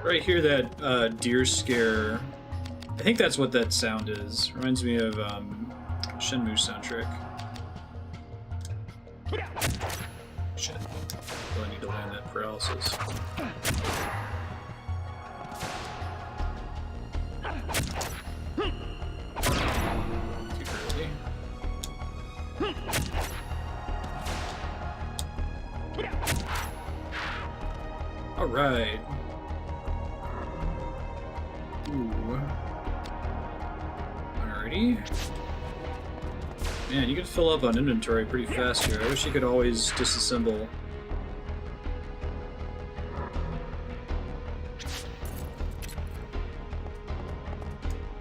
Right here, that deer scare. I think that's what that sound is. Reminds me of Shenmue soundtrack. Shit. Really need to land that paralysis. Too early. Alright. Ooh. Alrighty. Man, you can fill up on inventory pretty fast here. I wish you could always disassemble.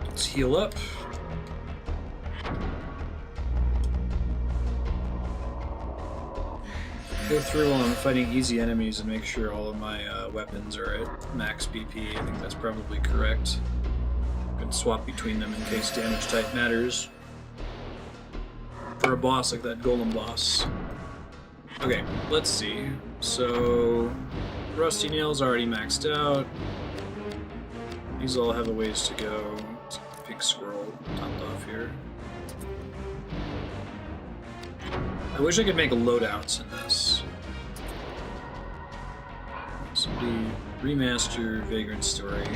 Let's heal up. Go through while I'm fighting easy enemies and make sure all of my weapons are at max BP. I think that's probably correct. I can swap between them in case damage type matters. For a boss like that golem boss. Okay, let's see. So, Rusty Nail's already maxed out. These all have a ways to go. Big squirrel topped off here. I wish I could make loadouts in this. Somebody remaster Vagrant Story.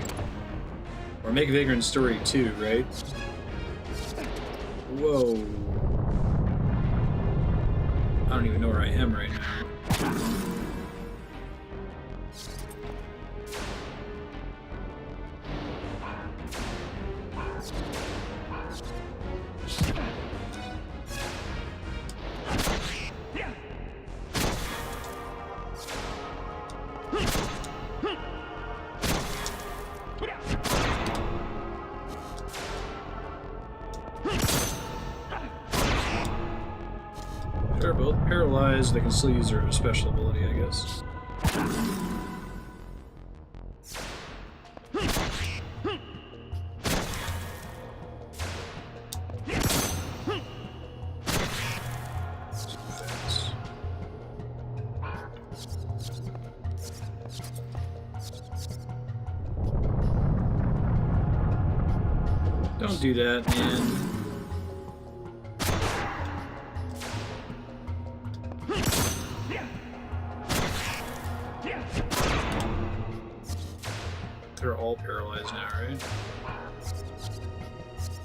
Or make Vagrant Story 2, right? Whoa. I don't even know where I am right now. They're both paralyzed, they can still use their special ability, I guess. Don't do that, man. They're all paralyzed now, right?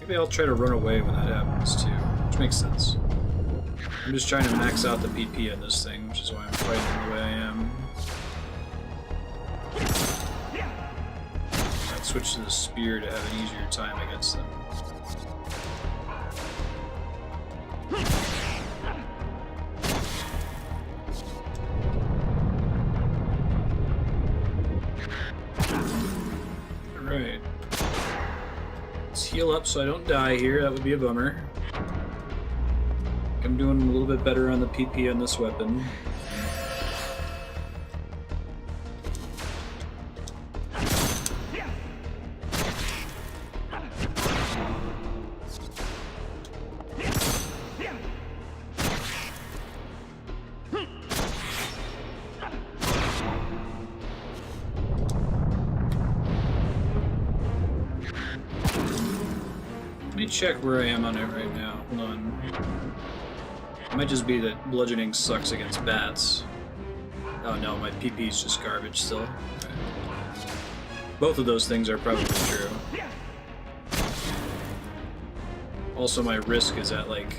Maybe I'll try to run away when that happens too, which makes sense. I'm just trying to max out the PP on this thing, which is why I'm fighting the way I am. I'd switch to the spear to have an easier time against them. Alright. Let's heal up so I don't die here, that would be a bummer. I'm doing a little bit better on the PP on this weapon. Let me check where I am on it right now. Hold on. It might just be that bludgeoning sucks against bats. Oh no, my PP is just garbage still. Okay. Both of those things are probably true. Also, my risk is at like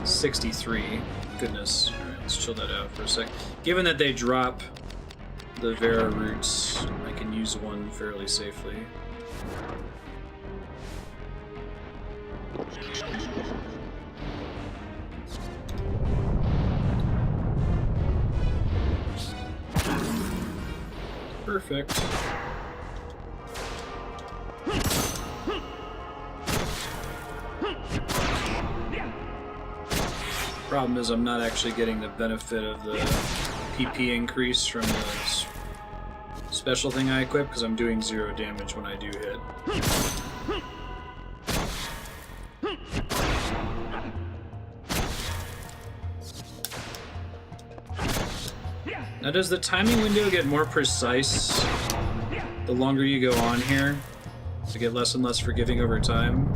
63. Goodness. Alright, let's chill that out for a sec. Given that they drop the Vera roots, I can use one fairly safely. Perfect. Problem is I'm not actually getting the benefit of the PP increase from the special thing I equip because I'm doing 0 damage when I do hit. Now, does the timing window get more precise the longer you go on here? To get less and less forgiving over time?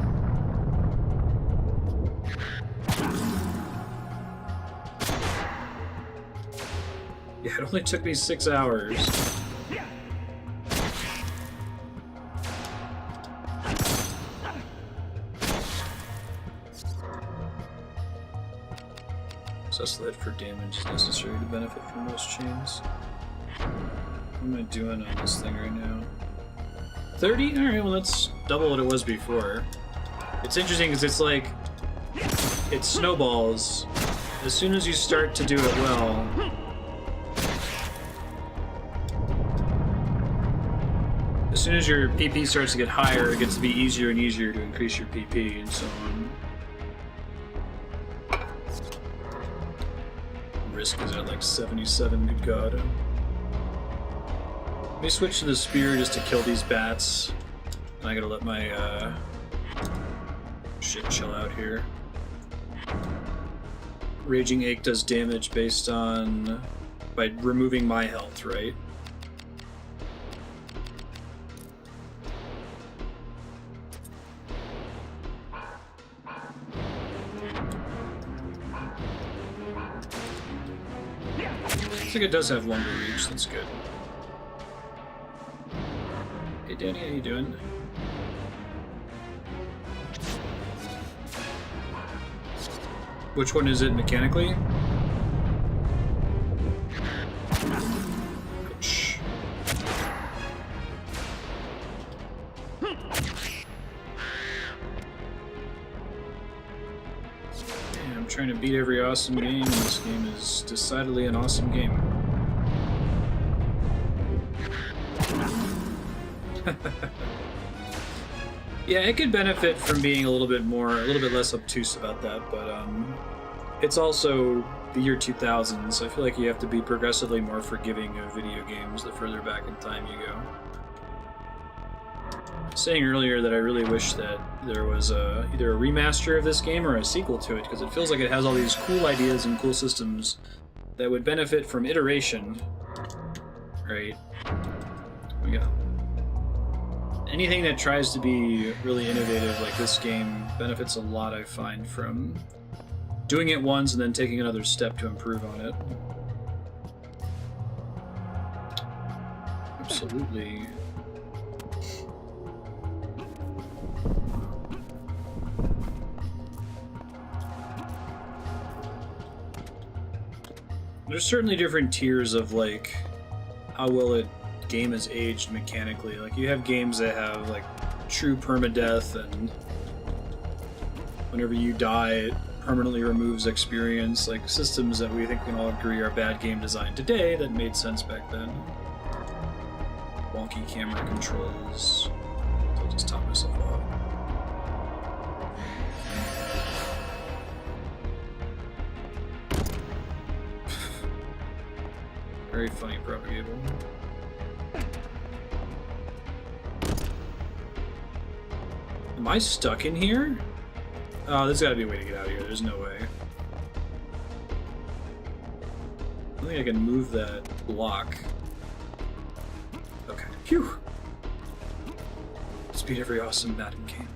Yeah, it only took me 6 hours. Success lead for damage is necessary to benefit from most chains. What am I doing on this thing right now? 30? Alright, well that's double what it was before. It's interesting because it's like... it snowballs. As soon as you start to do it well... as soon as your PP starts to get higher, it gets to be easier and easier to increase your PP and so on. risk is at like 77, good god. Let me switch to the spear just to kill these bats. I gotta let my shit chill out here. Raging Ache does damage based on... by removing my health, right? Looks like it does have longer reach, that's good. Hey Danny, how you doing? Which one is it mechanically? Ouch. Yeah, I'm trying to beat every awesome game, and this game is decidedly an awesome game. Yeah, it could benefit from being a little bit less obtuse about that, but it's also the year 2000, so I feel like you have to be progressively more forgiving of video games the further back in time you go. I was saying earlier that I really wish that there was either a remaster of this game or a sequel to it, because it feels like it has all these cool ideas and cool systems that would benefit from iteration, right? Yeah. Anything that tries to be really innovative like this game benefits a lot, I find, from doing it once and then taking another step to improve on it. Absolutely. There's certainly different tiers of like how well it game is aged mechanically. Like you have games that have like true permadeath, and whenever you die it permanently removes experience, like systems that we think we can all agree are bad game design today that made sense back then. Wonky camera controls. I'll just top myself off. Very funny propagable. Am I stuck in here? Oh, there's gotta be a way to get out of here. There's no way. I don't think I can move that block. Okay. Phew! Let's beat every awesome Madden game.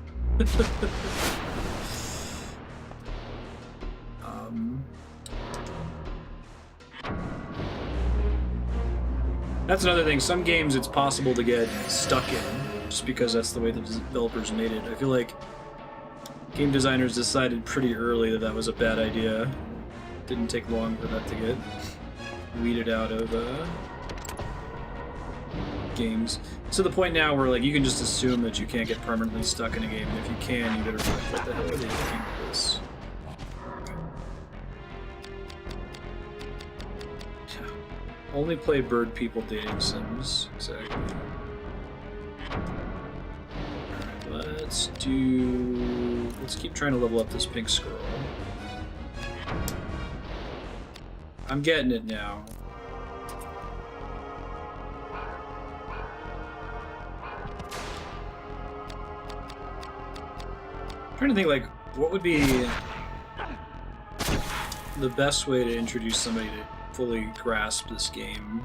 That's another thing. Some games it's possible to get stuck in, just because that's the way the developers made it. I feel like game designers decided pretty early that that was a bad idea. Didn't take long for that to get weeded out of games. To the point now where like you can just assume that you can't get permanently stuck in a game, and if you can, you better be like, what the hell are they doing with this? Only play bird people dating sims. Exactly. Alright, let's keep trying to level up this pink squirrel. I'm getting it now. I'm trying to think, like, what would be the best way to introduce somebody to fully grasp this game.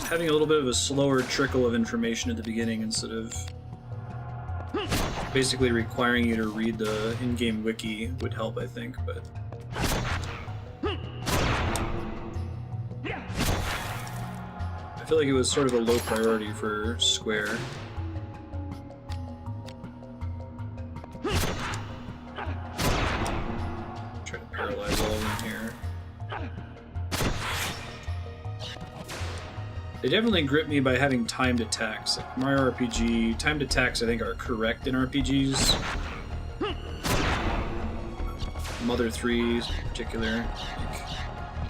Having a little bit of a slower trickle of information at the beginning instead of basically requiring you to read the in-game wiki would help, I think, but... I feel like it was sort of a low priority for Square. Try to paralyze all of them here. They definitely grip me by having timed attacks. Like Mario RPG, timed attacks I think are correct in RPGs. Mother 3 in particular.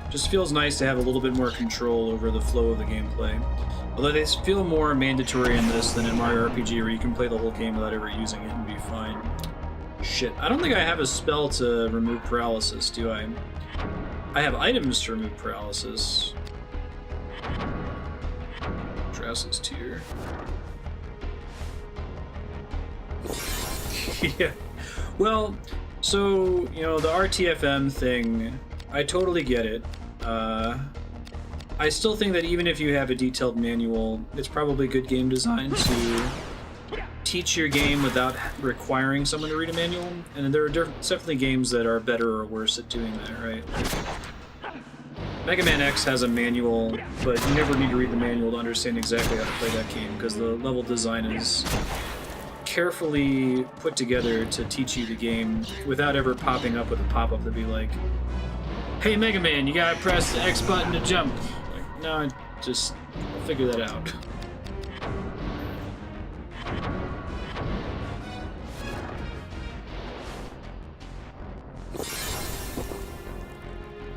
Just feels nice to have a little bit more control over the flow of the gameplay. Although they feel more mandatory in this than in Mario RPG, where you can play the whole game without ever using it and be fine. Shit, I don't think I have a spell to remove paralysis, do I? I have items to remove paralysis. Drowsy's Tear. Yeah. Well, so, you know, the RTFM thing, I totally get it. I still think that even if you have a detailed manual, it's probably good game design to teach your game without requiring someone to read a manual. And there are definitely games that are better or worse at doing that, right? Mega Man X has a manual, but you never need to read the manual to understand exactly how to play that game, because the level design is carefully put together to teach you the game without ever popping up with a pop-up to be like, "Hey Mega Man, you gotta press the X button to jump." Like, no, just I'll figure that out.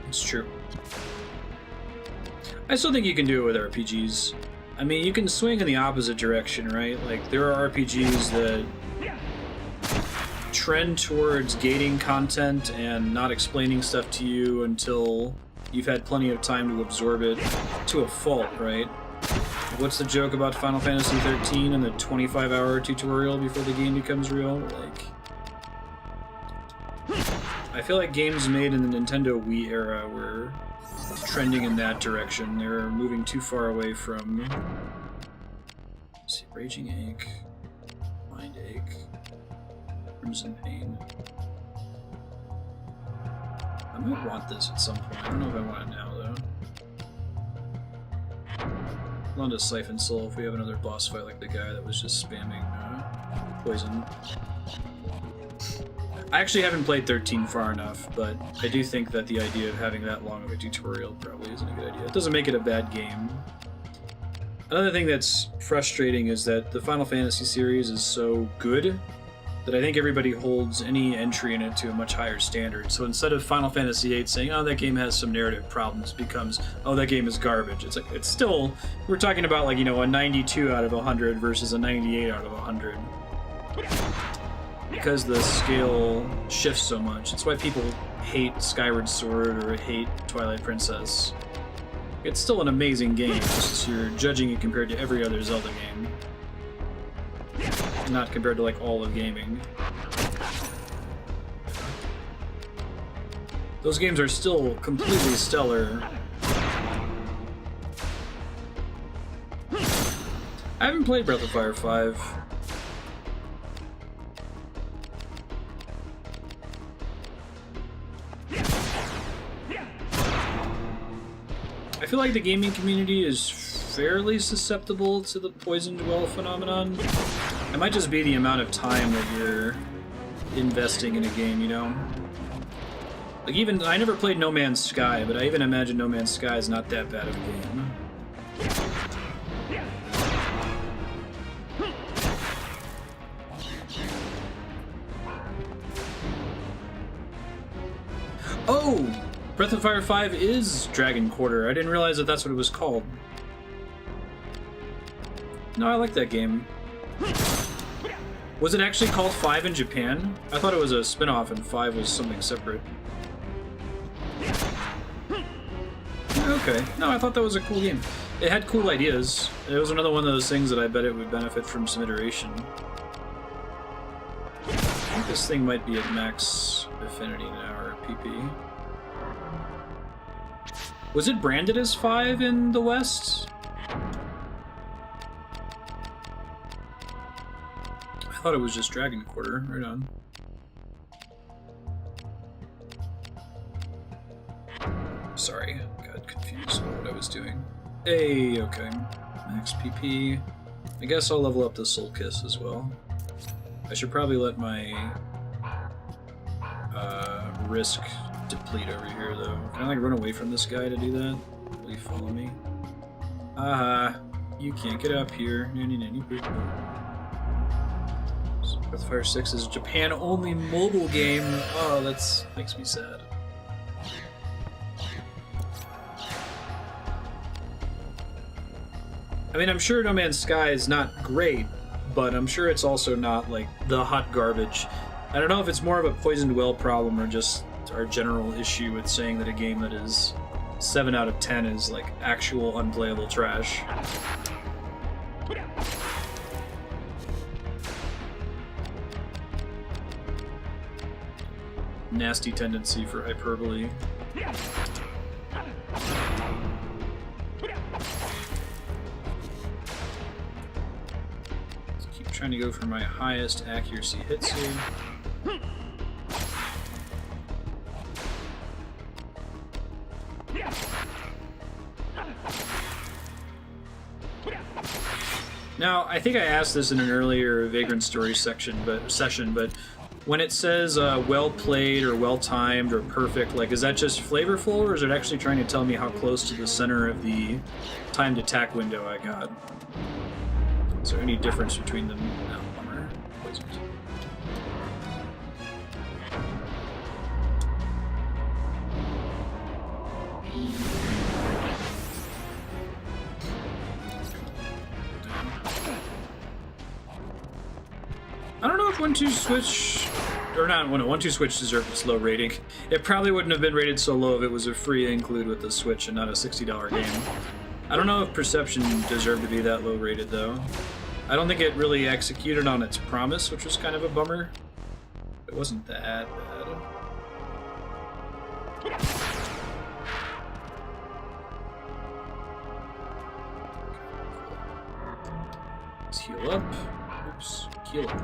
It's true. I still think you can do it with RPGs. I mean, you can swing in the opposite direction, right? Like, there are RPGs that trend towards gating content and not explaining stuff to you until you've had plenty of time to absorb it to a fault, right? What's the joke about Final Fantasy XIII and the 25-hour tutorial before the game becomes real? Like, I feel like games made in the Nintendo Wii era were trending in that direction. They were moving too far away from... Let's see, Raging Ache, Mind Ache, Crimson Pain. I might want this at some point. I don't know if I want it now, though. I'll on to Siphon Soul if we have another boss fight like the guy that was just spamming poison. I actually haven't played 13 far enough, but I do think that the idea of having that long of a tutorial probably isn't a good idea. It doesn't make it a bad game. Another thing that's frustrating is that the Final Fantasy series is so good that I think everybody holds any entry in it to a much higher standard. So instead of Final Fantasy VIII saying, "Oh, that game has some narrative problems," becomes, "Oh, that game is garbage." It's like, it's still, we're talking about, like, you know, a 92 out of 100 versus a 98 out of 100. Because the scale shifts so much. It's why people hate Skyward Sword or hate Twilight Princess. It's still an amazing game, just you're judging it compared to every other Zelda game. Not compared to, like, all of gaming. Those games are still completely stellar. I haven't played Breath of Fire 5. I feel like the gaming community is fairly susceptible to the poisoned well phenomenon. It might just be the amount of time that you're investing in a game, you know? Like, even, I never played No Man's Sky, but I even imagine No Man's Sky is not that bad of a game. Oh! Breath of Fire 5 is Dragon Quarter. I didn't realize that that's what it was called. No, I like that game. Was it actually called 5 in Japan? I thought it was a spin-off and 5 was something separate. Okay. No, I thought that was a cool game. It had cool ideas. It was another one of those things that I bet it would benefit from some iteration. I think this thing might be at max affinity now, or PP. Was it branded as 5 in the West? I thought it was just Dragon Quarter. Right on. Sorry, got confused about what I was doing. Hey, okay. Max PP. I guess I'll level up the Soul Kiss as well. I should probably let my risk deplete over here, though. Can I, like, run away from this guy to do that? Will you follow me? Aha! You can't get up here. Breath of Fire 6 is a Japan-only mobile game. Oh, that makes me sad. I mean, I'm sure No Man's Sky is not great, but I'm sure it's also not like the hot garbage. I don't know if it's more of a poisoned well problem or just our general issue with saying that a game that is 7 out of 10 is like actual unplayable trash. Nasty tendency for hyperbole. Keep trying to go for my highest accuracy hits here. Now, I think I asked this in an earlier Vagrant story session, but when it says well played or well timed or perfect, like, is that just flavorful, or is it actually trying to tell me how close to the center of the timed attack window I got? Is there any difference between them? No, bummer. Wasn't. I don't know if 1-2 Switch, or not, when 1-2 Switch deserved its low rating. It probably wouldn't have been rated so low if it was a free include with the Switch and not a $60 game. I don't know if Perception deserved to be that low rated though. I don't think it really executed on its promise, which was kind of a bummer. It wasn't that bad. Let's heal up. Oops, heal up.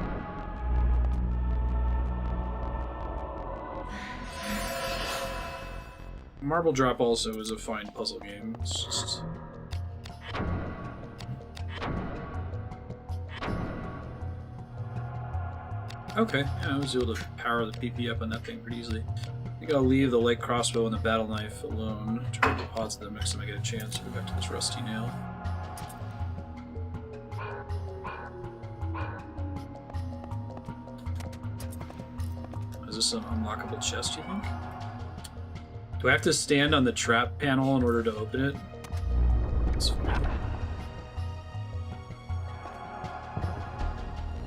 Marble Drop also is a fine puzzle game. It's just... Okay, yeah, I was able to power the PP up on that thing pretty easily. I think I'll leave the light crossbow and the battle knife alone. Try to deposit them next time I get a chance to go back to this rusty nail. Is this an unlockable chest, you think? Do I have to stand on the trap panel in order to open it? That's fine.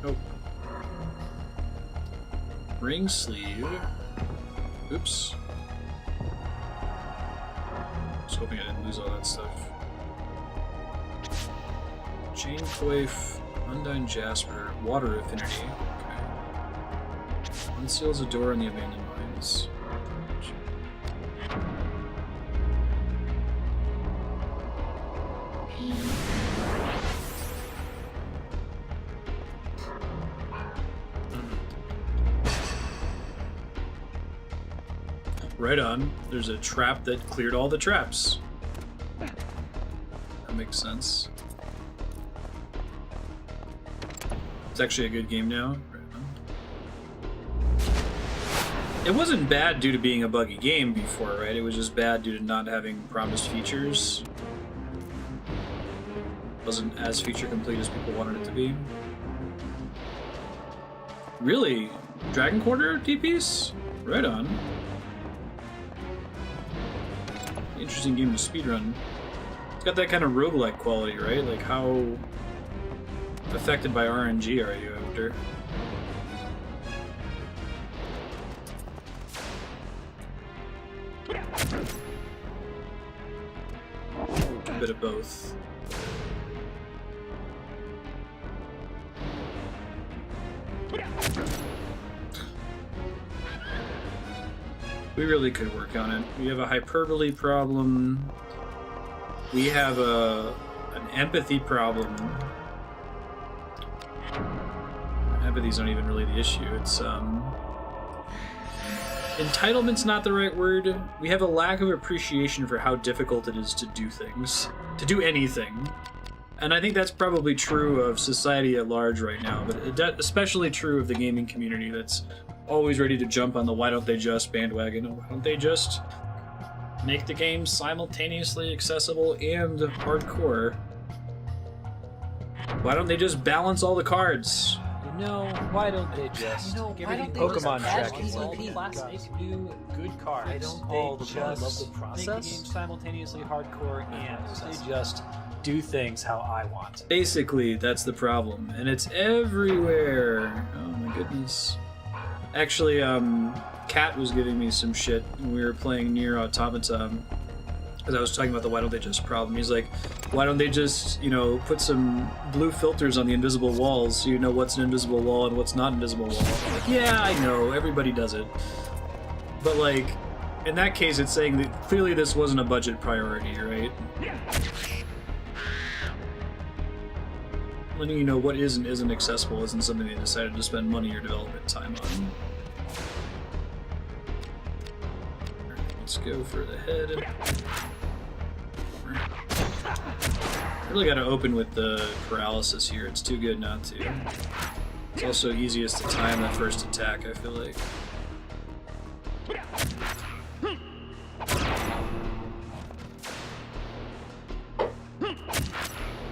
Nope. Ring sleeve. Oops. Just hoping I didn't lose all that stuff. Chain coif, Undyne Jasper, water affinity. Okay. Unseals a door in the abandoned mines. Right on. There's a trap that cleared all the traps. That makes sense. It's actually a good game now. Right on. It wasn't bad due to being a buggy game before, right? It was just bad due to not having promised features. It wasn't as feature complete as people wanted it to be. Really? Dragon Quarter TPs? Right on. Interesting game to speedrun. It's got that kind of roguelike quality, right? Like, how affected by RNG are you, I wonder? A bit of both. We really could work on it. We have a hyperbole problem. We have an empathy problem. Empathy's not even really the issue. It's entitlement's not the right word. We have a lack of appreciation for how difficult it is to do things, to do anything. And I think that's probably true of society at large right now, but especially true of the gaming community that's always ready to jump on the why don't they just bandwagon. Why don't they just make the game simultaneously accessible and hardcore? Why don't they just balance all the cards? You know, why don't they just why don't they Pokemon just add tracking PvP? classic new good cards? Why don't all they the time. just Love the make the process. game simultaneously hardcore and They just do things how I want to. Basically, that's the problem, and it's everywhere. Oh my goodness. Actually, Kat was giving me some shit when we were playing Nier Automata, because I was talking about the why don't they just problem. He's like, why don't they just, you know, put some blue filters on the invisible walls so you know what's an invisible wall and what's not an invisible wall. I'm like, yeah, I know, everybody does it. But like, in that case, it's saying that clearly this wasn't a budget priority, right? Letting you know what is and isn't accessible isn't something they decided to spend money or development time on. Let's go for the head. I really gotta open with the paralysis here. It's too good not to. It's also easiest to time that first attack, I feel like.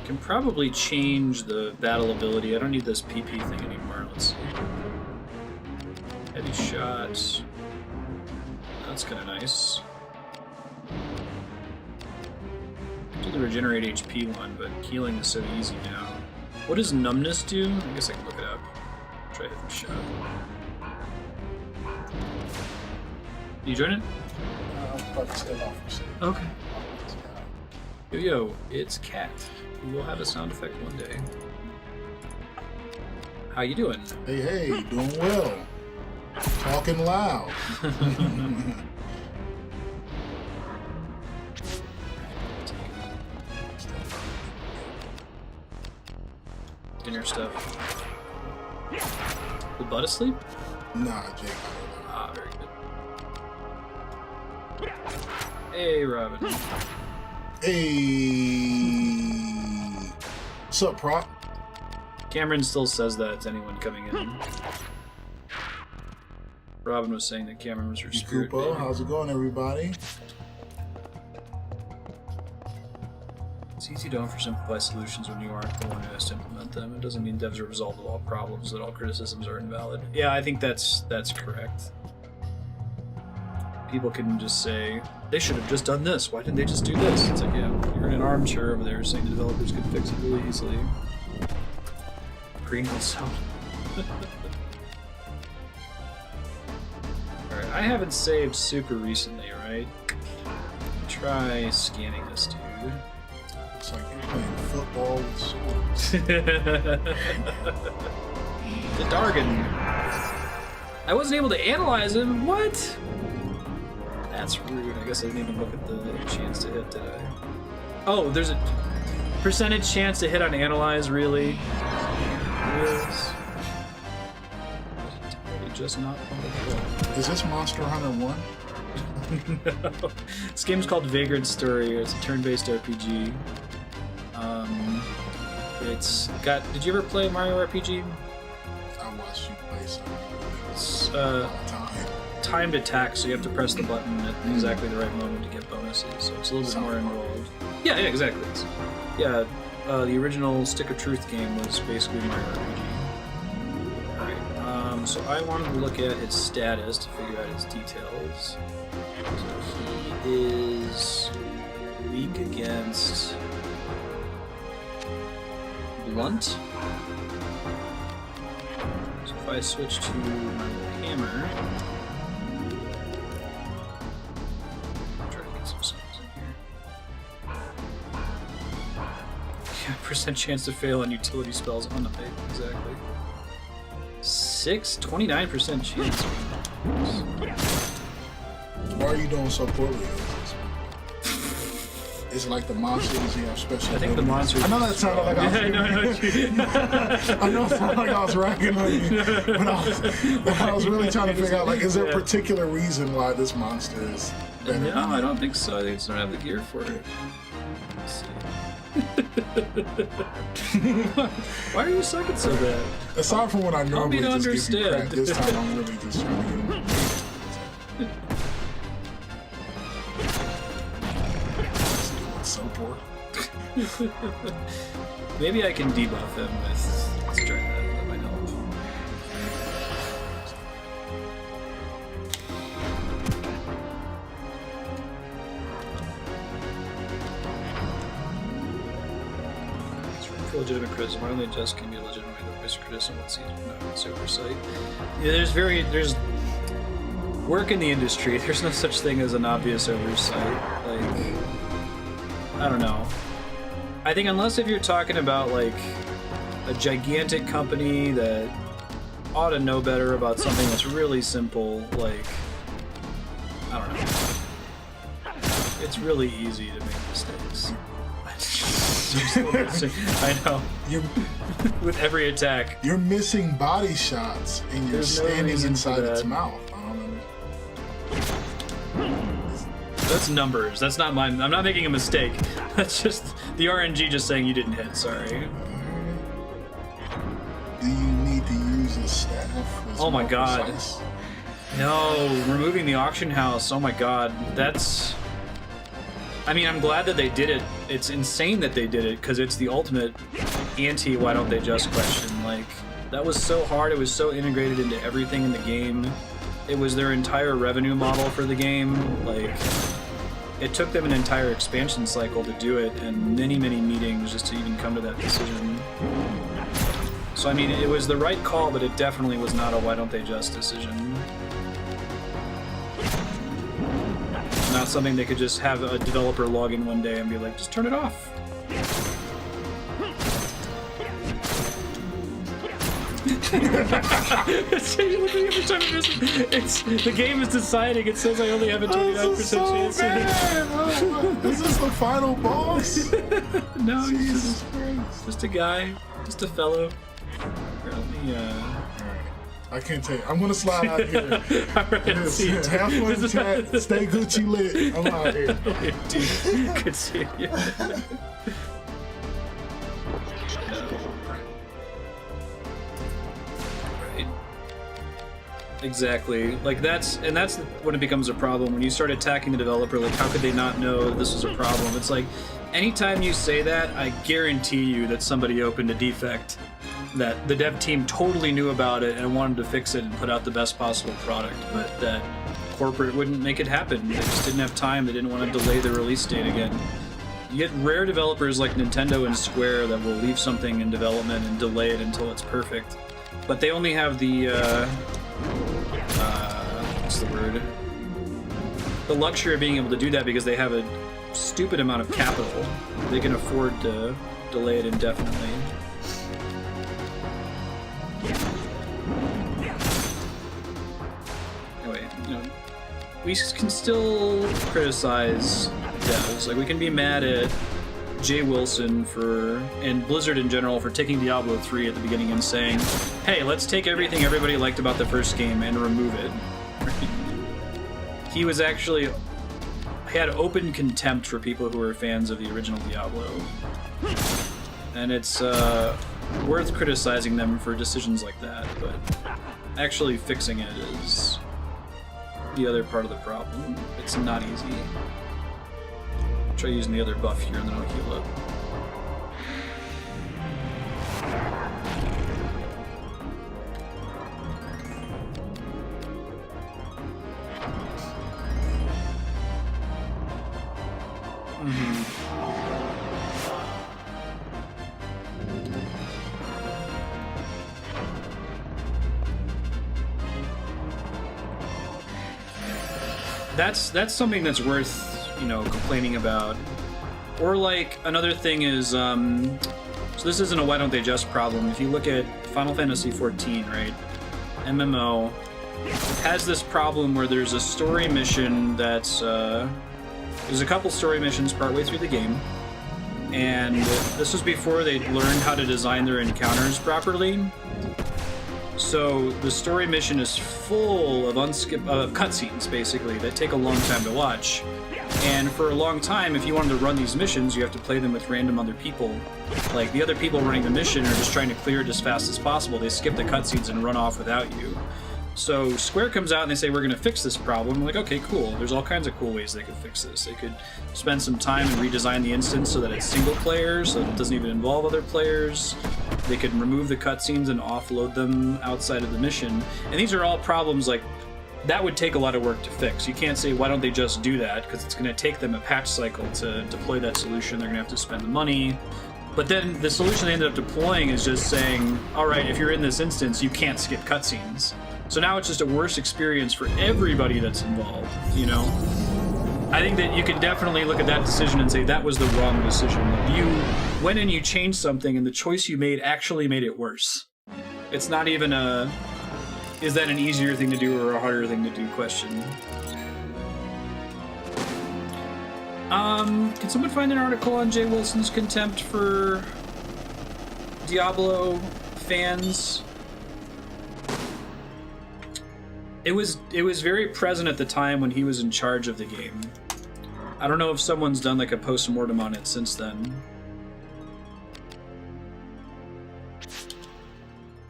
Can probably change the battle ability. I don't need this PP thing anymore. Let's see. Heavy shots. That's kind of nice. Do the regenerate HP one, but healing is so easy now. What does numbness do? I guess I can look it up. Try hitting the shot. You join it? I'm about to step off for a second. Okay. Yo, it's Kat. We will have a sound effect one day. How you doing? Hey, doing well. Talking loud. Dinner stuff. The butt asleep? Nah, Jake. Ah, very good. Hey, Robin. Hey. What's up, Prop? Cameron still says that to anyone coming in. Robin was saying that Cameron was her spirit Koopa, baby. how's it going, everybody? It's easy to offer simplified solutions when you aren't the one who has to implement them. It doesn't mean devs are resolved all problems, that all criticisms are invalid. Yeah, I think that's correct. People can just say, they should have just done this. Why didn't they just do this? It's like, yeah, you're in an armchair over there saying the developers could fix it really easily. Greenhouse sound. Alright, I haven't saved super recently, right? Try scanning this dude. It's like you're playing football with swords. The Dargan. I wasn't able to analyze him. What? That's rude. I guess I didn't even look at the chance to hit, did I? Oh, there's a percentage chance to hit on analyze, really? Yes. Just not on the floor. Is this Monster Hunter 1? No. This game's called Vagrant Story. It's a turn-based RPG. It's got. Did you ever play Mario RPG? I watched you play some. It's Time. timed attack, so you have to press the button at exactly the right moment to get bonuses. So it's a little bit more involved. Yeah, exactly. Yeah, the original Stick of Truth game was basically Mario RPG. Alright, so I wanted to look at his status to figure out his details. So he is weak against blunt. So if I switch to my hammer, try to get some sounds in here. Yeah, percent chance to fail on utility spells on the page, exactly. 29% chance. Why are you doing so poorly? It's like the monsters, you have special. I think the monsters. I know that sounded like I was. I know it sounded like I was ragging on you, but I was really trying to figure out, like, is there a particular reason why this monster is better? No, I don't think so. I think it's don't have the gear for it. Let's see. Why are you sucking so bad? Aside from what I normally to just give you crap, understand. this time I'm really just trying to get him. So poor. Maybe I can debuff him with. Let's try that. That might help. legitimate criticism. Why don't they just can be legitimate voice criticism? What's it's oversight? Yeah, there's work in the industry. There's no such thing as an obvious oversight. Like, I don't know. I think unless if you're talking about like a gigantic company that ought to know better about something that's really simple, like, I don't know. It's really easy to make mistakes. I know. You're with every attack. You're missing body shots and you're There's no standing reason inside for its that. mouth. I don't know. That's numbers. That's not mine. I'm not making a mistake. That's just the RNG just saying you didn't hit. Sorry. Do you need to use a staff? It's Oh my more god. precise. No, removing the auction house. Oh my god. That's... I mean, I'm glad that they did it. It's insane that they did it, because it's the ultimate anti-why don't they just question. Like, that was so hard. It was so integrated into everything in the game. It was their entire revenue model for the game. Like, it took them an entire expansion cycle to do it, and many, many meetings just to even come to that decision. So, I mean, it was the right call, but it definitely was not a why don't they just decision. Not something they could just have a developer log in one day and be like, just turn it off. It's the game is deciding. It says I only have a 29% chance. Is this the final boss? No, he's Jesus Christ. just a guy, just a fellow. Here, let me, I can't take it. I'm gonna slide out here. Alright, see you. Have fun, chat. Stay Gucci lit. I'm out here. Dude, good seeing you. Right. Exactly. Like that's when it becomes a problem, when you start attacking the developer. Like, how could they not know this was a problem? It's like, anytime you say that, I guarantee you that somebody opened a defect that the dev team totally knew about it and wanted to fix it and put out the best possible product, but that corporate wouldn't make it happen. They just didn't have time. They didn't want to delay the release date again. You get rare developers like Nintendo and Square that will leave something in development and delay it until it's perfect, but they only have the what's the word? The luxury of being able to do that because they have a stupid amount of capital. They can afford to delay it indefinitely. Anyway, you know, we can still criticize devs. Like, we can be mad at Jay Wilson and Blizzard in general for taking Diablo 3 at the beginning and saying, hey, let's take everything everybody liked about the first game and remove it. He was actually... He had open contempt for people who were fans of the original Diablo. And it's worth criticizing them for decisions like that, but actually fixing it is the other part of the problem. It's not easy. Try using the other buff here and then I'll heal up. That's something that's worth, you know, complaining about. Or like another thing is, so this isn't a why don't they just problem. If you look at Final Fantasy XIV, right, MMO has this problem where there's a story mission that's there's a couple story missions partway through the game, and this was before they learned how to design their encounters properly. So the story mission is full of cutscenes, basically, that take a long time to watch. And for a long time, if you wanted to run these missions, you have to play them with random other people. Like, the other people running the mission are just trying to clear it as fast as possible. They skip the cutscenes and run off without you. So Square comes out and they say, we're going to fix this problem. I'm like, okay, cool. There's all kinds of cool ways they could fix this. They could spend some time and redesign the instance so that it's single player, so that it doesn't even involve other players. They could remove the cutscenes and offload them outside of the mission. And these are all problems, like, that would take a lot of work to fix. You can't say, why don't they just do that? Because it's going to take them a patch cycle to deploy that solution. They're going to have to spend the money. But then the solution they ended up deploying is just saying, all right, if you're in this instance, you can't skip cutscenes. So now it's just a worse experience for everybody that's involved, you know? I think that you can definitely look at that decision and say that was the wrong decision. You went and you changed something, and the choice you made actually made it worse. It's not even a, is that an easier thing to do or a harder thing to do question. Can someone find an article on Jay Wilson's contempt for Diablo fans? It was very present at the time when he was in charge of the game. I don't know if someone's done like a post-mortem on it since then.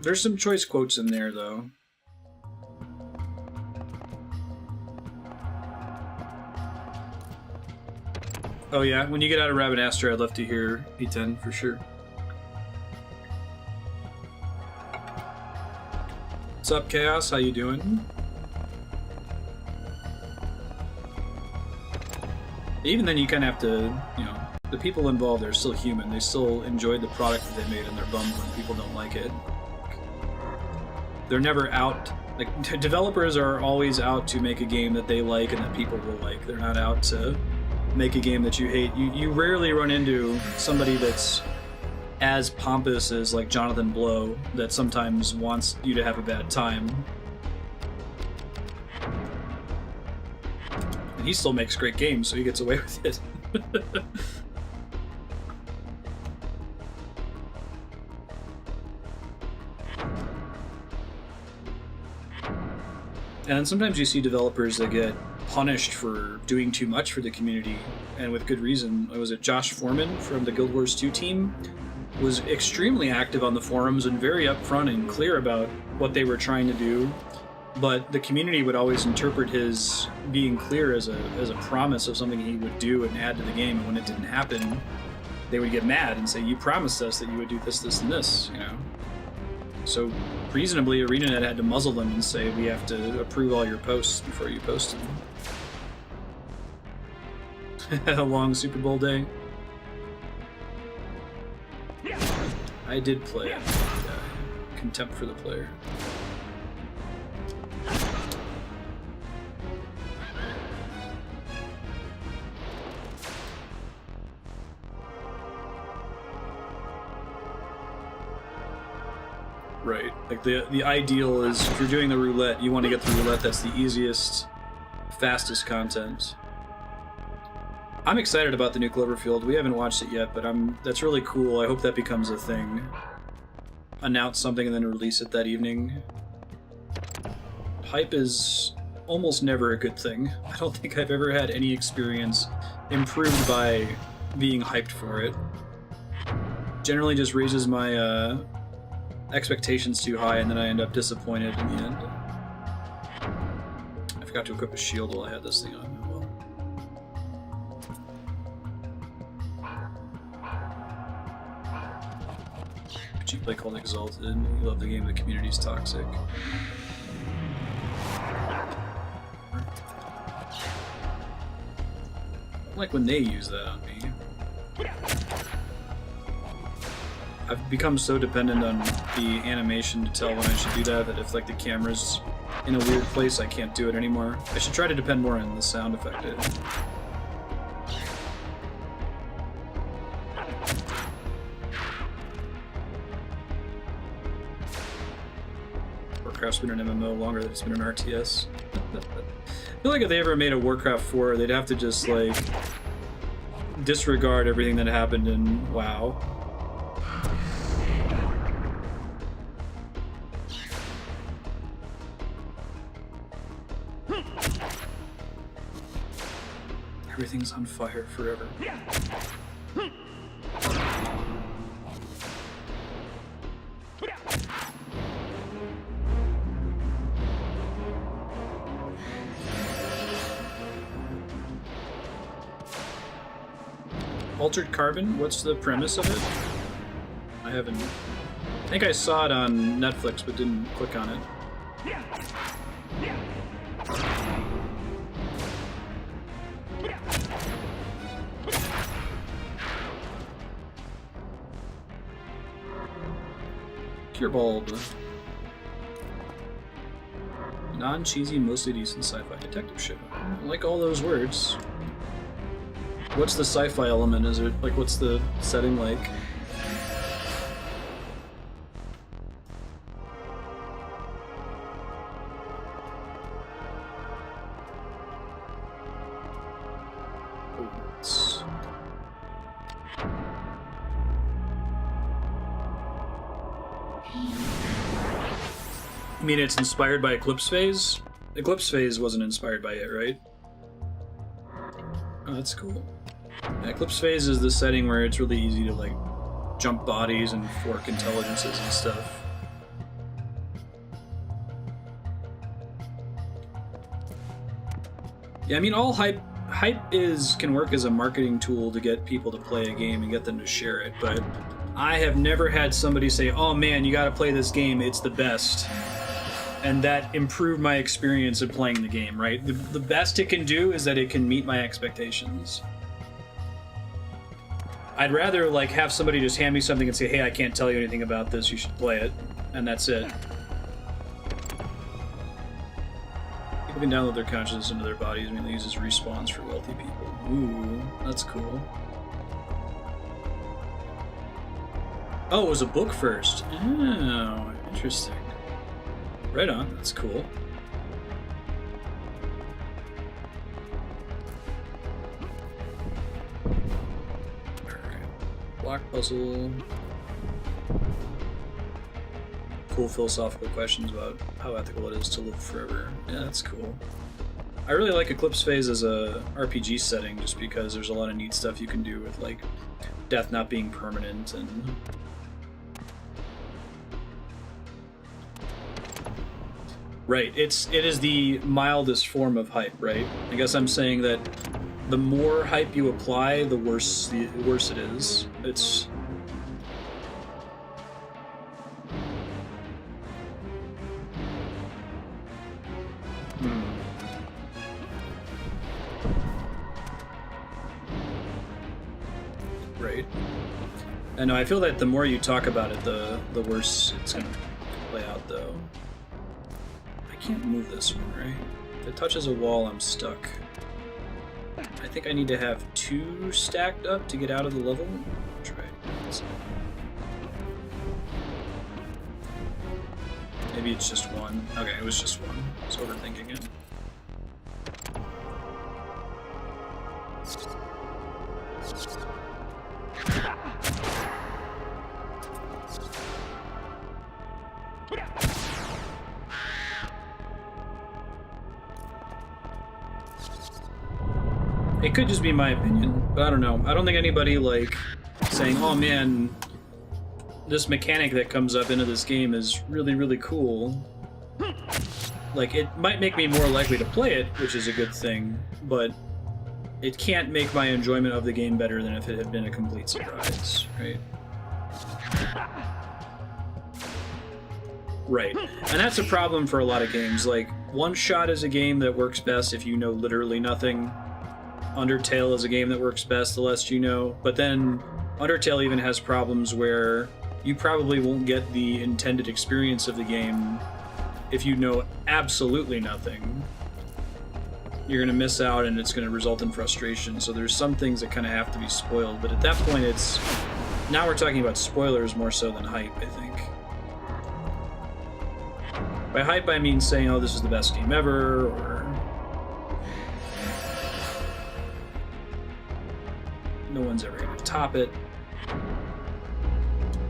There's some choice quotes in there, though. Oh yeah, when you get out of Rabbit Aster, I'd love to hear P10 for sure. What's up, Chaos? How you doing? Even then, you kind of have to, you know, the people involved are still human. They still enjoyed the product that they made, and they're bummed when people don't like it. They're never out. Like, developers are always out to make a game that they like and that people will like. They're not out to make a game that you hate. You rarely run into somebody that's as pompous as like Jonathan Blow that sometimes wants you to have a bad time. And he still makes great games, so he gets away with it. And then sometimes you see developers that get punished for doing too much for the community, and with good reason. Was it Josh Foreman from the Guild Wars 2 team? Was extremely active on the forums and very upfront and clear about what they were trying to do, but the community would always interpret his being clear as a promise of something he would do and add to the game, and when it didn't happen, they would get mad and say, you promised us that you would do this, this, and this, you know? So reasonably, ArenaNet had to muzzle them and say, we have to approve all your posts before you post them. A long Super Bowl day. I did play it. Contempt for the player. Right. Like the ideal is if you're doing the roulette, you want to get the roulette that's the easiest, fastest content. I'm excited about the new Cloverfield. We haven't watched it yet, but that's really cool. I hope that becomes a thing. Announce something and then release it that evening. Hype is almost never a good thing. I don't think I've ever had any experience improved by being hyped for it. Generally just raises my expectations too high, and then I end up disappointed in the end. I forgot to equip a shield while I had this thing on. Cheap play called Exalted. You love the game, the community's toxic. I like when they use that on me. I've become so dependent on the animation to tell when I should do that if like the camera's in a weird place, I can't do it anymore. I should try to depend more on the sound effect. Warcraft's been an MMO longer than it's been an RTS. I feel like if they ever made a Warcraft 4, they'd have to just, like, disregard everything that happened in WoW. Everything's on fire forever. Altered Carbon? What's the premise of it? I haven't... I think I saw it on Netflix, but didn't click on it. Pure bulb. Non-cheesy, mostly decent sci-fi detective show. I like all those words. What's the sci-fi element? Is it like, what's the setting like? I mean, it's inspired by Eclipse Phase? Eclipse Phase wasn't inspired by it, right? Oh, that's cool. Yeah, Eclipse Phase is the setting where it's really easy to, like, jump bodies and fork intelligences and stuff. Yeah, I mean, all hype can work as a marketing tool to get people to play a game and get them to share it, but I have never had somebody say, oh man, you gotta play this game, it's the best. And that improved my experience of playing the game, right? The best it can do is that it can meet my expectations. I'd rather like have somebody just hand me something and say, hey, I can't tell you anything about this, you should play it, and that's it. People can download their consciousness into their bodies, mainly uses respawns for wealthy people. Ooh, that's cool. Oh, it was a book first. Oh, interesting. Right on, that's cool. Alright. Block puzzle. Cool philosophical questions about how ethical it is to live forever. Yeah, that's cool. I really like Eclipse Phase as a RPG setting just because there's a lot of neat stuff you can do with like death not being permanent and right, it is the mildest form of hype, right? I guess I'm saying that the more hype you apply, the worse it is. It's right. I know, I feel that the more you talk about it, the worse it's gonna play out though. I can't move this one, right? If it touches a wall, I'm stuck. I think I need to have 2 stacked up to get out of the level. Try it. Maybe it's just 1. Okay, it was just 1. I was overthinking it. It could just be my opinion, but I don't know. I don't think anybody, like, saying, oh man, this mechanic that comes up into this game is really, really cool. Like, it might make me more likely to play it, which is a good thing, but it can't make my enjoyment of the game better than if it had been a complete surprise, right? Right. And that's a problem for a lot of games. Like, One Shot is a game that works best if you know literally nothing. Undertale is a game that works best the less you know, but then Undertale even has problems where you probably won't get the intended experience of the game if you know absolutely nothing. You're going to miss out and it's going to result in frustration, so there's some things that kind of have to be spoiled, but at that point it's... Now we're talking about spoilers more so than hype, I think. By hype I mean saying, oh, this is the best game ever, or... no one's ever going to top it.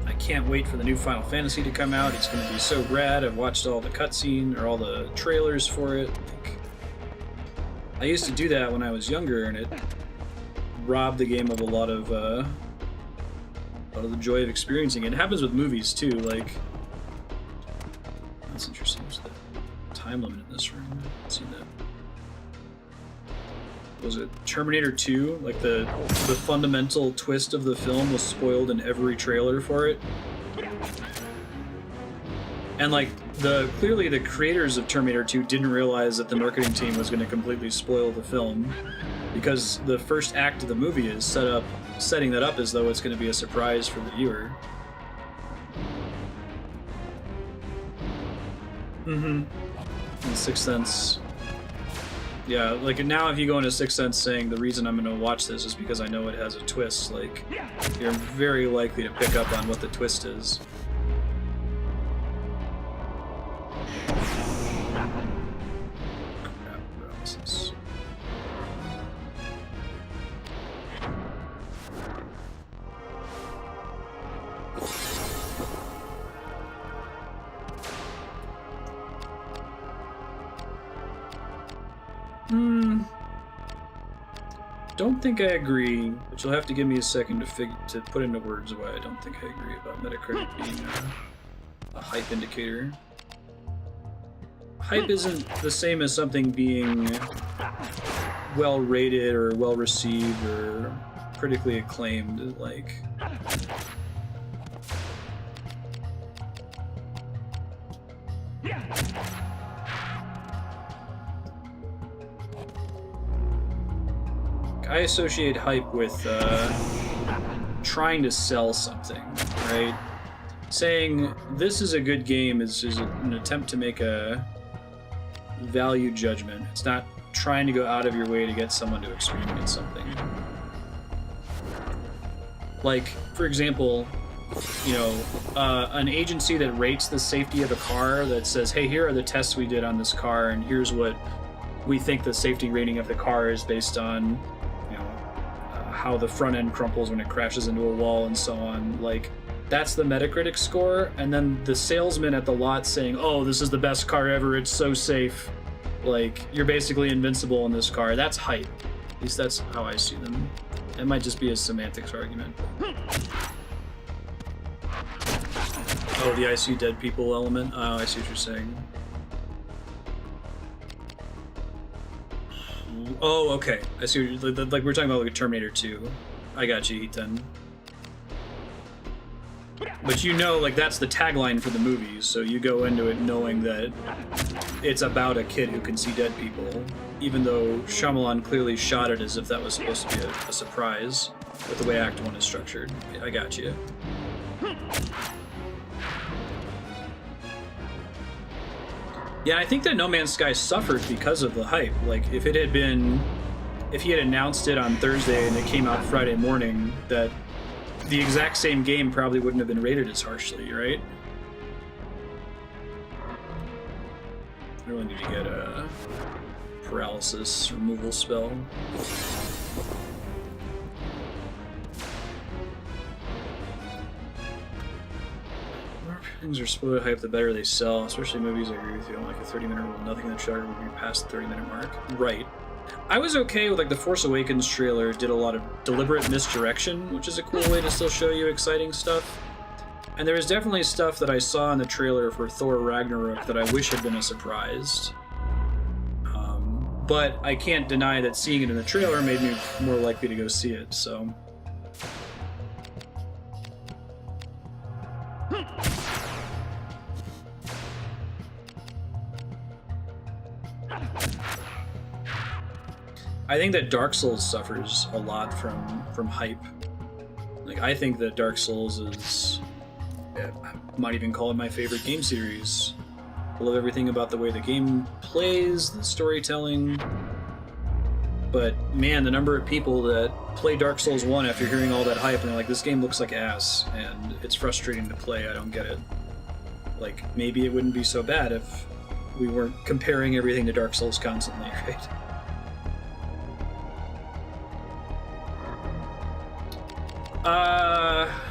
I can't wait for the new Final Fantasy to come out. It's going to be so rad. I've watched all the cutscene, or all the trailers for it. I used to do that when I was younger, and it robbed the game of a lot of the joy of experiencing it. It happens with movies, too. Like, that's interesting. What's the time limit in this room? I haven't seen that. Was it Terminator 2? Like the fundamental twist of the film was spoiled in every trailer for it. And like clearly the creators of Terminator 2 didn't realize that the marketing team was going to completely spoil the film, because the first act of the movie is setting that up as though it's going to be a surprise for the viewer. Mm-hmm. In Sixth Sense. Yeah, like now if you go into Sixth Sense saying the reason I'm gonna watch this is because I know it has a twist, like, you're very likely to pick up on what the twist is. Crap, paralysis. Don't think I agree, but you'll have to give me a second to put into words why I don't think I agree about Metacritic being a hype indicator. Hype isn't the same as something being well rated or well received or critically acclaimed, like. I associate hype with trying to sell something, right? Saying this is a good game is an attempt to make a value judgment. It's not trying to go out of your way to get someone to experience something. Like, for example, you know, an agency that rates the safety of a car that says, hey, here are the tests we did on this car, and here's what we think the safety rating of the car is based on how the front end crumples when it crashes into a wall and so on. Like, that's the Metacritic score, and then the salesman at the lot saying, oh, this is the best car ever, it's so safe, like, you're basically invincible in this car. That's hype. At least that's how I see them. It might just be a semantics argument. Oh, the I see dead people element? Oh, I see what you're saying. Oh, okay. I see what you're, like we're talking about like a Terminator 2. I got you, Ethan. But you know, like, that's the tagline for the movies, so you go into it knowing that it's about a kid who can see dead people, even though Shyamalan clearly shot it as if that was supposed to be a surprise with the way Act 1 is structured. I got you. Yeah, I think that No Man's Sky suffered because of the hype. Like, if he had announced it on Thursday and it came out Friday morning, that the exact same game probably wouldn't have been rated as harshly, right? I really need to get a paralysis removal spell. Things are spoiler hype, the better they sell, especially movies. I agree with you. Like a 30-minute rule, nothing in the trailer would be past the 30-minute mark. Right. I was okay with, like, the Force Awakens trailer did a lot of deliberate misdirection, which is a cool way to still show you exciting stuff. And there was definitely stuff that I saw in the trailer for Thor Ragnarok that I wish had been a surprise. But I can't deny that seeing it in the trailer made me more likely to go see it, so... I think that Dark Souls suffers a lot from hype. Like, I think that Dark Souls is... I might even call it my favorite game series. I love everything about the way the game plays, the storytelling. But, man, the number of people that play Dark Souls 1 after hearing all that hype and they're like, this game looks like ass, and it's frustrating to play, I don't get it. Like, maybe it wouldn't be so bad if we weren't comparing everything to Dark Souls constantly, right?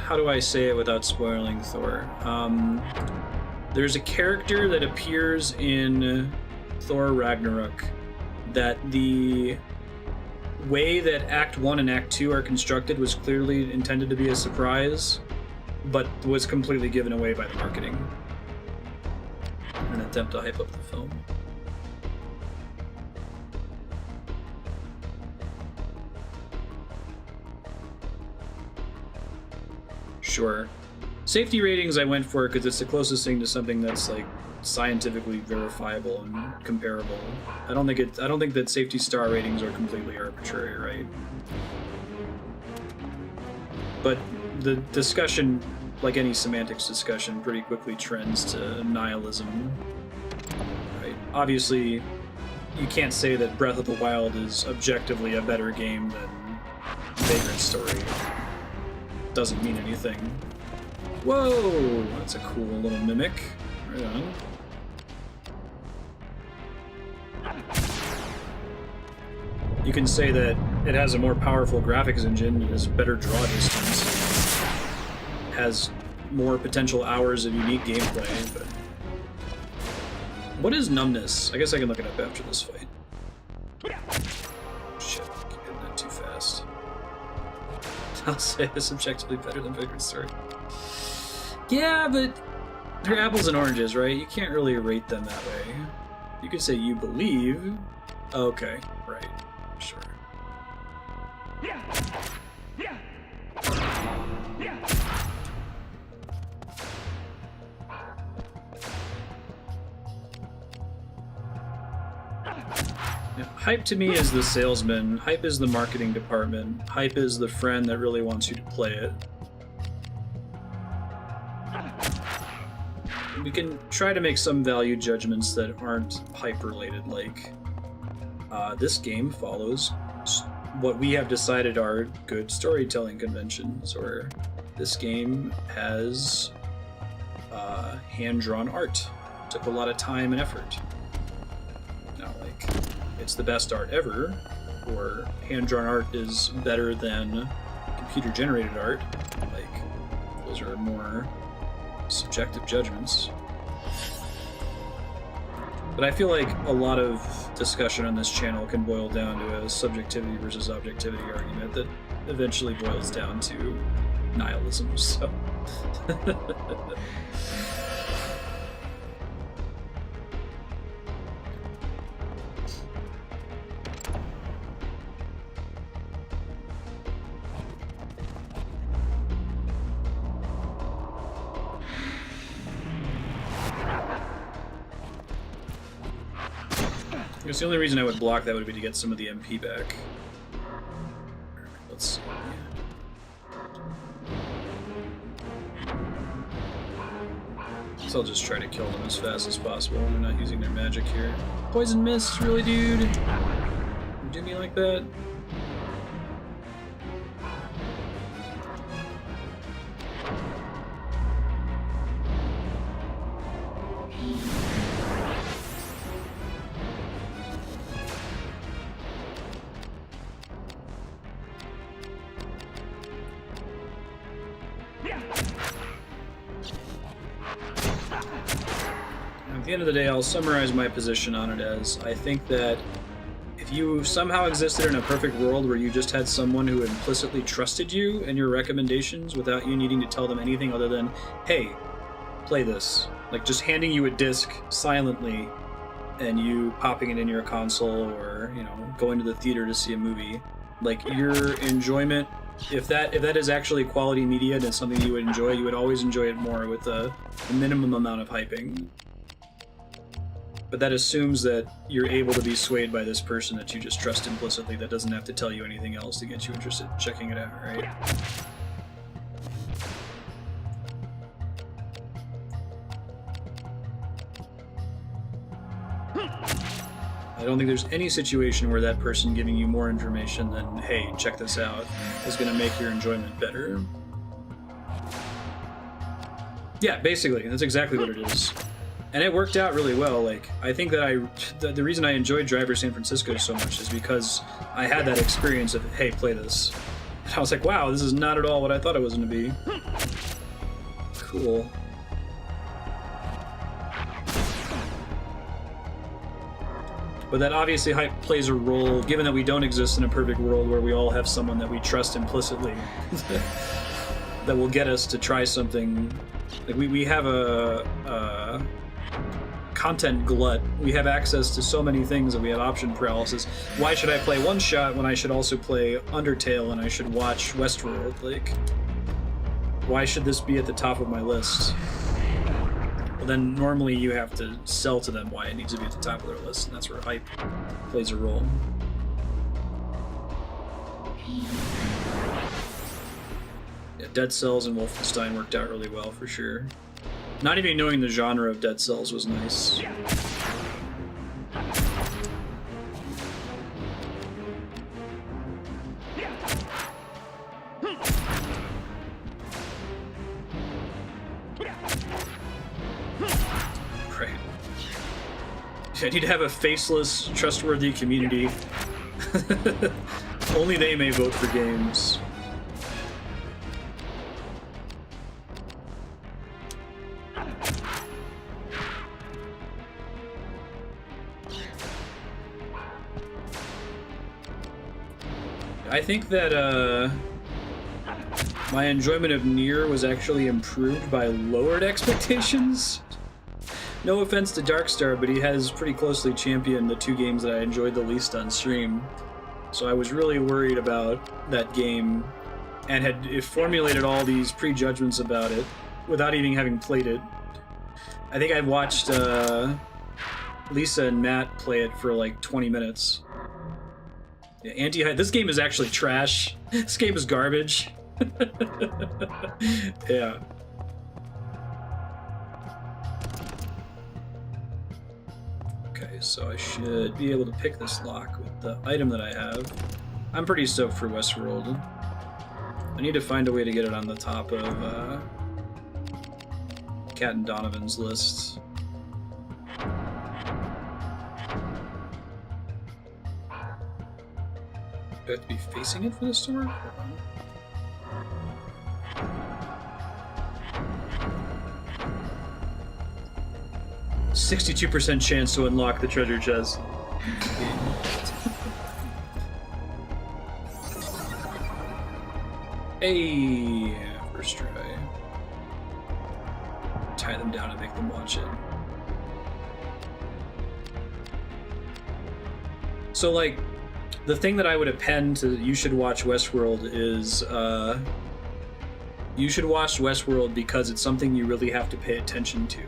How do I say it without spoiling Thor? There's a character that appears in Thor Ragnarok that the way that Act 1 and Act 2 are constructed was clearly intended to be a surprise, but was completely given away by the marketing. An attempt to hype up the film. Sure. Safety ratings I went for because it's the closest thing to something that's like scientifically verifiable and comparable. I don't think that safety star ratings are completely arbitrary, right? But the discussion, like any semantics discussion, pretty quickly trends to nihilism. obviously, you can't say that Breath of the Wild is objectively a better game than Vagrant Story. Doesn't mean anything. Whoa! That's a cool little mimic. Right on. You can say that it has a more powerful graphics engine, it has better draw distance, has more potential hours of unique gameplay, but... What is numbness? I guess I can look it up after this fight. Shit, I keep hitting that too fast. I'll say it's objectively better than Vagrant Story. Yeah, but they're apples and oranges, right? You can't really rate them that way. You could say you believe. Okay, right. Sure. Now, hype to me is the salesman. Hype is the marketing department. Hype is the friend that really wants you to play it. We can try to make some value judgments that aren't hype related, like this game follows what we have decided are good storytelling conventions, or this game has hand-drawn art. Took a lot of time and effort. Not like it's the best art ever, or hand-drawn art is better than computer-generated art. Like, those are more subjective judgments. But I feel like a lot of discussion on this channel can boil down to a subjectivity versus objectivity argument that eventually boils down to nihilism, so... I guess the only reason I would block that would be to get some of the MP back. Let's see. So I'll just try to kill them as fast as possible when they're not using their magic here. Poison mist, really, dude? You do me like that? At the end of the day, I'll summarize my position on it as, I think that if you somehow existed in a perfect world where you just had someone who implicitly trusted you and your recommendations without you needing to tell them anything other than, hey, play this. Like just handing you a disc silently and you popping it in your console or, you know, going to the theater to see a movie. Like your enjoyment, if that is actually quality media and it's something you would enjoy, you would always enjoy it more with a minimum amount of hyping. But that assumes that you're able to be swayed by this person that you just trust implicitly that doesn't have to tell you anything else to get you interested in checking it out, right? I don't think there's any situation where that person giving you more information than, hey, check this out, is going to make your enjoyment better. Yeah, basically, that's exactly what it is. And it worked out really well. Like, I think that the reason I enjoyed Driver San Francisco so much is because I had that experience of, hey, play this. And I was like, wow, this is not at all what I thought it was going to be. Cool. But that obviously hype plays a role, given that we don't exist in a perfect world where we all have someone that we trust implicitly that will get us to try something. Like we have a content glut. We have access to so many things that we have option paralysis. Why should I play One Shot when I should also play Undertale and I should watch Westworld? Like, why should this be at the top of my list? Well, then normally you have to sell to them why it needs to be at the top of their list, and that's where hype plays a role. Yeah, Dead Cells and Wolfenstein worked out really well for sure. Not even knowing the genre of Dead Cells was nice. I need to have a faceless, trustworthy community. Only they may vote for games. I think that my enjoyment of Nier was actually improved by lowered expectations. No offense to Darkstar, but he has pretty closely championed the two games that I enjoyed the least on stream. So I was really worried about that game and had formulated all these prejudgments about it without even having played it. I think I watched Lisa and Matt play it for like 20 minutes. Yeah, this game is actually trash. This game is garbage. Yeah. Okay, so I should be able to pick this lock with the item that I have. I'm pretty stoked for Westworld. I need to find a way to get it on the top of Cat and Donovan's list. Do I have to be facing it for this to work? 62% chance to unlock the treasure chest. Hey, first try. Tie them down and make them watch it. So, like, the thing that I would append to You Should Watch Westworld is, you should watch Westworld because it's something you really have to pay attention to.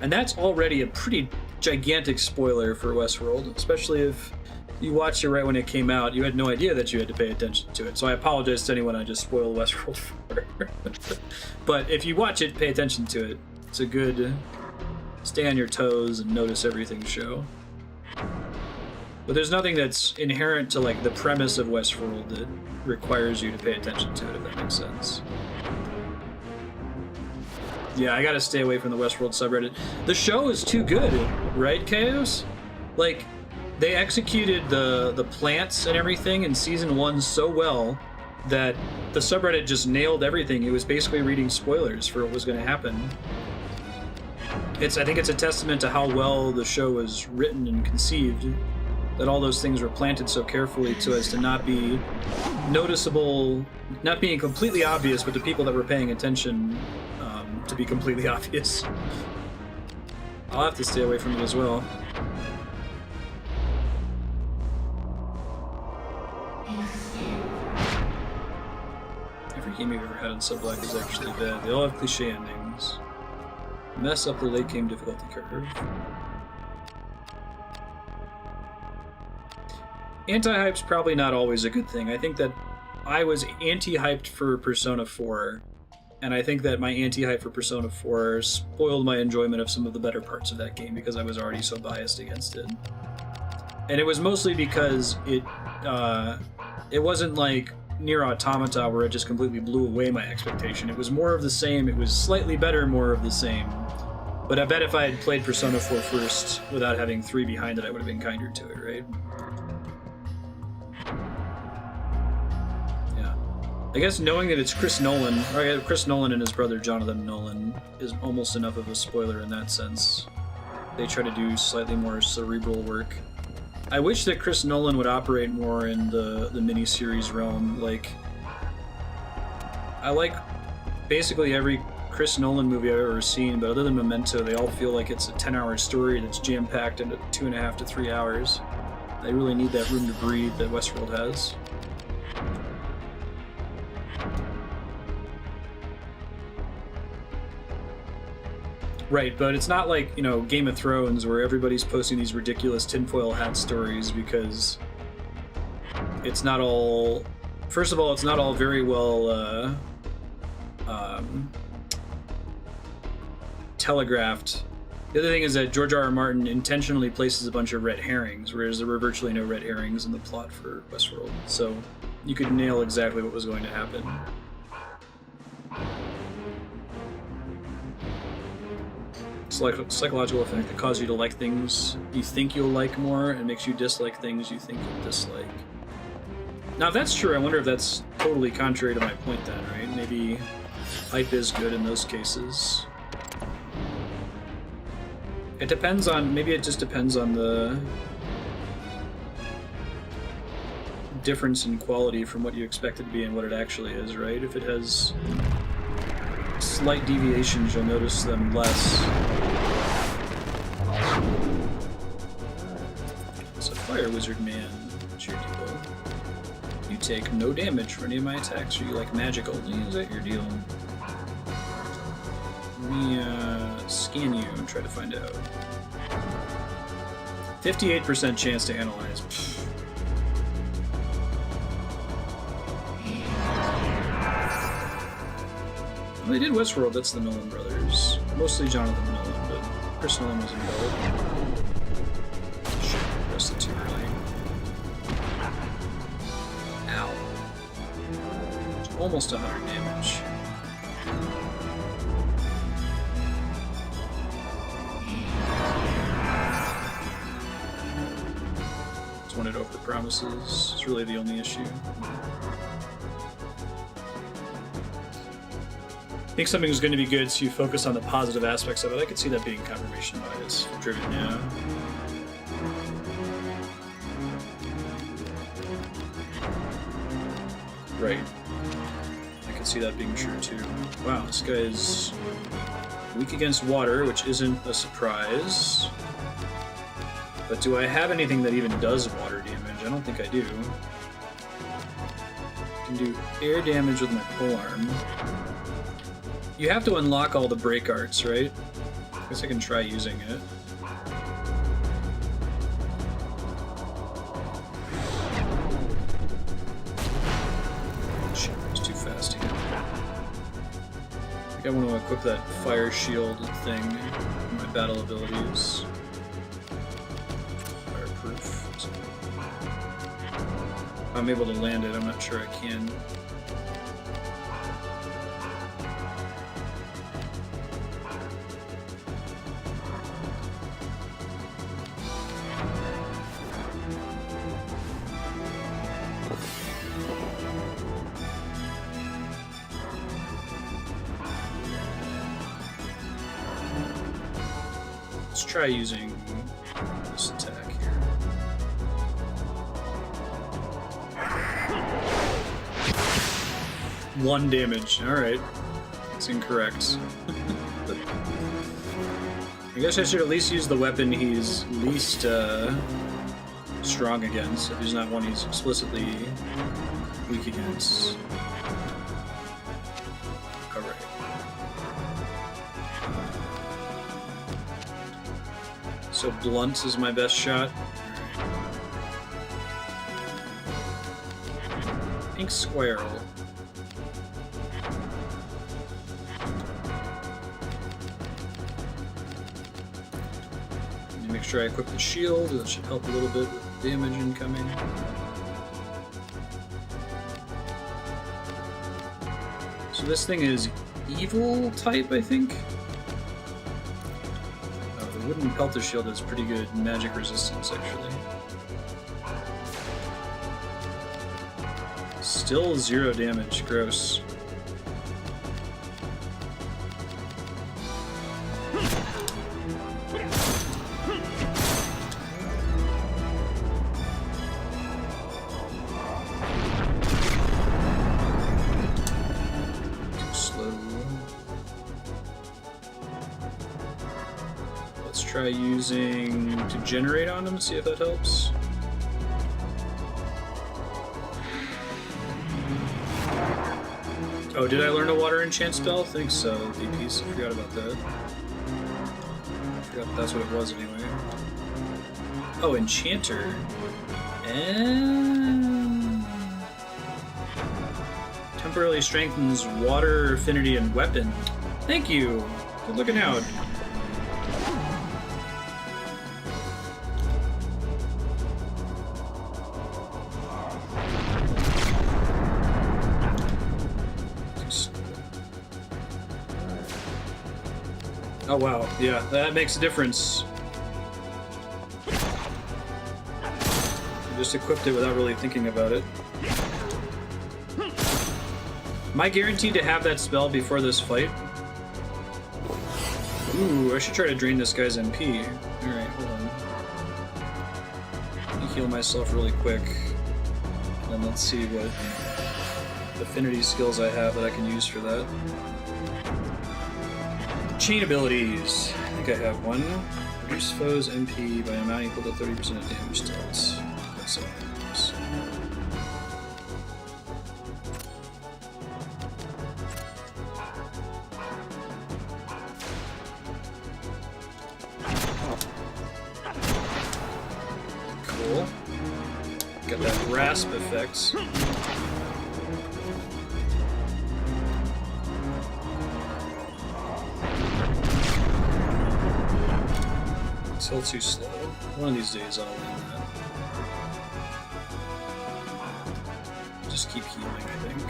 And that's already a pretty gigantic spoiler for Westworld, especially if you watched it right when it came out. You had no idea that you had to pay attention to it. So I apologize to anyone I just spoiled Westworld for. But if you watch it, pay attention to it. It's a good stay on your toes and notice everything show. But there's nothing that's inherent to like the premise of Westworld that requires you to pay attention to it, if that makes sense. Yeah, I gotta stay away from the Westworld subreddit. The show is too good, right, Chaos? Like, they executed the plants and everything in season 1 so well that the subreddit just nailed everything. It was basically reading spoilers for what was going to happen. I think it's a testament to how well the show was written and conceived, that all those things were planted so carefully so as to not be noticeable, not being completely obvious, but the people that were paying attention to be completely obvious. I'll have to stay away from it as well. Every game you've ever had on Subblack is actually bad. They all have cliche endings. Mess up the late game difficulty curve. Anti-hype's probably not always a good thing. I think that I was anti-hyped for Persona 4, and I think that my anti-hype for Persona 4 spoiled my enjoyment of some of the better parts of that game because I was already so biased against it. And it was mostly because it wasn't like Nier Automata where it just completely blew away my expectation. It was more of the same. It was slightly better, more of the same. But I bet if I had played Persona 4 first without having 3 behind it, I would have been kinder to it, right? I guess knowing that it's Chris Nolan and his brother Jonathan Nolan is almost enough of a spoiler in that sense. They try to do slightly more cerebral work. I wish that Chris Nolan would operate more in the miniseries realm. Like, I like basically every Chris Nolan movie I've ever seen, but other than Memento, they all feel like it's a 10-hour story that's jam-packed into 2.5 to 3 hours. They really need that room to breathe that Westworld has. Right, but it's not like, you know, Game of Thrones where everybody's posting these ridiculous tinfoil hat stories because it's not all... First of all, it's not all very well telegraphed. The other thing is that George R.R. Martin intentionally places a bunch of red herrings, whereas there were virtually no red herrings in the plot for Westworld. So you could nail exactly what was going to happen. psychological effect that causes you to like things you think you'll like more and makes you dislike things you think you'll dislike. Now, if that's true, I wonder if that's totally contrary to my point then, right? Maybe hype is good in those cases. It depends on... Maybe it just depends on the difference in quality from what you expect it to be and what it actually is, right? If it has slight deviations, you'll notice them less. It's a fire wizard man. What's your deal? You take no damage for any of my attacks. Are you like magic only? Is that your deal? Let me scan you and try to find out. 58% chance to analyze. Pfft. Well, they did Westworld, that's the Nolan brothers. Mostly Jonathan Nolan, but Chris Nolan was involved. Shit, rested too early. Ow. It's almost 100 damage. Just wanted to over promises. It's really the only issue. I think something was going to be good, so you focus on the positive aspects of it. I could see that being confirmation bias driven, yeah. Right. I could see that being true too. Wow, this guy is weak against water, which isn't a surprise. But do I have anything that even does water damage? I don't think I do. I can do air damage with my polearm. You have to unlock all the break arts, right? I guess I can try using it. Shit, that was too fast again. I think I want to equip that fire shield thing in my battle abilities. Fireproof. I'm able to land it, I'm not sure I can. Let's try using this attack here. One damage. Alright. It's incorrect. I guess I should at least use the weapon he's least strong against, if he's not one he's explicitly weak against. Alright. So blunt is my best shot. Pink squirrel. Let me make sure I equip the shield. That should help a little bit with damage incoming. So this thing is evil type, I think. Wooden Pelter Shield has pretty good magic resistance, actually. Still 0 damage, gross. Too slow. Let's try using Degenerate on him, see if that helps. Oh, did I learn a water enchant spell? I think so, VPs. I forgot about that. I forgot that's what it was anyway. Oh, Enchanter. And... temporarily strengthens water affinity and weapon. Thank you. Good looking out. Oh wow, yeah, that makes a difference. I just equipped it without really thinking about it. Am I guaranteed to have that spell before this fight? Ooh, I should try to drain this guy's MP. Alright, hold on. Let me heal myself really quick. And let's see what affinity skills I have that I can use for that. Chain abilities. I think I have one. Reduce foes MP by an amount equal to 30% of damage dealt. That's all I use. Cool. Got that rasp effect. Still too slow. One of these days I'll learn that. Just keep healing, I think.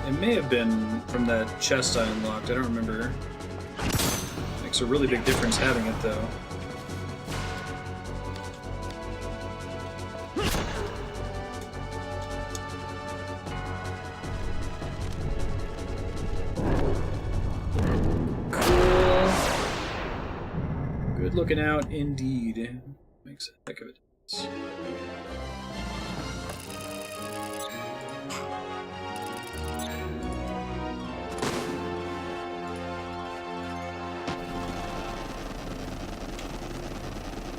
It may have been from that chest I unlocked, I don't remember. Makes a really big difference having it though. Cool. Good looking out indeed. Makes a heck of a difference.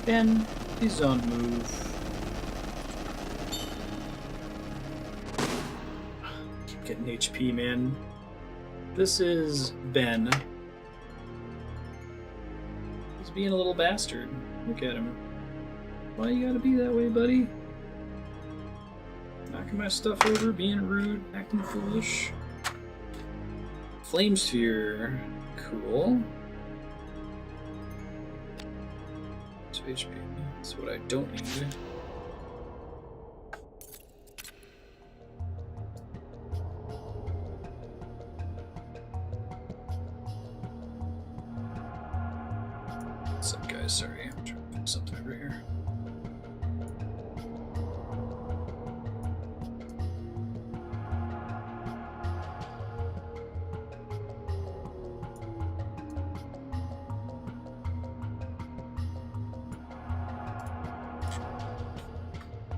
Ben, please don't move. Keep getting HP, man. This is Ben. He's being a little bastard. Look at him. Why you gotta be that way, buddy? Knocking my stuff over, being rude, acting foolish. Flame sphere. Cool. HP. That's what I don't need. What's up, guys? Sorry, I'm trying to put something over here.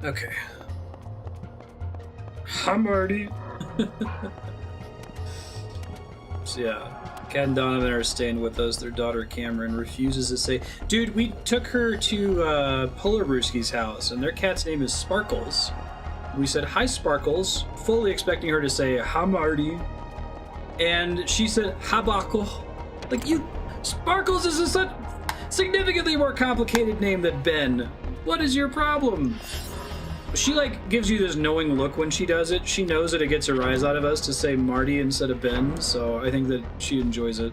Okay. Hi, Marty. So yeah, Kat and Donovan are staying with us. Their daughter Cameron refuses to say, dude, we took her to Polar Brewski's house, and their cat's name is Sparkles. We said, hi, Sparkles, fully expecting her to say, hi, Marty. And she said, hi, Buckle. Like, you, Sparkles is a such significantly more complicated name than Ben. What is your problem? She, like, gives you this knowing look when she does it. She knows that it gets a rise out of us to say Marty instead of Ben, so I think that she enjoys it.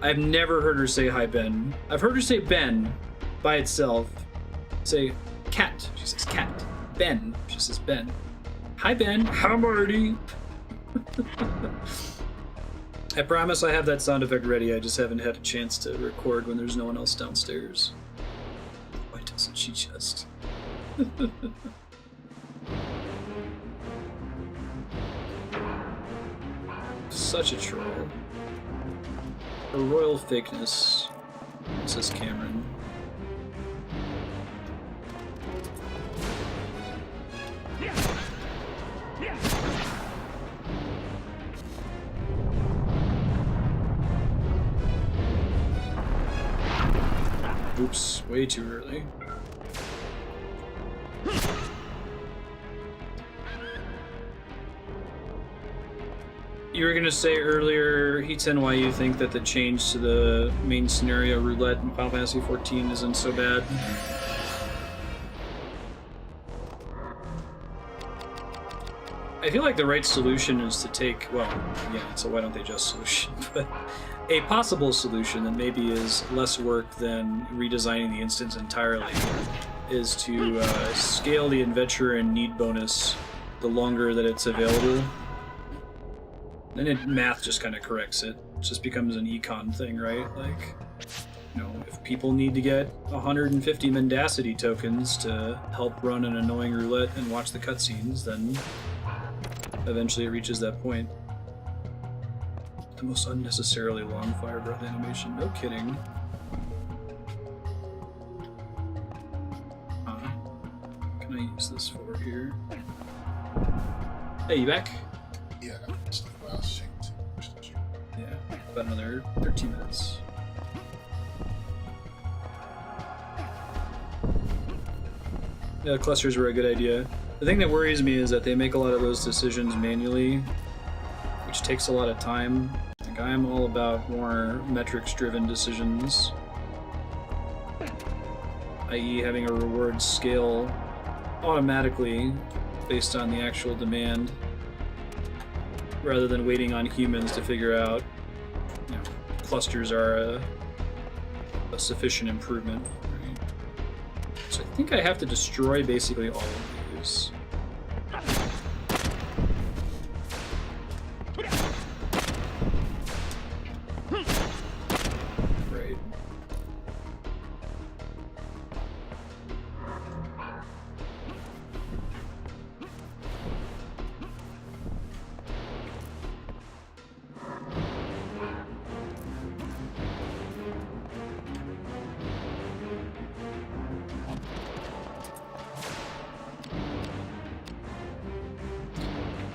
I've never heard her say hi, Ben. I've heard her say Ben by itself. Say cat. She says cat. Ben. She says Ben. Hi, Ben. Hi, Marty. I promise I have that sound effect ready. I just haven't had a chance to record when there's no one else downstairs. Why doesn't she just... Such a troll. A royal fakeness, says Cameron. Oops, way too early. You were gonna say earlier, Heaton, why you think that the change to the main scenario roulette in Final Fantasy XIV isn't so bad. I feel like the right solution is to take, well, again, so why don't they just solution, but a possible solution that maybe is less work than redesigning the instance entirely is to scale the adventure and need bonus the longer that it's available. Then math just kind of corrects it. It just becomes an econ thing, right? Like, you know, if people need to get 150 mendacity tokens to help run an annoying roulette and watch the cutscenes, then eventually it reaches that point. The most unnecessarily long fire breath animation. No kidding. Can I use this for here? Hey, you back? Yeah, I got stuff last. Yeah, about another 13 minutes. Yeah, clusters were a good idea. The thing that worries me is that they make a lot of those decisions manually, which takes a lot of time. Like, I'm all about more metrics-driven decisions, i.e. having a reward scale automatically based on the actual demand, rather than waiting on humans to figure out, you know, clusters are a sufficient improvement. Right? So I think I have to destroy basically all of these. Right.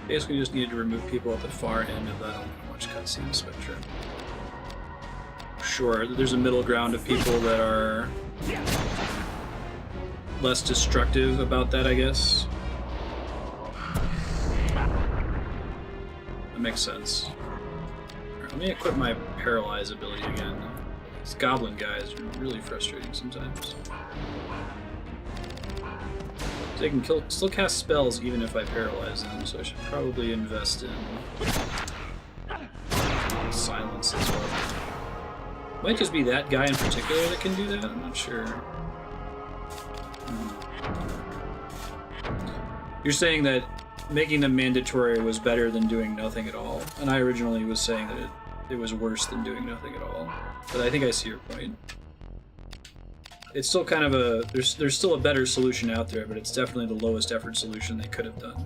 Basically just needed to remove people at the far end of that. I don't want to watch cutscene spectrum. Sure, there's a middle ground of people that are less destructive about that, I guess. That makes sense. Alright, let me equip my paralyze ability again. These goblin guys are really frustrating sometimes. They can still cast spells even if I paralyze them, so I should probably invest in silence as well. Might just be that guy in particular that can do that, I'm not sure. You're saying that making them mandatory was better than doing nothing at all, and I originally was saying that it was worse than doing nothing at all, but I think I see your point. It's still kind of a... There's still a better solution out there, but it's definitely the lowest effort solution they could have done.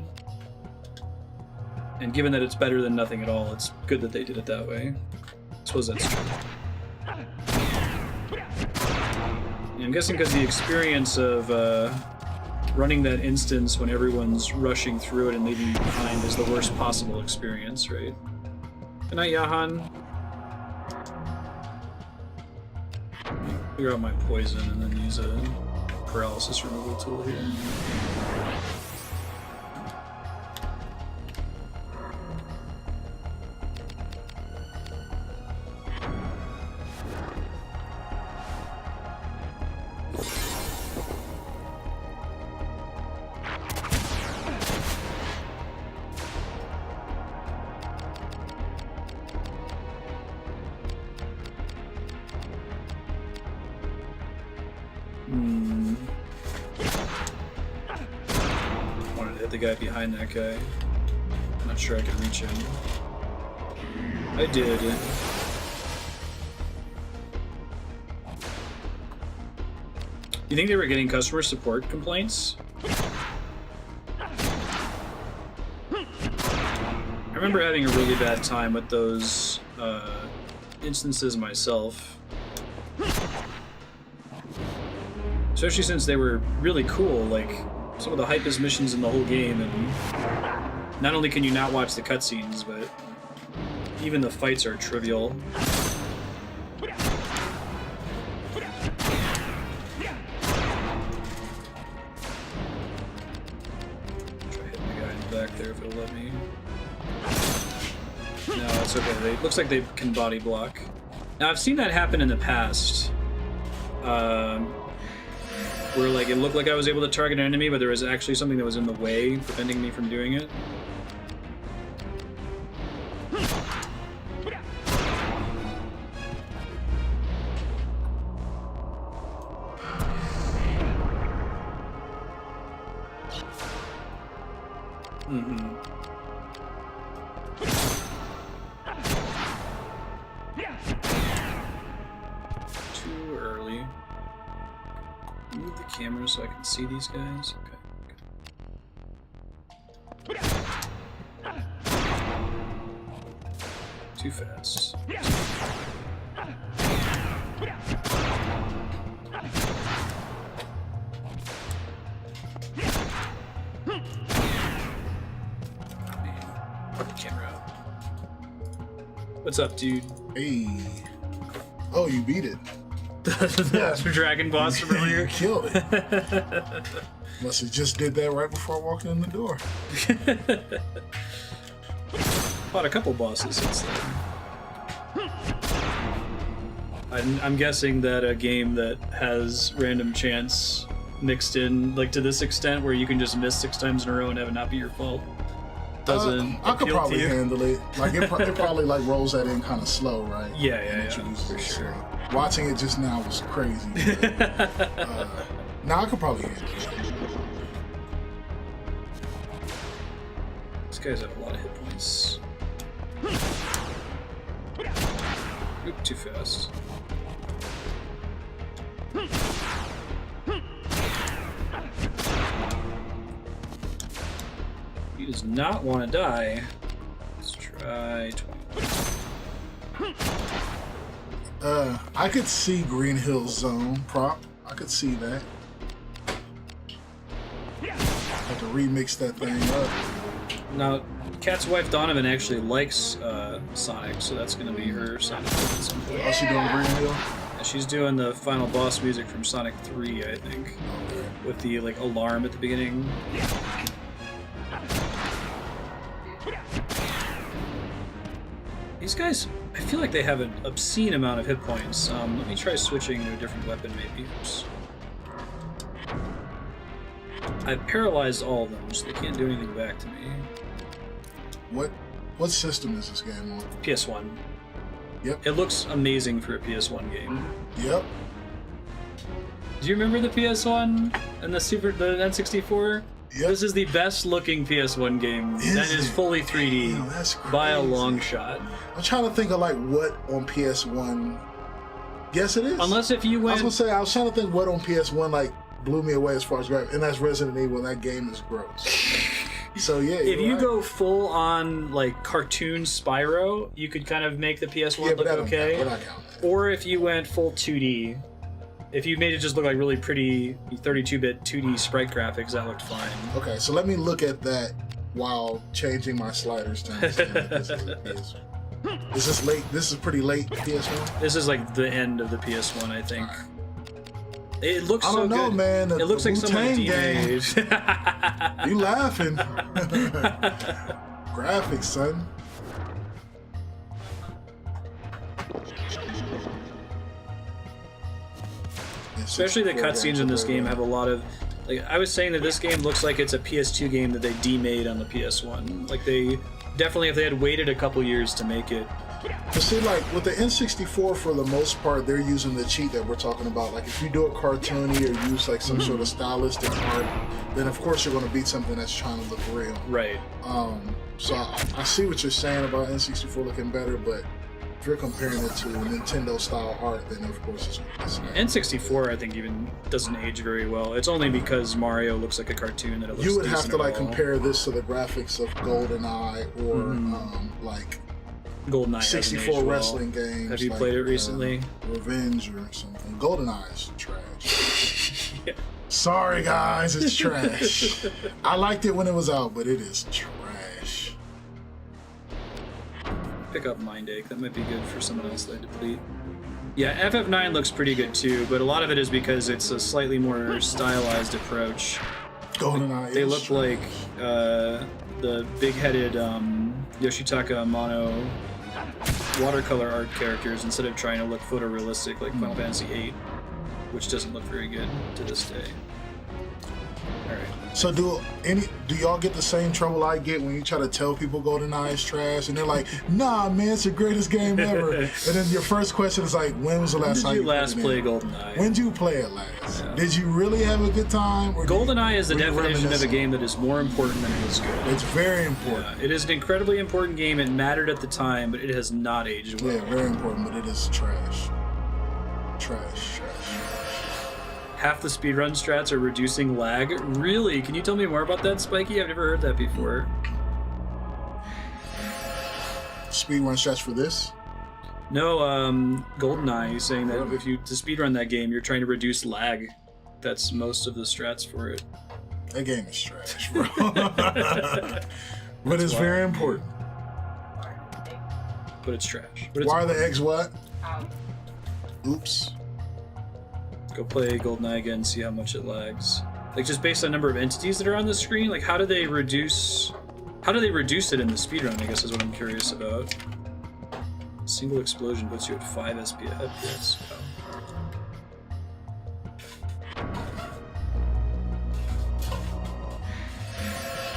And given that it's better than nothing at all, it's good that they did it that way. I suppose that's true. And I'm guessing because the experience of running that instance when everyone's rushing through it and leaving you behind is the worst possible experience, right? Good night, Yahan. Figure out my poison and then use a paralysis removal tool here. Wanted to hit the guy behind that guy. I'm not sure I can reach him. I did. You think they were getting customer support complaints? I remember having a really bad time with those instances myself. Especially since they were really cool, like some of the hypest missions in the whole game, and not only can you not watch the cutscenes, but even the fights are trivial. Try hitting the guy in the back there if it'll let me. No, it's okay. It looks like they can body block. Now I've seen that happen in the past. Where like it looked like I was able to target an enemy, but there was actually something that was in the way preventing me from doing it. Mm-hmm. Too early. Move the camera so I can see these guys. Okay. Too fast. Camera out. What's up, dude? Hey. Oh, you beat it. That's the dragon boss from You earlier. killed it. Must have just did that right before walking in the door. Fought a couple bosses since then. I'm guessing that a game that has random chance mixed in, like to this extent, where you can just miss 6 times in a row and have it not be your fault, doesn't I could appeal probably to you. handle it. Like it probably like rolls that in kind of slow, right? Yeah, And yeah, introduces for it, sure. so watching it just now was crazy. But, I could probably handle it. These guys have a lot of hit points. Oop, too fast. He does not want to die. Let's try 21. I could see Green Hill's zone prop. I could see that. Have to remix that thing up. Now, Kat's wife Donovan actually likes Sonic, so that's going to be her Sonic at some point. Oh, she doing Green Hill? And she's doing the final boss music from Sonic 3, I think, with the like alarm at the beginning. These guys, I feel like they have an obscene amount of hit points. Let me try switching to a different weapon, maybe. Oops. I've paralyzed all of them, so they can't do anything back to me. What system is this game on? PS1. Yep. It looks amazing for a PS1 game. Yep. Do you remember the PS1 and the N64? Yep. This is the best looking PS1 game that is it? fully 3D Damn, that's by a crazy. long shot. I'm trying to think of like what on PS1. Yes, it is. Unless if you I was went... gonna say I was trying to think what on PS1 like blew me away as far as graphics, and that's Resident Evil. And that game is gross. So yeah, If you right. go full on like cartoon Spyro, you could kind of make the PS1 yeah, but look that don't okay. count. We're not counting that. Or if you went full 2D, if you made it just look like really pretty 32-bit 2D sprite graphics, that looked fine. Okay, so let me look at that while changing my sliders to understand that this is a PS1. Is this late? This is pretty late PS1. This is like the end of the PS1, I think. It looks I so don't know, good. man. It looks the like someone Wu-Tang game. de-aged. You laughing? Graphics, son. Especially the cutscenes in this game have a lot of... Like, I was saying that this game looks like it's a PS2 game that they demade on the PS1. Like, they definitely, if they had waited a couple years to make it... But see, like, with the N64, for the most part, they're using the cheat that we're talking about. Like, if you do it cartoony or use, like, some sort of stylistic art, then, of course, you're going to beat something that's trying to look real. Right. So I see what you're saying about N64 looking better, but if you're comparing it to Nintendo-style art, then, of course, it's not. N64, I think, even doesn't age very well. It's only because Mario looks like a cartoon that it looks You would have decent to, like, at all. compare this to the graphics of GoldenEye or, like, GoldenEye hasn't 64 aged well. wrestling games. Have you like, played it recently? Revenge or something. GoldenEye is trash. Yeah. Sorry, guys, it's trash. I liked it when it was out, but it is trash. Pick up Mind Ache. That might be good for someone else that I deplete. Yeah, FF9 looks pretty good too, but a lot of it is because it's a slightly more stylized approach. GoldenEye. They is look trash. like the big-headed Yoshitaka Amano watercolor art characters instead of trying to look photorealistic like Final Fantasy VIII, which doesn't look very good to this day. So do y'all get the same trouble I get when you try to tell people GoldenEye is trash and they're like, nah man, it's the greatest game ever. And then your first question is like, when was the last time you you last play GoldenEye? When did you play it last? Yeah. Did you really have a good time? Or GoldenEye is the definition of a game that is more important than it is good. It's very important. Yeah, it is an incredibly important game. It mattered at the time, but it has not aged well. Yeah, very important, but it is trash. Trash. Half the speedrun strats are reducing lag. Really? Can you tell me more about that, Spiky? I've never heard that before. Speedrun strats for this? No, GoldenEye is saying that if you to speedrun that game, you're trying to reduce lag. That's most of the strats for it. That game is trash, bro. But it's very important. But it's trash. Why are the eggs what? Oops. Go play GoldenEye again, see how much it lags. Like, just based on the number of entities that are on the screen, like, how do they reduce it in the speedrun, I guess is what I'm curious about. Single explosion puts you at 5 FPS.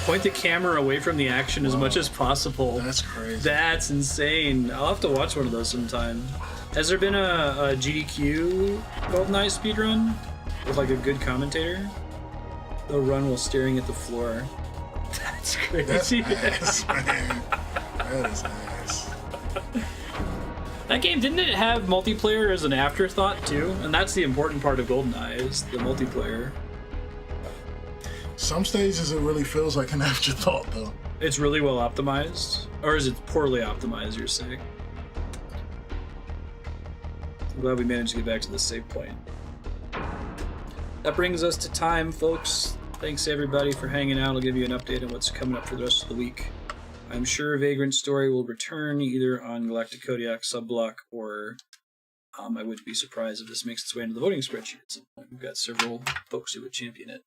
Point the camera away from the action as much as possible. That's crazy. That's insane. I'll have to watch one of those sometime. Has there been a GDQ GoldenEye speedrun with like a good commentator? They'll run while staring at the floor. That's crazy. That's ass, man. That is ass. That game, didn't it have multiplayer as an afterthought too? And that's the important part of GoldenEye, is the multiplayer. Some stages it really feels like an afterthought though. It's really well optimized? Or is it poorly optimized, you're saying? I'm glad we managed to get back to the save point. That brings us to time, folks. Thanks everybody for hanging out. I'll give you an update on what's coming up for the rest of the week. I'm sure Vagrant Story will return either on Galactic Kodiak Subblock or I wouldn't be surprised if this makes its way into the voting spreadsheet at some point. We've got several folks who would champion it.